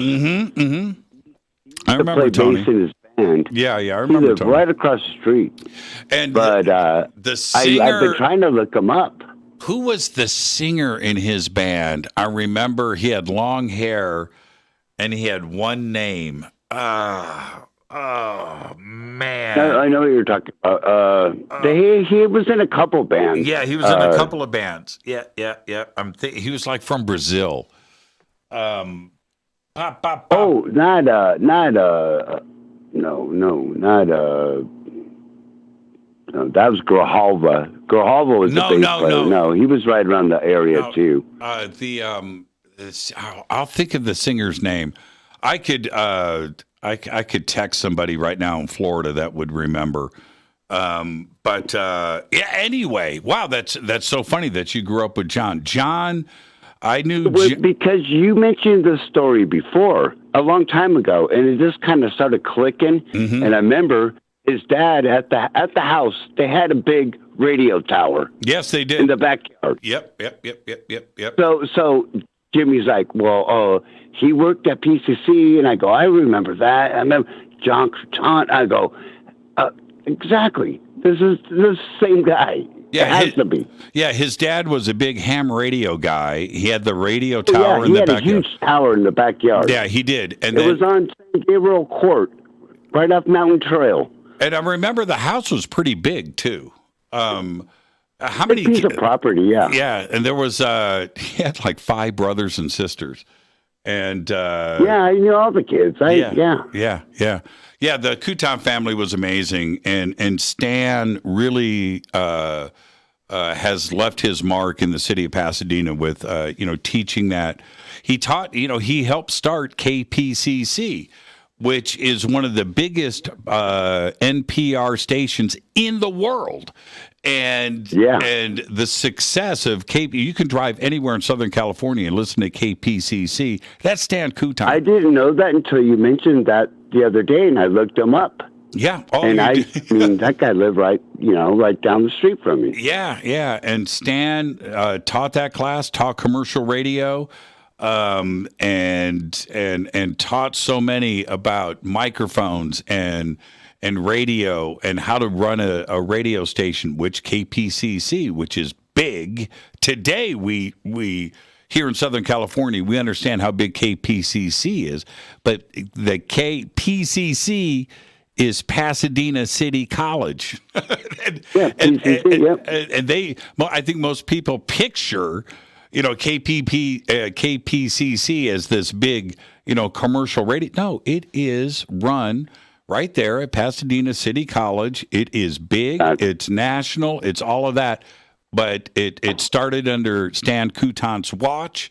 I remember Tony. Bass in his band. Yeah, I remember he lived Tony. right across the street. And but the singer, I've been trying to look him up. Who was the singer in his band? I remember he had long hair, and he had one name. Oh man! I know what you're talking about. He was in a couple bands. Yeah, he was in a couple of bands. Yeah. He was like from Brazil. Oh, not no, that was Grijalva. Grijalva was the bass player. No, he was right around the area too. I'll think of the singer's name. I could text somebody right now in Florida that would remember. Anyway, wow, that's so funny that you grew up with John. John, I knew because you mentioned this story before a long time ago, and it just kind of started clicking. Mm-hmm. And I remember his dad at the house. They had a big radio tower. Yes, they did in the backyard. Yep. So Jimmy's like, well, he worked at PCC, and I go, I remember that. I remember John Cruton. I go, exactly. This is the same guy. Yeah, it has to be. Yeah, his dad was a big ham radio guy. He had the radio tower in the backyard. He had a huge tower in the backyard. Yeah, he did. And it was on San Gabriel Court, right off Mountain Trail. And I remember the house was pretty big too. How many piece of property? Yeah. Yeah, and there was he had like 5 brothers and sisters, and yeah, I knew all the kids. Yeah. The Cruton family was amazing, and Stan really has left his mark in the city of Pasadena with teaching that. He taught. He helped start KPCC, which is one of the biggest NPR stations in the world. And the success of you can drive anywhere in Southern California and listen to KPCC. That's Stan Cruton. I didn't know that until you mentioned that the other day, and I looked him up. Yeah. And I mean, that guy lived right down the street from me. Yeah. And Stan taught that class, taught commercial radio, and taught so many about microphones and radio and how to run a radio station, which KPCC, which is big. Today, we here in Southern California, we understand how big KPCC is, but the KPCC is Pasadena City College. and they, I think most people picture, KPCC as this big, commercial radio. No, it is run right there at Pasadena City College. It is big. It's national. It's all of that. But it started under Stan Cruton's watch,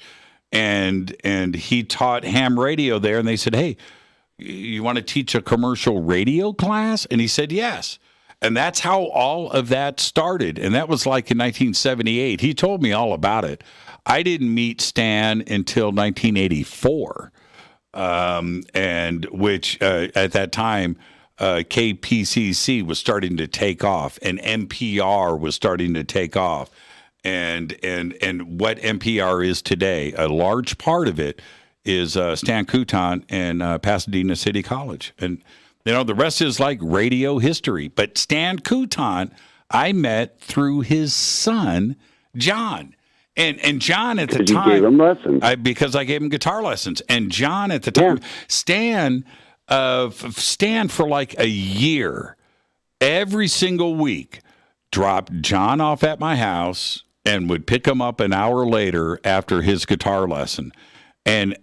and he taught ham radio there. And they said, hey, you want to teach a commercial radio class? And he said, yes. And that's how all of that started. And that was like in 1978. He told me all about it. I didn't meet Stan until 1984. And which at that time, KPCC was starting to take off, and NPR was starting to take off, and what NPR is today, a large part of it is Stan Cruton and Pasadena City College, and the rest is like radio history. But Stan Cruton, I met through his son John. And John at the time, you gave him lessons. Because I gave him guitar lessons. And John at the time, Stan for like a year, every single week, dropped John off at my house and would pick him up an hour later after his guitar lesson. And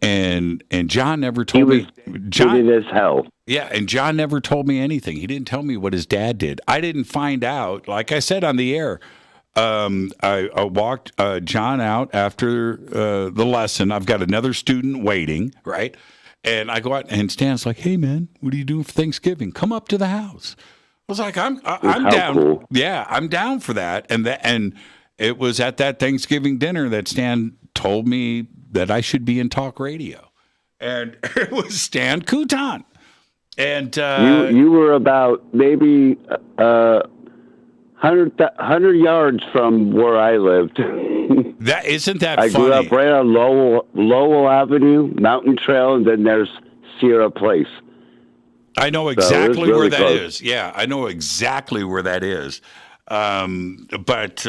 John never told me. John did as hell. Yeah, and John never told me anything. He didn't tell me what his dad did. I didn't find out. Like I said on the air. I walked John out after the lesson. I've got another student waiting, right? And I go out, and Stan's like, "Hey, man, what are you doing for Thanksgiving? Come up to the house." I was like, "I'm down." Cool. Yeah, I'm down for that. And it was at that Thanksgiving dinner that Stan told me that I should be in talk radio. And it was Stan Coutan. And you were about maybe 100 yards from where I lived. That isn't that I funny? grew up right on Lowell Avenue, Mountain Trail, and then there's Sierra Place. I know exactly really where that close. is. Yeah, I know exactly where that is. But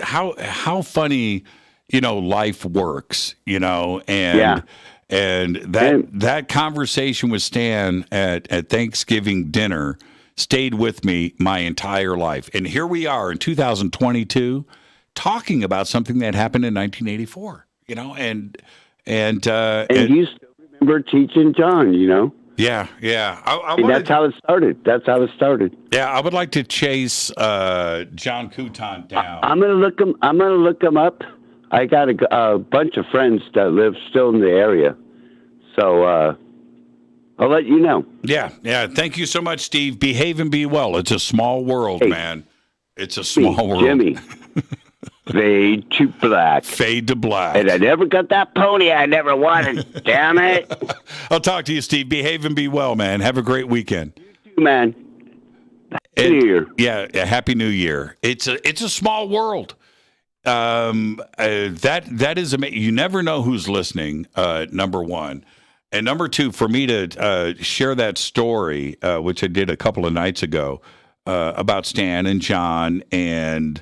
how funny, life works, and that conversation with Stan at Thanksgiving dinner stayed with me my entire life. And here we are in 2022 talking about something that happened in 1984, and you still remember teaching John, Yeah. That's how it started. Yeah, I would like to chase John Coutan down. I'm gonna look him up. I got a bunch of friends that live still in the area, so I'll let you know. Yeah. Thank you so much, Steve. Behave and be well. It's a small world, man. It's a small world. Jimmy, fade to black. Fade to black. And I never got that pony I never wanted. Damn it. I'll talk to you, Steve. Behave and be well, man. Have a great weekend. You too, man. Happy New Year. Yeah, Happy New Year. It's a small world. That is amazing. You never know who's listening, number one. And number two, for me to share that story, which I did a couple of nights ago, about Stan and John and,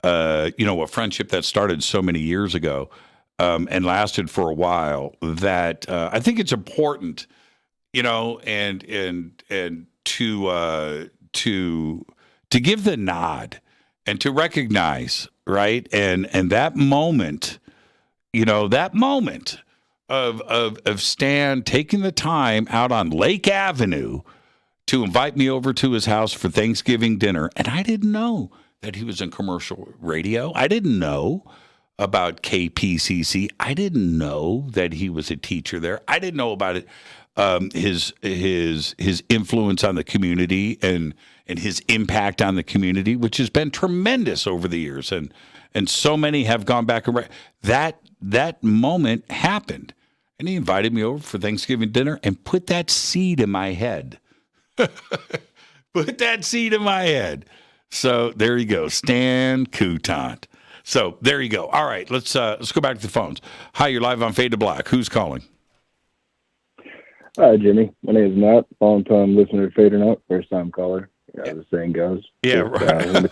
a friendship that started so many years ago and lasted for a while, that I think it's important, and to give the nod and to recognize, right? And that moment, of Stan taking the time out on Lake Avenue to invite me over to his house for Thanksgiving dinner. And I didn't know that he was in commercial radio. I didn't know about KPCC. I didn't know that he was a teacher there. I didn't know about it, his influence on the community and his impact on the community, which has been tremendous over the years. And so many have gone back and that moment happened. And he invited me over for Thanksgiving dinner and put that seed in my head. Put that seed in my head. So there you go, Stan Coutan. So there you go. All right, let's go back to the phones. Hi, you're live on Fade to Black. Who's calling? Hi, Jimmy. My name is Matt. Long-time listener to Fadernight, first-time caller. As the saying goes. Yeah, right.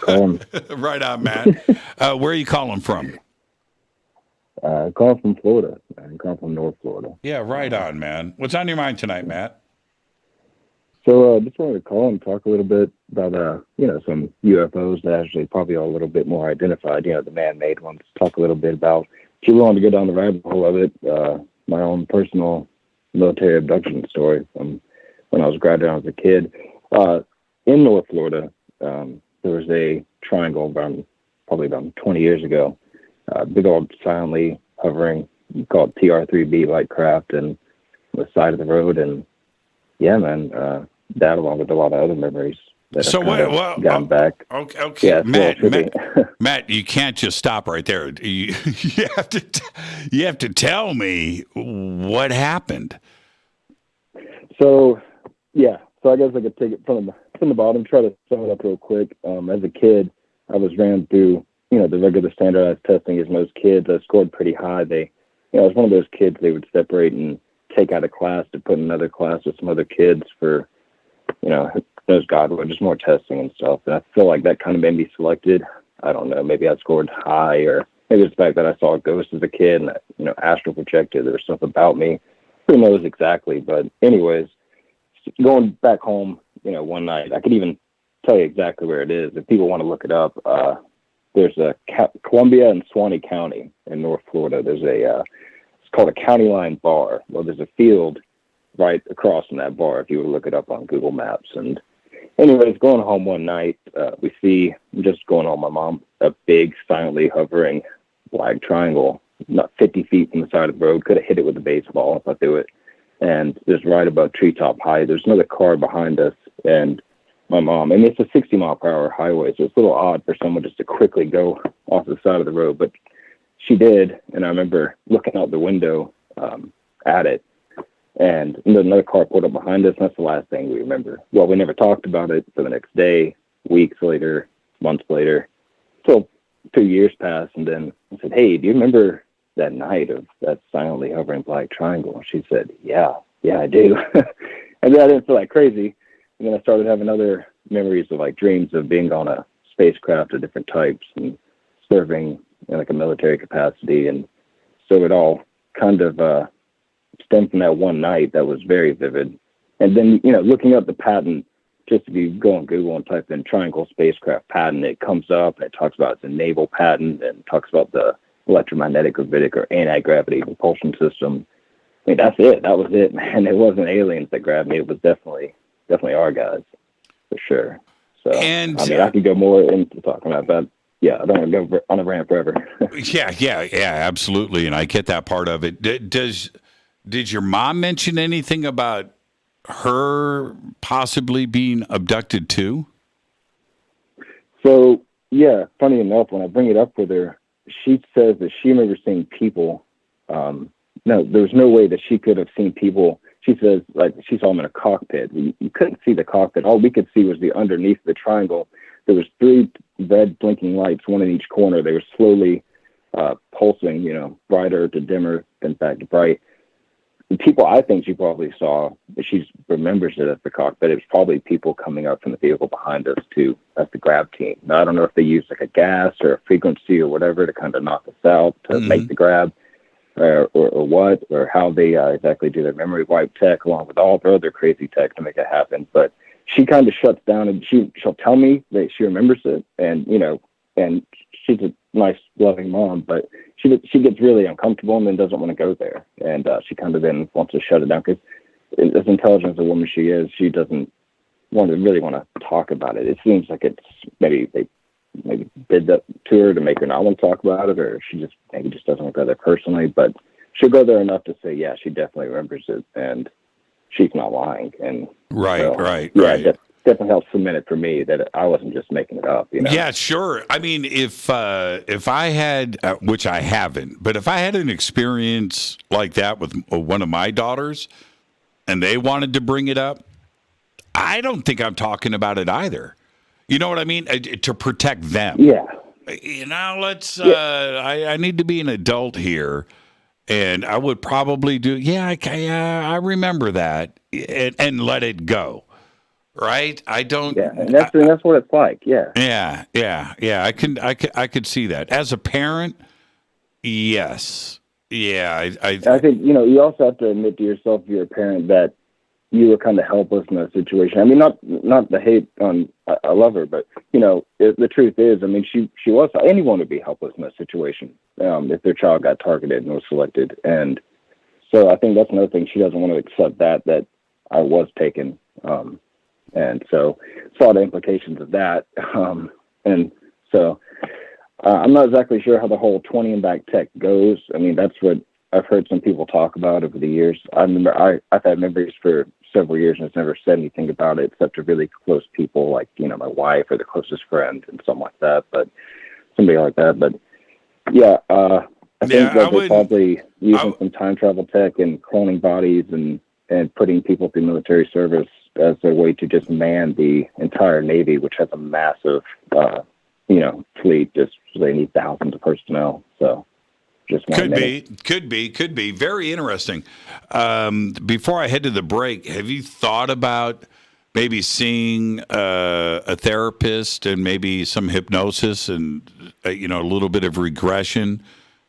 Right on, Matt. Where are you calling from? Calling from Florida. I'm calling from North Florida. Yeah, right on, man. What's on your mind tonight, Matt? So just wanted to call and talk a little bit about, some UFOs that actually probably are a little bit more identified, the man-made ones. Talk a little bit about, if you want to go down the rabbit hole of it, my own personal military abduction story from when I was graduating as a kid. In North Florida, there was a triangle probably about 20 years ago, big old silently hovering, called TR-3B light craft, and on the side of the road. And yeah, man, that along with a lot of other memories that I've gotten back. Okay. Yeah, Matt, you can't just stop right there. You have to tell me what happened. So I guess I could take it from the bottom, try to sum it up real quick. As a kid, I was ran through, the regular standardized testing as most kids. I scored pretty high. I was one of those kids they would separate and take out of class to put in another class with some other kids for, knows God, just more testing and stuff. And I feel like that kind of made me selected. I don't know, maybe I scored high, or maybe it's the fact that I saw a ghost as a kid and, astral projected. There was stuff about me. Who knows exactly? But anyways, going back home, one night, I could even tell you exactly where it is. If people want to look it up, there's a Columbia and Suwannee County in North Florida. There's it's called a county line bar. Well, there's a field right across from that bar if you would look it up on Google Maps. And anyways, going home one night, we see, just going home, my mom, a big silently hovering black triangle, not 50 feet from the side of the road. Could have hit it with a baseball if I threw it. And just right above treetop height, there's another car behind us, and my mom, and it's a 60-mile-per-hour highway, so it's a little odd for someone just to quickly go off the side of the road, but she did, and I remember looking out the window at it, and another car pulled up behind us, and that's the last thing we remember. Well, we never talked about it for the next day, weeks later, months later. So 2 years passed, and then I said, hey, do you remember that night of that silently hovering black triangle? And she said, yeah, I do. And then I didn't feel like crazy. And then I started having other memories of like dreams of being on a spacecraft of different types and serving in like a military capacity. And so it all kind of stemmed from that one night that was very vivid. And then, looking up the patent, just if you go on Google and type in triangle spacecraft patent, it comes up and it talks about it's a naval patent and talks about the electromagnetic, gravitic, or anti-gravity propulsion system. I mean, that's it. That was it, man. It wasn't aliens that grabbed me. It was definitely our guys, for sure. So, and I mean, I could go more into talking about that. Yeah, I don't want to go on a rant forever. Yeah, absolutely. And I get that part of it. Did your mom mention anything about her possibly being abducted too? So, yeah, funny enough, when I bring it up with her, she says that she remembers seeing people. No, there was no way that she could have seen people. She says, like, she saw them in a cockpit. You couldn't see the cockpit. All we could see was the underneath the triangle. There was 3 red blinking lights, one in each corner. They were slowly pulsing, brighter to dimmer, then back to bright. The people I think she probably saw, she remembers it as the cockpit. It was probably people coming up from the vehicle behind us as the grab team. Now, I don't know if they used like a gas or a frequency or whatever to kind of knock us out to make the grab. Or what, or how they exactly do their memory wipe tech, along with all the other crazy tech to make it happen. But she kind of shuts down, and she'll tell me that she remembers it, and and she's a nice, loving mom, but she gets really uncomfortable and then doesn't want to go there, and she kind of then wants to shut it down because, as intelligent as a woman she is, she doesn't really want to talk about it. It seems like it's maybe they did that to her to make her not want to talk about it, or she just doesn't want to go there personally. But she'll go there enough to say, yeah, she definitely remembers it, and she's not lying. And right. It definitely helps cement it for me that I wasn't just making it up. Yeah, sure. I mean, if I had, which I haven't, but if I had an experience like that with one of my daughters, and they wanted to bring it up, I don't think I'm talking about it either. You know what I mean? To protect them. Yeah. Let's. I need to be an adult here, and I would probably do. Yeah, I remember that, and let it go. Right? I don't. Yeah, and that's what it's like. Yeah. Yeah. I could see that as a parent. Yes. Yeah. I think you also have to admit to yourself, if you're a parent, that you were kind of helpless in that situation. I mean, not the hate on I love her, but the truth is, I mean, she was. Anyone would be helpless in that situation if their child got targeted and was selected. And so I think that's another thing. She doesn't want to accept that I was taken, and so saw the implications of that. And so I'm not exactly sure how the whole 20 and back tech goes. I mean, that's what I've heard some people talk about over the years. I remember I've had memories for several years and has never said anything about it except to really close people like, my wife or the closest friend and something like that, but somebody like that. But yeah, I think that they're probably using some time travel tech and cloning bodies and putting people through military service as a way to just man the entire Navy, which has a massive, fleet. Just they need thousands of personnel. So could be very interesting. Before I head to the break, have you thought about maybe seeing a therapist and maybe some hypnosis and a little bit of regression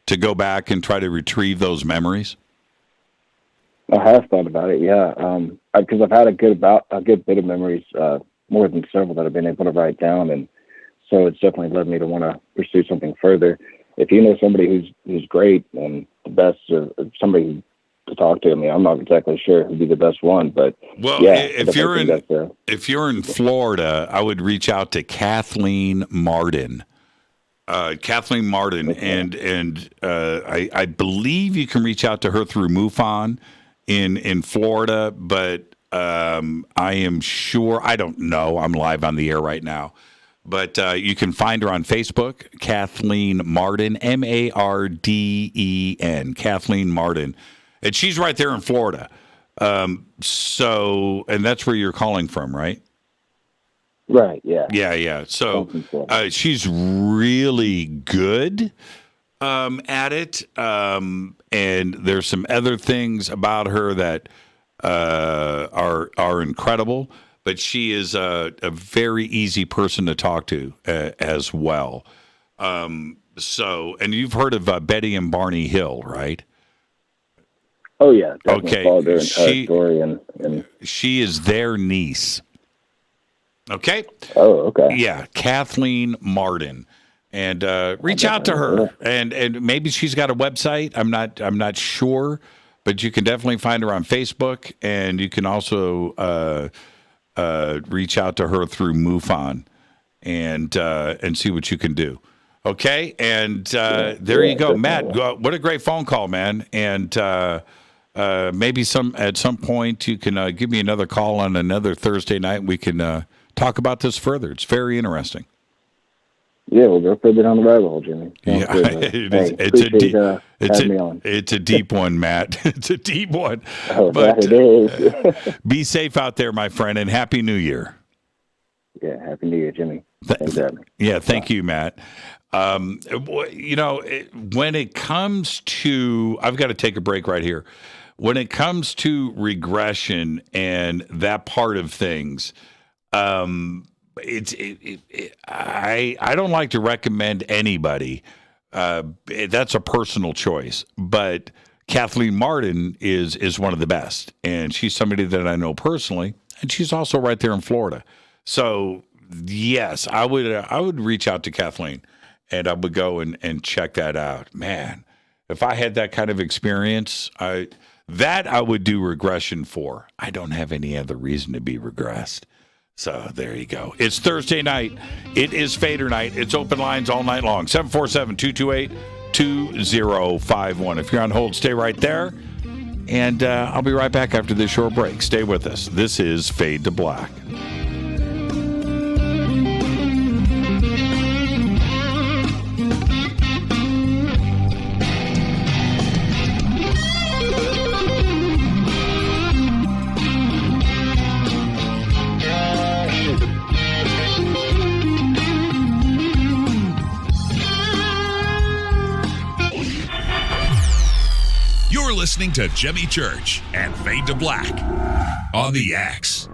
to go back and try to retrieve those memories? I have thought about it, yeah, because I've had a good bit of memories, more than several that I've been able to write down, and so it's definitely led me to want to pursue something further. If you know somebody who's great and the best, or somebody to talk to, I mean, I'm not exactly sure who'd be the best one, but if you're in Florida, I would reach out to Kathleen Martin. Kathleen Martin, and I believe you can reach out to her through MUFON in Florida, but I am sure, I don't know, I'm live on the air right now, But you can find her on Facebook, Kathleen Marden, Marden, Kathleen Marden. And she's right there in Florida. And that's where you're calling from, right? Right, yeah. Yeah. So she's really good at it. And there's some other things about her that are incredible. But she is a very easy person to talk to as well. And you've heard of Betty and Barney Hill, right? Oh, yeah. Okay. Followed their entire story and she is their niece. Okay? Oh, okay. Yeah, Kathleen Marden. And reach out to her. And maybe she's got a website. I'm not sure. But you can definitely find her on Facebook. And you can also... reach out to her through MUFON and see what you can do. Okay, and there you go, Matt. What a great phone call, man. And maybe at some point you can give me another call on another Thursday night. And we can talk about this further. It's very interesting. Yeah, we'll go further down the rabbit hole, Jimmy. It's a deep one, Matt. It's a deep one. Oh, but it is. Be safe out there, my friend, and Happy New Year. Yeah, Happy New Year, Jimmy. Thank you, Matt. When it comes to, I've got to take a break right here. When it comes to regression and that part of things, I don't like to recommend anybody. That's a personal choice. But Kathleen Marden is one of the best, and she's somebody that I know personally, and she's also right there in Florida. So yes, I would reach out to Kathleen, and I would go and check that out. Man, if I had that kind of experience, I would do regression for. I don't have any other reason to be regressed. So there you go. It's Thursday night. It is Fader night. It's open lines all night long. 747-228-2051. If you're on hold, stay right there. And I'll be right back after this short break. Stay with us. This is Fade to Black. Listening to Jimmy Church and Fade to Black on the X.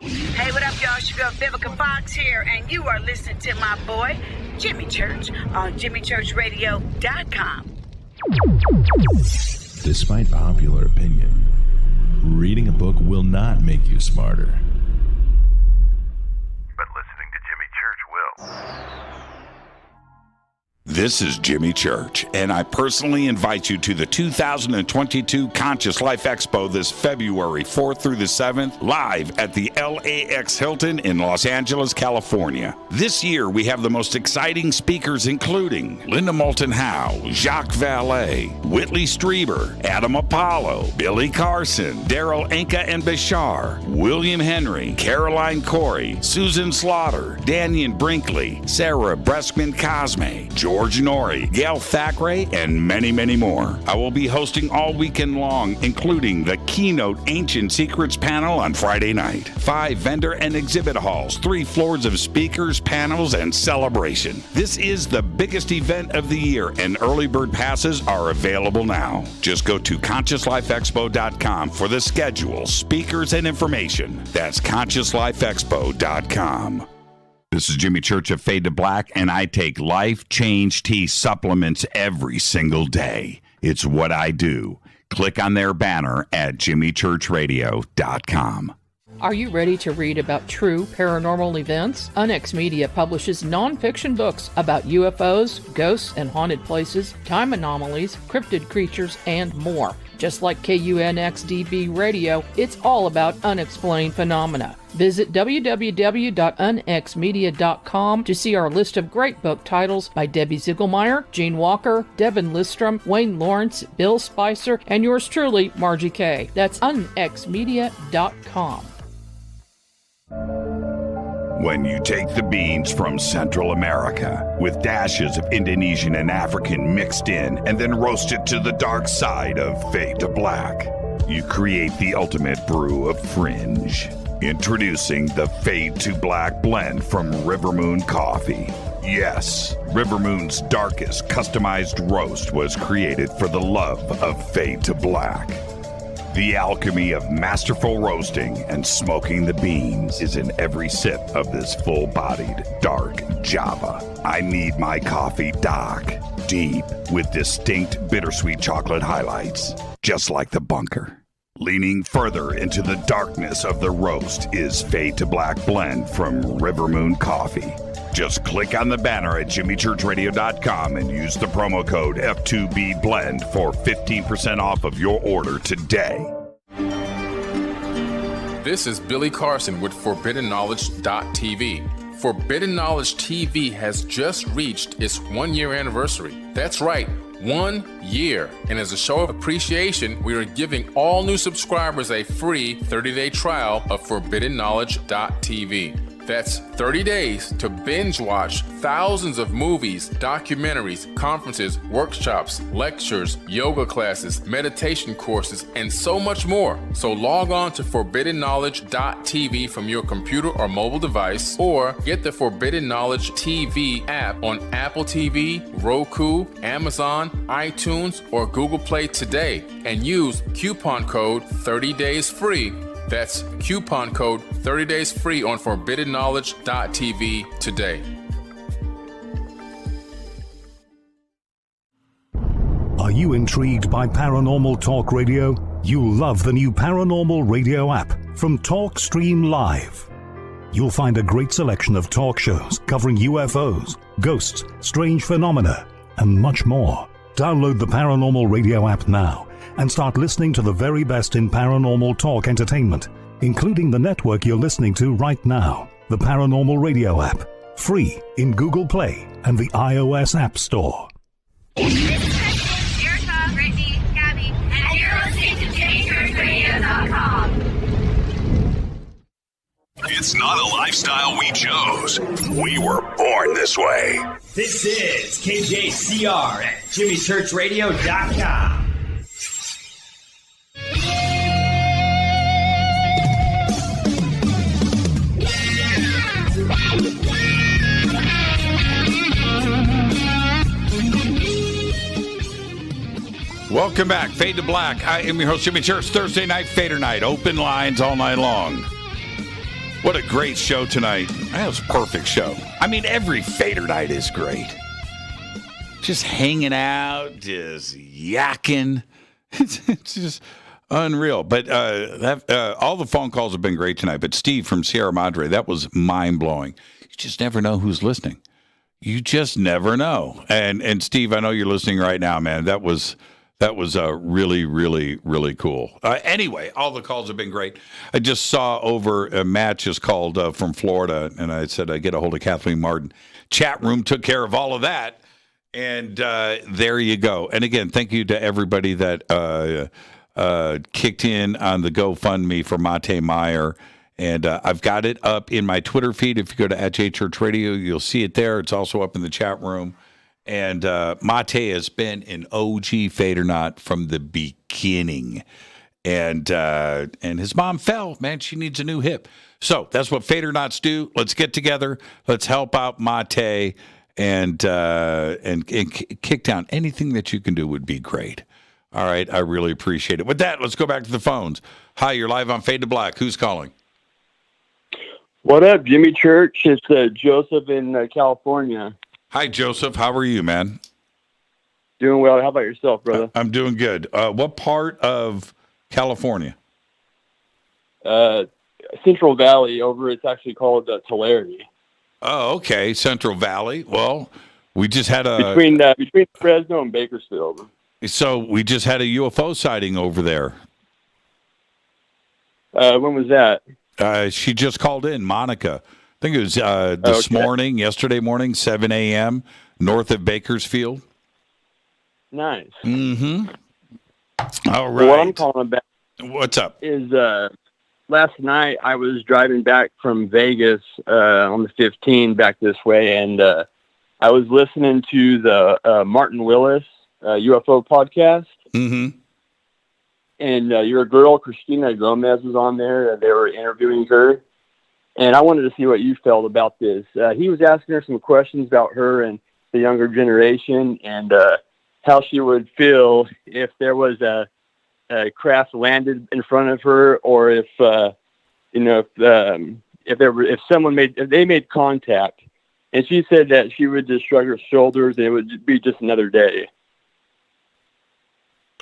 Hey, what up, y'all? It's your girl Vivica Fox here, and you are listening to my boy, Jimmy Church, on jimmychurchradio.com. Despite popular opinion, reading a book will not make you smarter. But listening to Jimmy Church will. This is Jimmy Church, and I personally invite you to the 2022 Conscious Life Expo this February 4th through the 7th, live at the LAX Hilton in Los Angeles, California. This year, we have the most exciting speakers, including Linda Moulton Howe, Jacques Vallée, Whitley Strieber, Adam Apollo, Billy Carson, Daryl Anka and Bashar, William Henry, Caroline Corey, Susan Slaughter, Daniel Brinkley, Sarah Breskman-Cosme, George Norrie, Gail Thackeray, and many, many more. I will be hosting all weekend long, including the keynote Ancient Secrets panel on Friday night, 5 vendor and exhibit halls, 3 floors of speakers, panels, and celebration. This is the biggest event of the year, and early bird passes are available now. Just go to ConsciousLifeExpo.com for the schedule, speakers, and information. That's ConsciousLifeExpo.com. This is Jimmy Church of Fade to Black, and I take Life Change Tea supplements every single day. It's what I do. Click on their banner at jimmychurchradio.com. Are you ready to read about true paranormal events? UNX Media publishes nonfiction books about UFOs, ghosts and haunted places, time anomalies, cryptid creatures, and more. Just like KUNXDB Radio, it's all about unexplained phenomena. Visit www.unxmedia.com to see our list of great book titles by Debbie Ziegelmeyer, Gene Walker, Devin Listrom, Wayne Lawrence, Bill Spicer, and yours truly, Margie Kay. That's unxmedia.com. When you take the beans from Central America with dashes of Indonesian and African mixed in and then roast it to the dark side of fade to black, you create the ultimate brew of fringe. Introducing the Fade to Black blend from Rivermoon Coffee. Yes, Rivermoon's darkest customized roast was created for the love of Fade to Black. The alchemy of masterful roasting and smoking the beans is in every sip of this full-bodied, dark Java. I need my coffee dark, deep, with distinct bittersweet chocolate highlights, just like the bunker. Leaning further into the darkness of the roast is Fade to Black blend from Rivermoon Coffee. Just click on the banner at jimmychurchradio.com and use the promo code F2B Blend for 15% off of your order today. This is Billy Carson with ForbiddenKnowledge.tv. Forbidden Knowledge TV has just reached its 1-year anniversary. That's right, 1 year. And as a show of appreciation, we are giving all new subscribers a free 30-day trial of ForbiddenKnowledge.tv. That's 30 days to binge watch thousands of movies, documentaries, conferences, workshops, lectures, yoga classes, meditation courses, and so much more. So log on to ForbiddenKnowledge.tv from your computer or mobile device, or get the Forbidden Knowledge TV app on Apple TV, Roku, Amazon, iTunes, or Google Play today, and use coupon code 30daysfree. That's coupon code 30 days free on ForbiddenKnowledge.tv today. Are you intrigued by Paranormal Talk Radio? You'll love the new Paranormal Radio app from TalkStream Live. You'll find a great selection of talk shows covering UFOs, ghosts, strange phenomena, and much more. Download the Paranormal Radio app now and start listening to the very best in paranormal talk entertainment, including the network you're listening to right now, the Paranormal Radio app, free in Google Play and the iOS App Store. This is Kristen, Erica, Brittany, Gabby, and you're listening to JimmyChurchRadio.com. It's not a lifestyle we chose. We were born this way. This is KJCR at JimmyChurchRadio.com. Welcome back, Fade to Black. I am your host, Jimmy Church. Thursday night, Fadernight, open lines all night long. What a great show tonight. That was a perfect show. I mean, every Fader night is great. Just hanging out, just yakking. It's just unreal. But all the phone calls have been great tonight. But Steve from Sierra Madre, that was mind-blowing. You just never know who's listening. You just never know. And Steve, I know you're listening right now, man. That was really, really, really cool. Anyway, all the calls have been great. I just saw over a match is called from Florida, and I said I'd get a hold of Kathleen Martin. Chat room took care of all of that, and there you go. And again, thank you to everybody that kicked in on the GoFundMe for Mate Meyer. And I've got it up in my Twitter feed. If you go to @JChurchRadio, you'll see it there. It's also up in the chat room. And Mate has been an OG Fadernaut from the beginning. And his mom fell. Man, she needs a new hip. So that's what Fadernauts do. Let's get together. Let's help out Mate and kick down. Anything that you can do would be great. All right, I really appreciate it. With that, let's go back to the phones. Hi, you're live on Fade to Black. Who's calling? What up, Jimmy Church? It's Joseph in California. Hi, Joseph. How are you, man? Doing well. How about yourself, brother? I'm doing good. What part of California? Central Valley. It's actually called Tulare. Oh, okay. Central Valley. Well, we just had a... Between Fresno and Bakersfield. So we just had a UFO sighting over there. When was that? She just called in, Monica. I think it was yesterday morning, 7 a.m., north of Bakersfield. Nice. Mm-hmm. All right. Well, what I'm calling about What's up? is last night I was driving back from Vegas on the 15 back this way, and I was listening to the Martin Willis UFO podcast. Mm-hmm. And your girl, Christina Gomez, was on there. They were interviewing her. And I wanted to see what you felt about this. He was asking her some questions about her and the younger generation and how she would feel if there was a craft landed in front of her, or if they made contact. And she said that she would just shrug her shoulders and it would be just another day.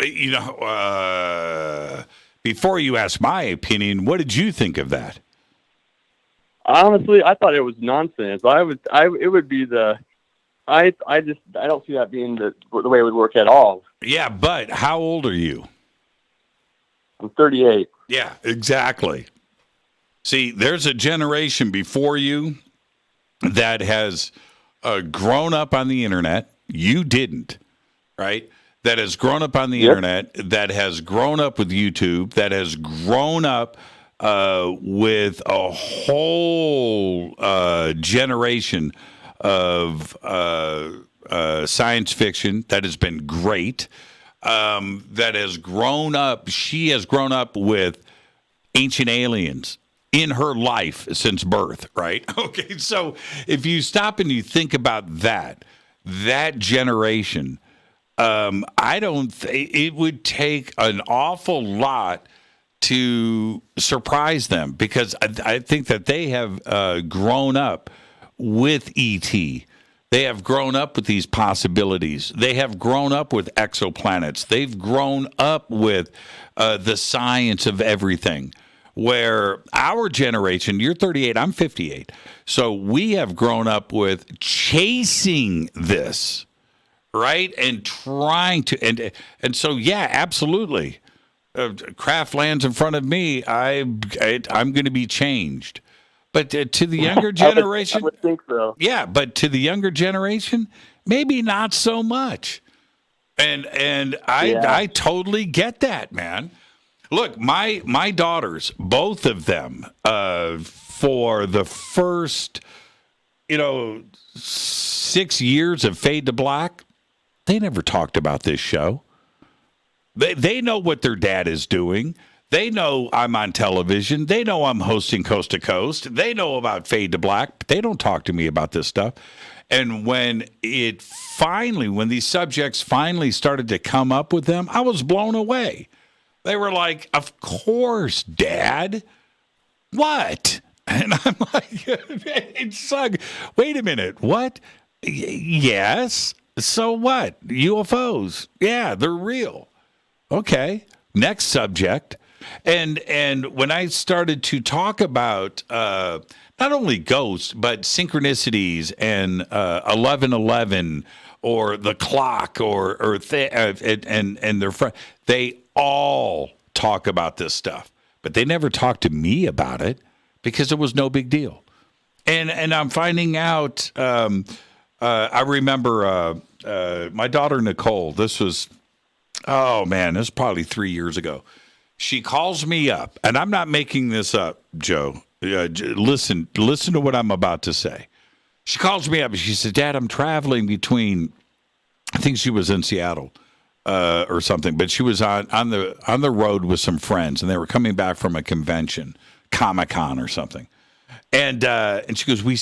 You know, before you ask my opinion, what did you think of that? Honestly, I thought it was nonsense. I don't see that being the way it would work at all. Yeah, but how old are you? I'm 38. Yeah, exactly. See, there's a generation before you that has grown up on the internet. You didn't, right? That has grown up on the internet, that has grown up with YouTube, that has grown up with a whole generation of science fiction that has been great, that has grown up. She has grown up with ancient aliens in her life since birth, right? Okay, so if you stop and you think about that generation, it would take an awful lot to surprise them, because I think that they have grown up with ET. They have grown up with these possibilities. They have grown up with exoplanets. They've grown up with the science of everything. Where our generation, you're 38, I'm 58. So we have grown up with chasing this. Right, and trying to, and so yeah, absolutely. Craft lands in front of me, I'm going to be changed. But to the younger generation, I would think so. Yeah, but to the younger generation, maybe not so much. And I totally get that, man. Look, my daughters, both of them, for the first, 6 years of Fade to Black, they never talked about this show. They know what their dad is doing. They know I'm on television. They know I'm hosting Coast to Coast. They know about Fade to Black, but they don't talk to me about this stuff. And when these subjects finally started to come up with them, I was blown away. They were like, "Of course, Dad. What?" And I'm like, "It's like, wait a minute, what? Yes. So what? UFOs. Yeah, they're real. Okay. Next subject." And when I started to talk about not only ghosts, but synchronicities and 1111 or the clock and their friend, they all talk about this stuff, but they never talk to me about it because it was no big deal. And I'm finding out. I remember my daughter Nicole. This was probably 3 years ago. She calls me up, and I'm not making this up, Joe. Listen to what I'm about to say. She calls me up and she said, "Dad, I'm traveling between," I think she was in Seattle or something, but she was on the road with some friends, and they were coming back from a convention, Comic-Con or something. And she goes, we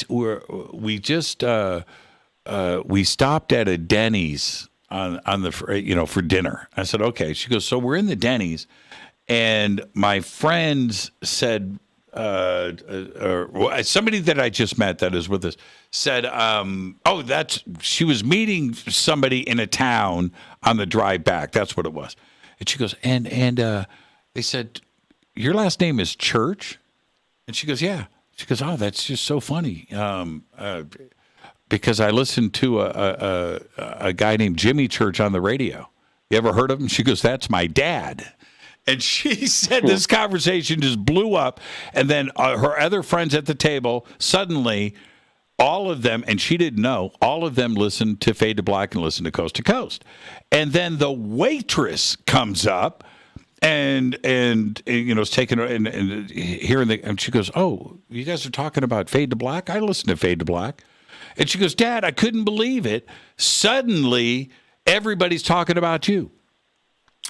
stopped at a Denny's on the for dinner. I said, okay. She goes, so we're in the Denny's, and my friends said, somebody that I just met that is with us said, she was meeting somebody in a town on the drive back. That's what it was. And she goes, and they said, your last name is Church? And she goes, yeah. She goes, oh, that's just so funny. Because I listened to a guy named Jimmy Church on the radio. You ever heard of him? She goes, that's my dad. And she said this conversation just blew up. And then her other friends at the table, suddenly, all of them, and she didn't know, all of them listened to Fade to Black and listened to Coast. And then the waitress comes up and it's taken and hearing and she goes, "Oh, you guys are talking about Fade to Black? I listen to Fade to Black." And she goes, "Dad, I couldn't believe it. Suddenly, everybody's talking about you."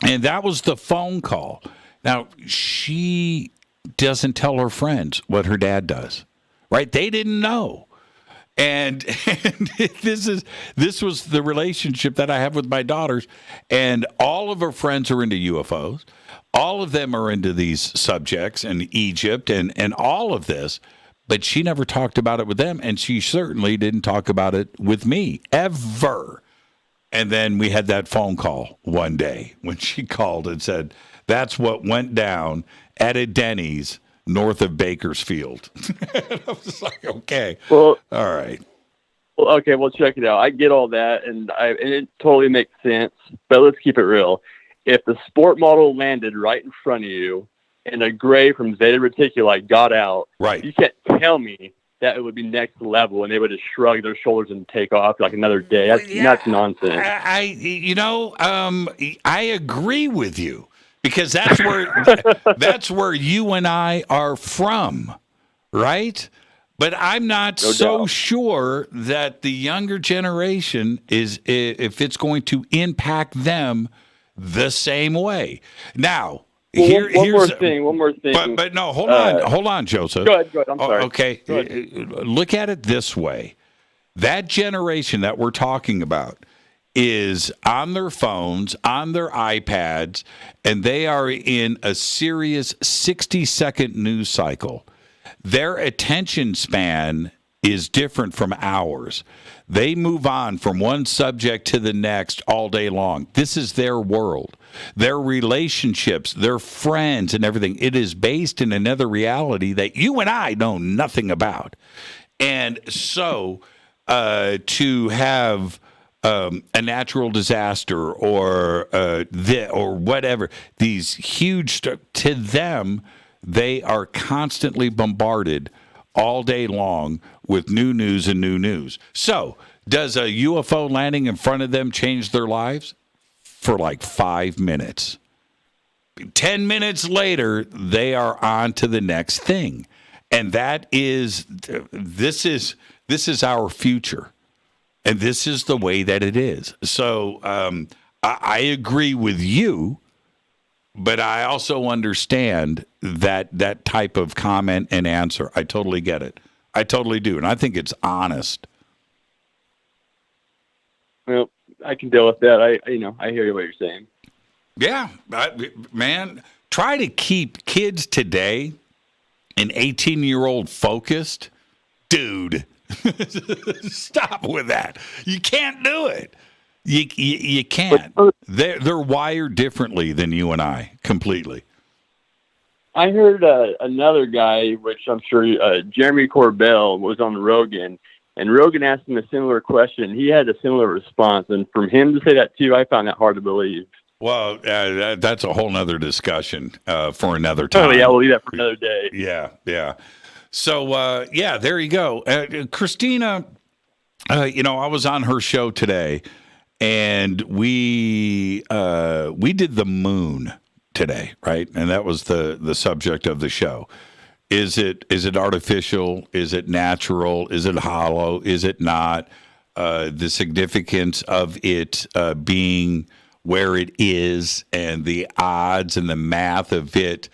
And that was the phone call. Now, she doesn't tell her friends what her dad does, right? They didn't know. And this was the relationship that I have with my daughters. And all of her friends are into UFOs. All of them are into these subjects and Egypt and all of this. But she never talked about it with them. And she certainly didn't talk about it with me, ever. And then we had that phone call one day when she called and said, "That's what went down at a Denny's north of Bakersfield." I was like, okay. Well, all right. Well, okay, well, check it out. I get all that, and it totally makes sense. But let's keep it real. If the sport model landed right in front of you and a gray from Zeta Reticuli got out, right, you can't tell me that it would be next level and they would just shrug their shoulders and take off like another day. That's nonsense. I agree with you because that's where you and I are from, right? But I'm not so sure that the younger generation if it's going to impact them the same way. Now, One more thing. But no, hold on, Joseph. Go ahead. I'm sorry. Okay, look at it this way. That generation that we're talking about is on their phones, on their iPads, and they are in a serious 60-second news cycle. Their attention span is different from ours. They move on from one subject to the next all day long. This is their world, their relationships, their friends, and everything. It is based in another reality that you and I know nothing about. And so to have a natural disaster or whatever, these huge to them, they are constantly bombarded all day long with new news and new news. So, does a UFO landing in front of them change their lives? For like 5 minutes. 10 minutes later, they are on to the next thing. And this is our future. And this is the way that it is. So, I agree with you, but I also understand that type of comment and answer. I totally get it. I totally do. And I think it's honest. Well, I can deal with that. I hear what you're saying. Yeah, man, try to keep kids today an 18-year-old focused. Dude, stop with that. You can't do it. You can't. They're wired differently than you and I, completely. I heard another guy, which I'm sure Jeremy Corbell was on Rogan, and Rogan asked him a similar question. He had a similar response, and from him to say that too, I found that hard to believe. Well, that's a whole nother discussion for another time. Oh, yeah, we'll leave that for another day. Yeah. So, there you go. Christina, I was on her show today, and we did the moon today, right? And that was the subject of the show. Is it artificial? Is it natural? Is it hollow? Is it not? The significance of it being where it is and the odds and the math of it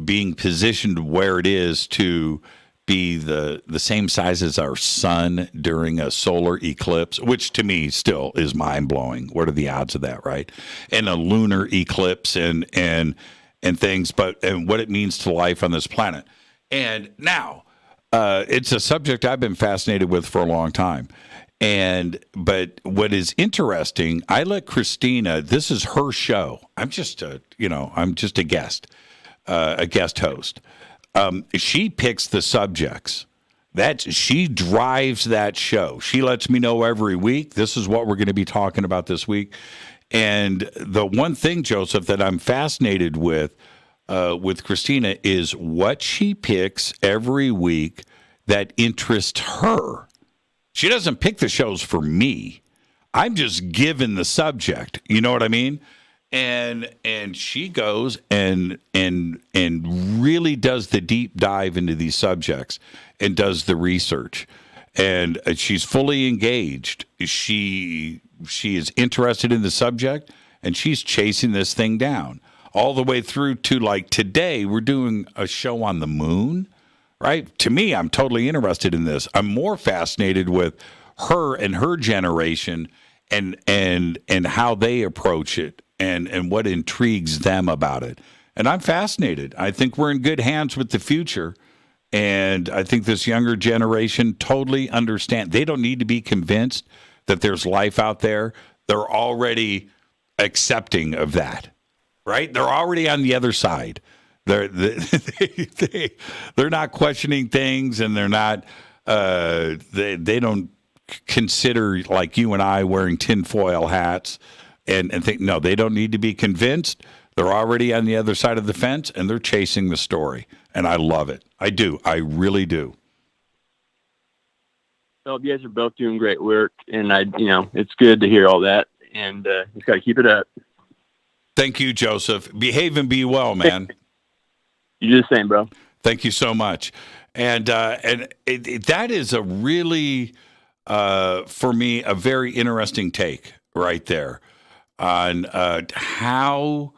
being positioned where it is to be the same size as our sun during a solar eclipse, which to me still is mind-blowing. What are the odds of that, right? And a lunar eclipse and things, and what it means to life on this planet. And now, it's a subject I've been fascinated with for a long time. But what is interesting, I let Christina, this is her show. I'm just a guest host. She picks the subjects. She drives that show. She lets me know every week, this is what we're going to be talking about this week. And the one thing, Joseph, that I'm fascinated with Christina is what she picks every week that interests her. She doesn't pick the shows for me. I'm just given the subject. You know what I mean? And she goes and really does the deep dive into these subjects and does the research. And she's fully engaged. She is interested in the subject, and she's chasing this thing down all the way through to, like, today we're doing a show on the moon, right? To me, I'm totally interested in this. I'm more fascinated with her and her generation and how they approach it and what intrigues them about it. And I'm fascinated. I think we're in good hands with the future. And I think this younger generation totally understand. They don't need to be convinced that there's life out there. They're already accepting of that, right? They're already on the other side. They're not questioning things, and they're not. They don't consider, like you and I, wearing tinfoil hats and think, no, they don't need to be convinced. They're already on the other side of the fence, and they're chasing the story. And I love it. I do. I really do. Well, you guys are both doing great work, and it's good to hear all that, and just got to keep it up. Thank you, Joseph. Behave and be well, man. You do the same, bro. Thank you so much. And that is a really, for me, a very interesting take right there on how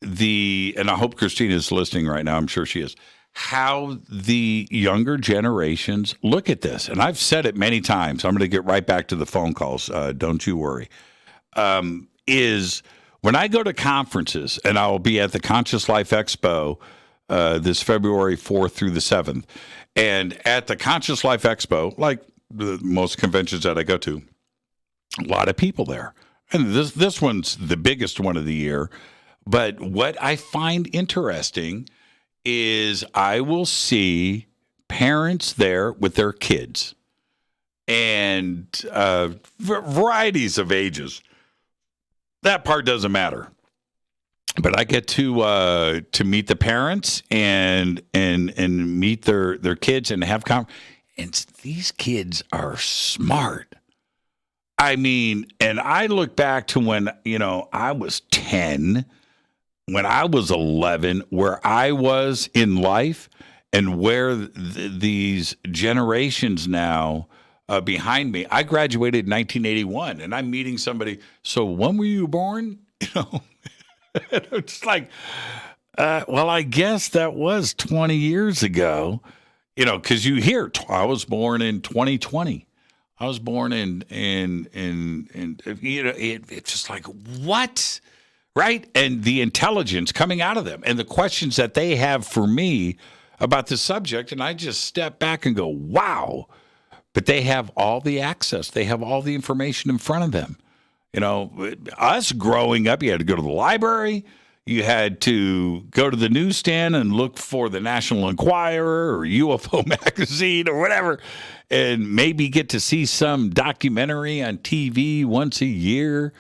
and I hope Christina is listening right now. I'm sure she is. How the younger generations look at this. And I've said it many times. I'm going to get right back to the phone calls. Don't you worry. Is when I go to conferences, and I'll be at the Conscious Life Expo this February 4th through the 7th. And at the Conscious Life Expo, like the most conventions that I go to, a lot of people there. And this one's the biggest one of the year. But what I find interesting is I will see parents there with their kids and varieties of ages. That part doesn't matter. But I get to meet the parents and meet their kids and have and these kids are smart. I mean, and I look back to when, I was 10, when I was 11, where I was in life and where these generations now behind me. I graduated in 1981, and I'm meeting somebody. So when were you born? It's like, well, I guess that was 20 years ago, because you hear, I was born in 2020. I was born in it's just like, what? Right? And the intelligence coming out of them and the questions that they have for me about the subject. And I just step back and go, wow. But they have all the access. They have all the information in front of them. Us growing up, you had to go to the library. You had to go to the newsstand and look for the National Enquirer or UFO magazine or whatever, and maybe get to see some documentary on TV once a year.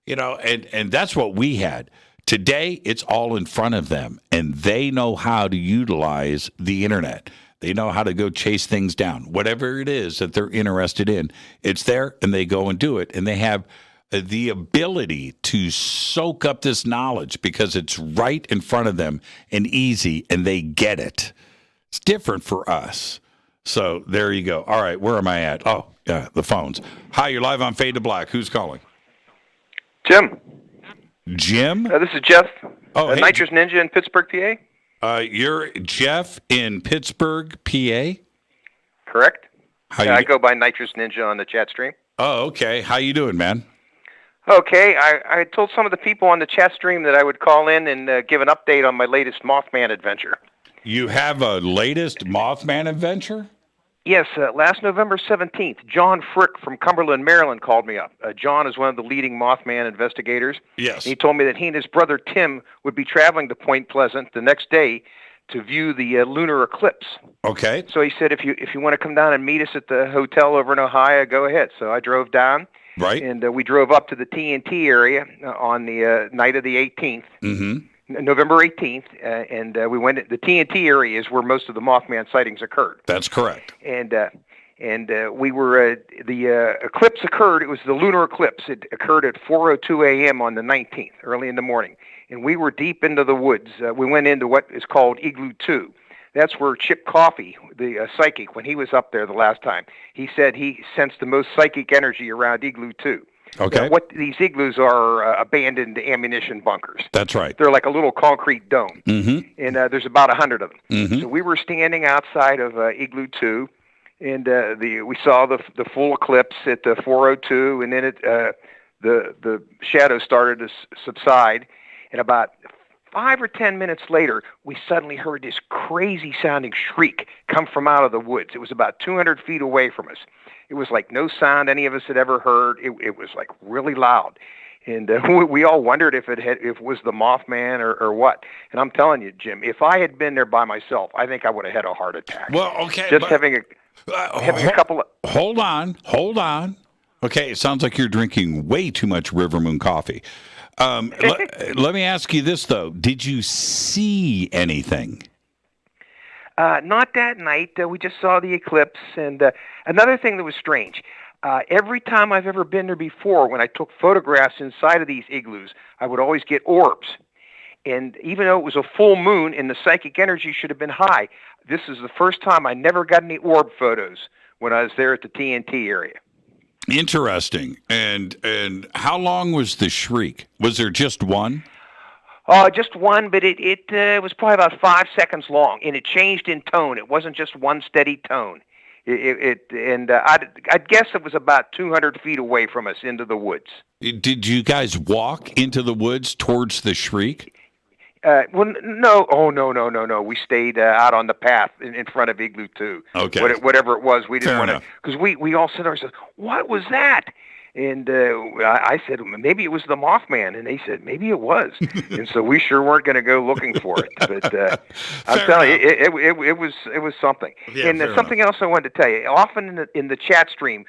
And that's what we had. Today, it's all in front of them, and they know how to utilize the internet. They know how to go chase things down. Whatever it is that they're interested in, it's there, and they go and do it. And they have the ability to soak up this knowledge because it's right in front of them and easy, and they get it. It's different for us. So there you go. All right, where am I at? Oh, yeah, the phones. Hi, you're live on Fade to Black. Who's calling? Jim? This is Jeff. Oh, hey, Nitrous Ninja in Pittsburgh, PA. You're Jeff in Pittsburgh, PA? Correct. I go by Nitrous Ninja on the chat stream. Oh, okay. How you doing, man? Okay. I told some of the people on the chat stream that I would call in and give an update on my latest Mothman adventure. You have a latest Mothman adventure? Yes, last November 17th, John Frick from Cumberland, Maryland called me up. John is one of the leading Mothman investigators. Yes. He told me that he and his brother Tim would be traveling to Point Pleasant the next day to view the lunar eclipse. Okay. So he said, if you want to come down and meet us at the hotel over in Ohio, go ahead. So I drove down. Right. And we drove up to the TNT area on the night of the 18th. Mm-hmm. November 18th, and we went. The TNT area is where most of the Mothman sightings occurred. That's correct. And And we were the eclipse occurred. It was the lunar eclipse. It occurred at 4:02 a.m. on the 19th, early in the morning. And we were deep into the woods. We went into what is called Igloo 2. That's where Chip Coffey, the psychic, when he was up there the last time, he said he sensed the most psychic energy around Igloo 2. Okay. What these igloos are abandoned ammunition bunkers. That's right. They're like a little concrete dome, and there's about 100 of them. Mhm. So we were standing outside of Igloo 2, and we saw the full eclipse at 4:02, and then the shadows started to subside, and about 5 or 10 minutes later, we suddenly heard this crazy-sounding shriek come from out of the woods. It was about 200 feet away from us. It was like no sound any of us had ever heard. It was like really loud. And we all wondered if it was the Mothman or what. And I'm telling you, Jim, if I had been there by myself, I think I would have had a heart attack. Well, okay. Just having a couple of... Hold on. Okay, it sounds like you're drinking way too much River Moon coffee. Let me ask you this, though. Did you see anything? Not that night. We just saw the eclipse. And another thing that was strange, every time I've ever been there before, when I took photographs inside of these igloos, I would always get orbs. And even though it was a full moon and the psychic energy should have been high, this is the first time I never got any orb photos when I was there at the TNT area. Interesting. And how long was the shriek? Was there just one? Just one, but it was probably about 5 seconds long, and it changed in tone. It wasn't just one steady tone. I'd guess it was about 200 feet away from us into the woods. Did you guys walk into the woods towards the shriek? Well, no. Oh, no. We stayed out on the path in front of Igloo 2. Okay. Whatever it was, we didn't Fair want to, enough. because we all said, what was that? And I said, maybe it was the Mothman. And they said, maybe it was. And so we sure weren't going to go looking for it. But I'm telling you, it was something. Yeah, and something else I wanted to tell you. Often in the chat stream,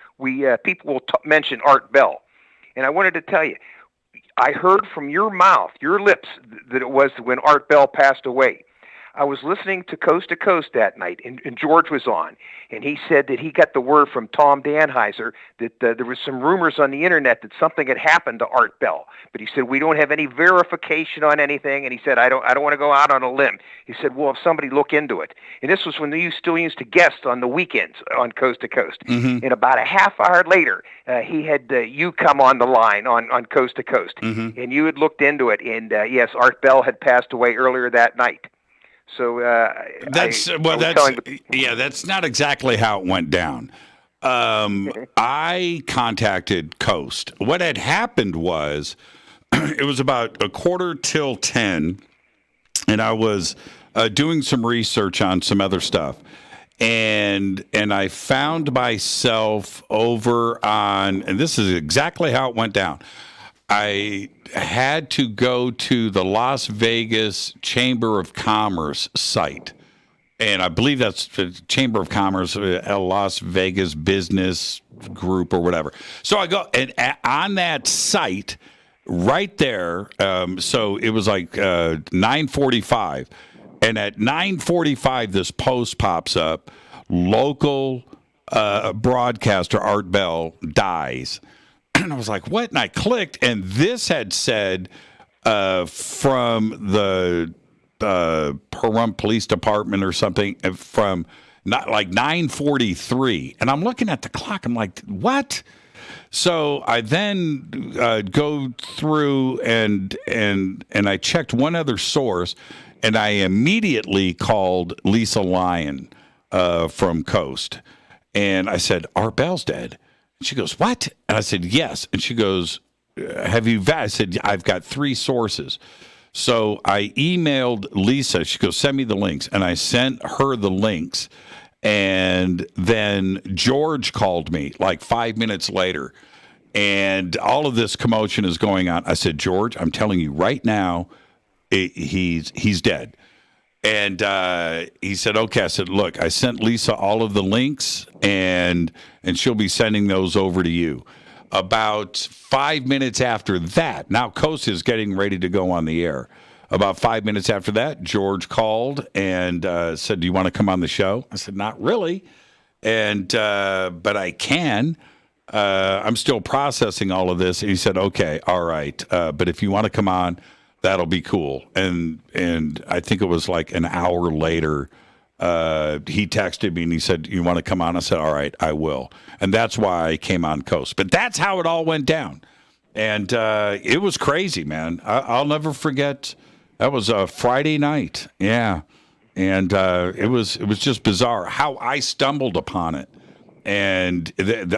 people will mention Art Bell. And I wanted to tell you, I heard from your mouth, your lips, that it was when Art Bell passed away. I was listening to Coast that night, and George was on, and he said that he got the word from Tom Danheiser that there was some rumors on the internet that something had happened to Art Bell. But he said, we don't have any verification on anything, and he said, I don't want to go out on a limb. He said, well, if somebody look into it. And this was when they still used to guest on the weekends on Coast to Coast. Mm-hmm. And about a half hour later, he had you come on the line on Coast to Coast, and you had looked into it, and yes, Art Bell had passed away earlier that night. So that's not exactly how it went down. I contacted Coast. What had happened was it was about 9:45, and I was doing some research on some other stuff, and I found myself over on, and this is exactly how it went down. I had to go to the Las Vegas Chamber of Commerce site. And I believe that's the Chamber of Commerce, Las Vegas Business Group or whatever. So I go, and on that site, right there, so it was like 9:45. And at 9:45, this post pops up, local broadcaster Art Bell dies. And I was like, what? And I clicked, and this had said from the Pahrump Police Department or something from not like 9:43. And I'm looking at the clock. I'm like, what? So I then go through and I checked one other source, and I immediately called Lisa Lyon from Coast. And I said, Art Bell's dead. She goes, what? And I said, yes. And she goes, have you I said, I've got 3 sources. So I emailed Lisa. She goes, send me the links. And I sent her the links. And then George called me like 5 minutes later. And all of this commotion is going on. I said, George, I'm telling you right now, he's dead. And he said, okay. I said, look, I sent Lisa all of the links, and she'll be sending those over to you. About 5 minutes after that, now Coast is getting ready to go on the air. About 5 minutes after that, George called and said, do you want to come on the show? I said, not really. and but I can. I'm still processing all of this. And he said, okay, all right. But if you want to come on, that'll be cool. And I think it was like an hour later, he texted me and he said, you want to come on? I said, all right, I will. And that's why I came on Coast. But that's how it all went down. And it was crazy, man. I'll never forget. That was a Friday night. Yeah. And it was just bizarre how I stumbled upon it. And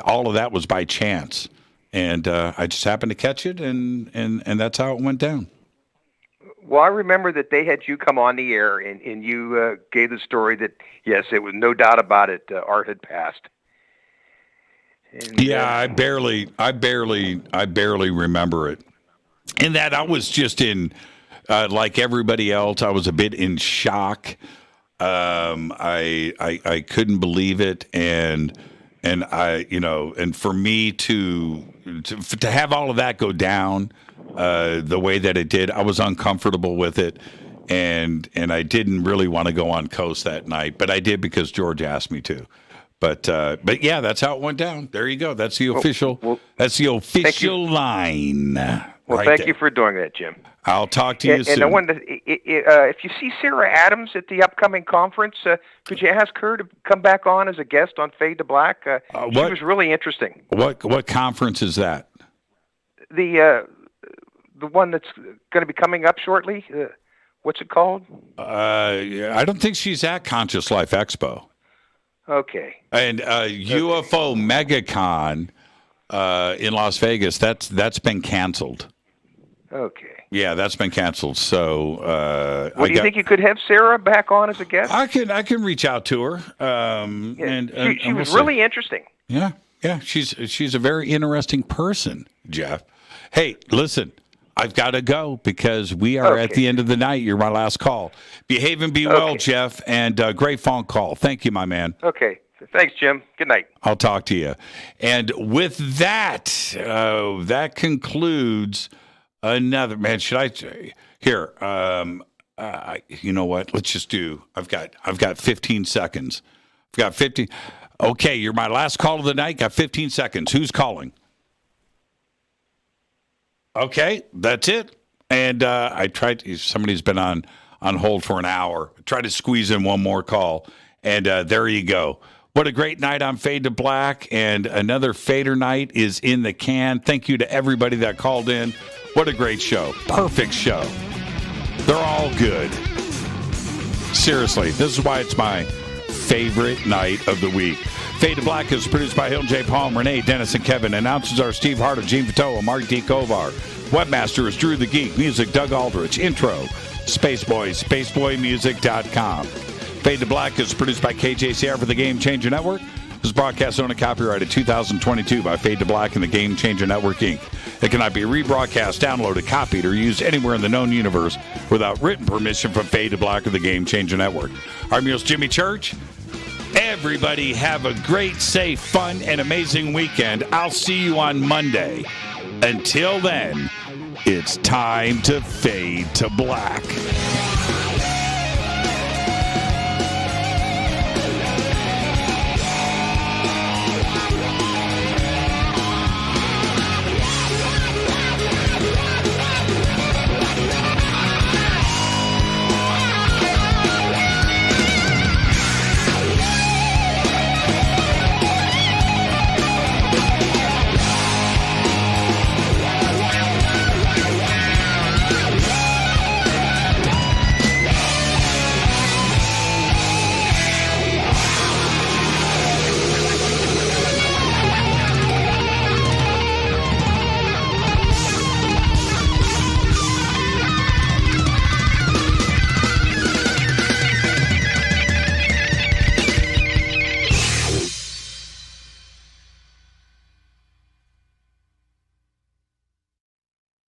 all of that was by chance. And I just happened to catch it, and that's how it went down. Well, I remember that they had you come on the air, and you gave the story that, yes, it was no doubt about it, Art had passed. And, yeah, I barely remember it. And that I was just in, like everybody else, I was a bit in shock. I couldn't believe it, and I, and for me to have all of that go down the way that it did, I was uncomfortable with it, and I didn't really want to go on Coast that night, but I did because George asked me to. But yeah, that's how it went down. There you go. That's the official. That's the official line. Well, thank you for doing that, Jim. I'll talk to you soon. And I wanted to, if you see Sarah Adams at the upcoming conference, could you ask her to come back on as a guest on Fade to Black? She was really interesting. What conference is that? The one that's going to be coming up shortly. What's it called? I don't think she's at Conscious Life Expo. Okay. And UFO MegaCon in Las Vegas, that's been canceled. Okay. Yeah, that's been canceled. So, do you think you could have Sarah back on as a guest? I can reach out to her. She was really interesting. Yeah, she's a very interesting person, Jeff. Hey, listen, I've got to go because we are at the end of the night. You're my last call. Behave and be well, Jeff, and great phone call. Thank you, my man. Okay. Thanks, Jim. Good night. I'll talk to you. And with that, that concludes another, man, should I here? You know what? Let's just do. I've got 15 seconds. I've got 15. Okay, you're my last call of the night. Got 15 seconds. Who's calling? Okay, that's it. And I tried. Somebody's been on hold for an hour. I tried to squeeze in one more call, and there you go. What a great night on Fade to Black, and another Fader night is in the can. Thank you to everybody that called in. What a great show. Perfect show. They're all good. Seriously, this is why it's my favorite night of the week. Fade to Black is produced by Hilton J. Palm, Renee, Dennis, and Kevin. Announcers are Steve Harder, Gene Vitoa, Mark D. Kovar. Webmaster is Drew the Geek. Music, Doug Aldrich. Intro, Spaceboys, spaceboymusic.com. Fade to Black is produced by KJCR for the Game Changer Network. This is broadcast owned and copyrighted 2022 by Fade to Black and the Game Changer Network, Inc. It cannot be rebroadcast, downloaded, copied, or used anywhere in the known universe without written permission from Fade to Black or the Game Changer Network. I'm yours, Jimmy Church. Everybody have a great, safe, fun, and amazing weekend. I'll see you on Monday. Until then, it's time to fade to black.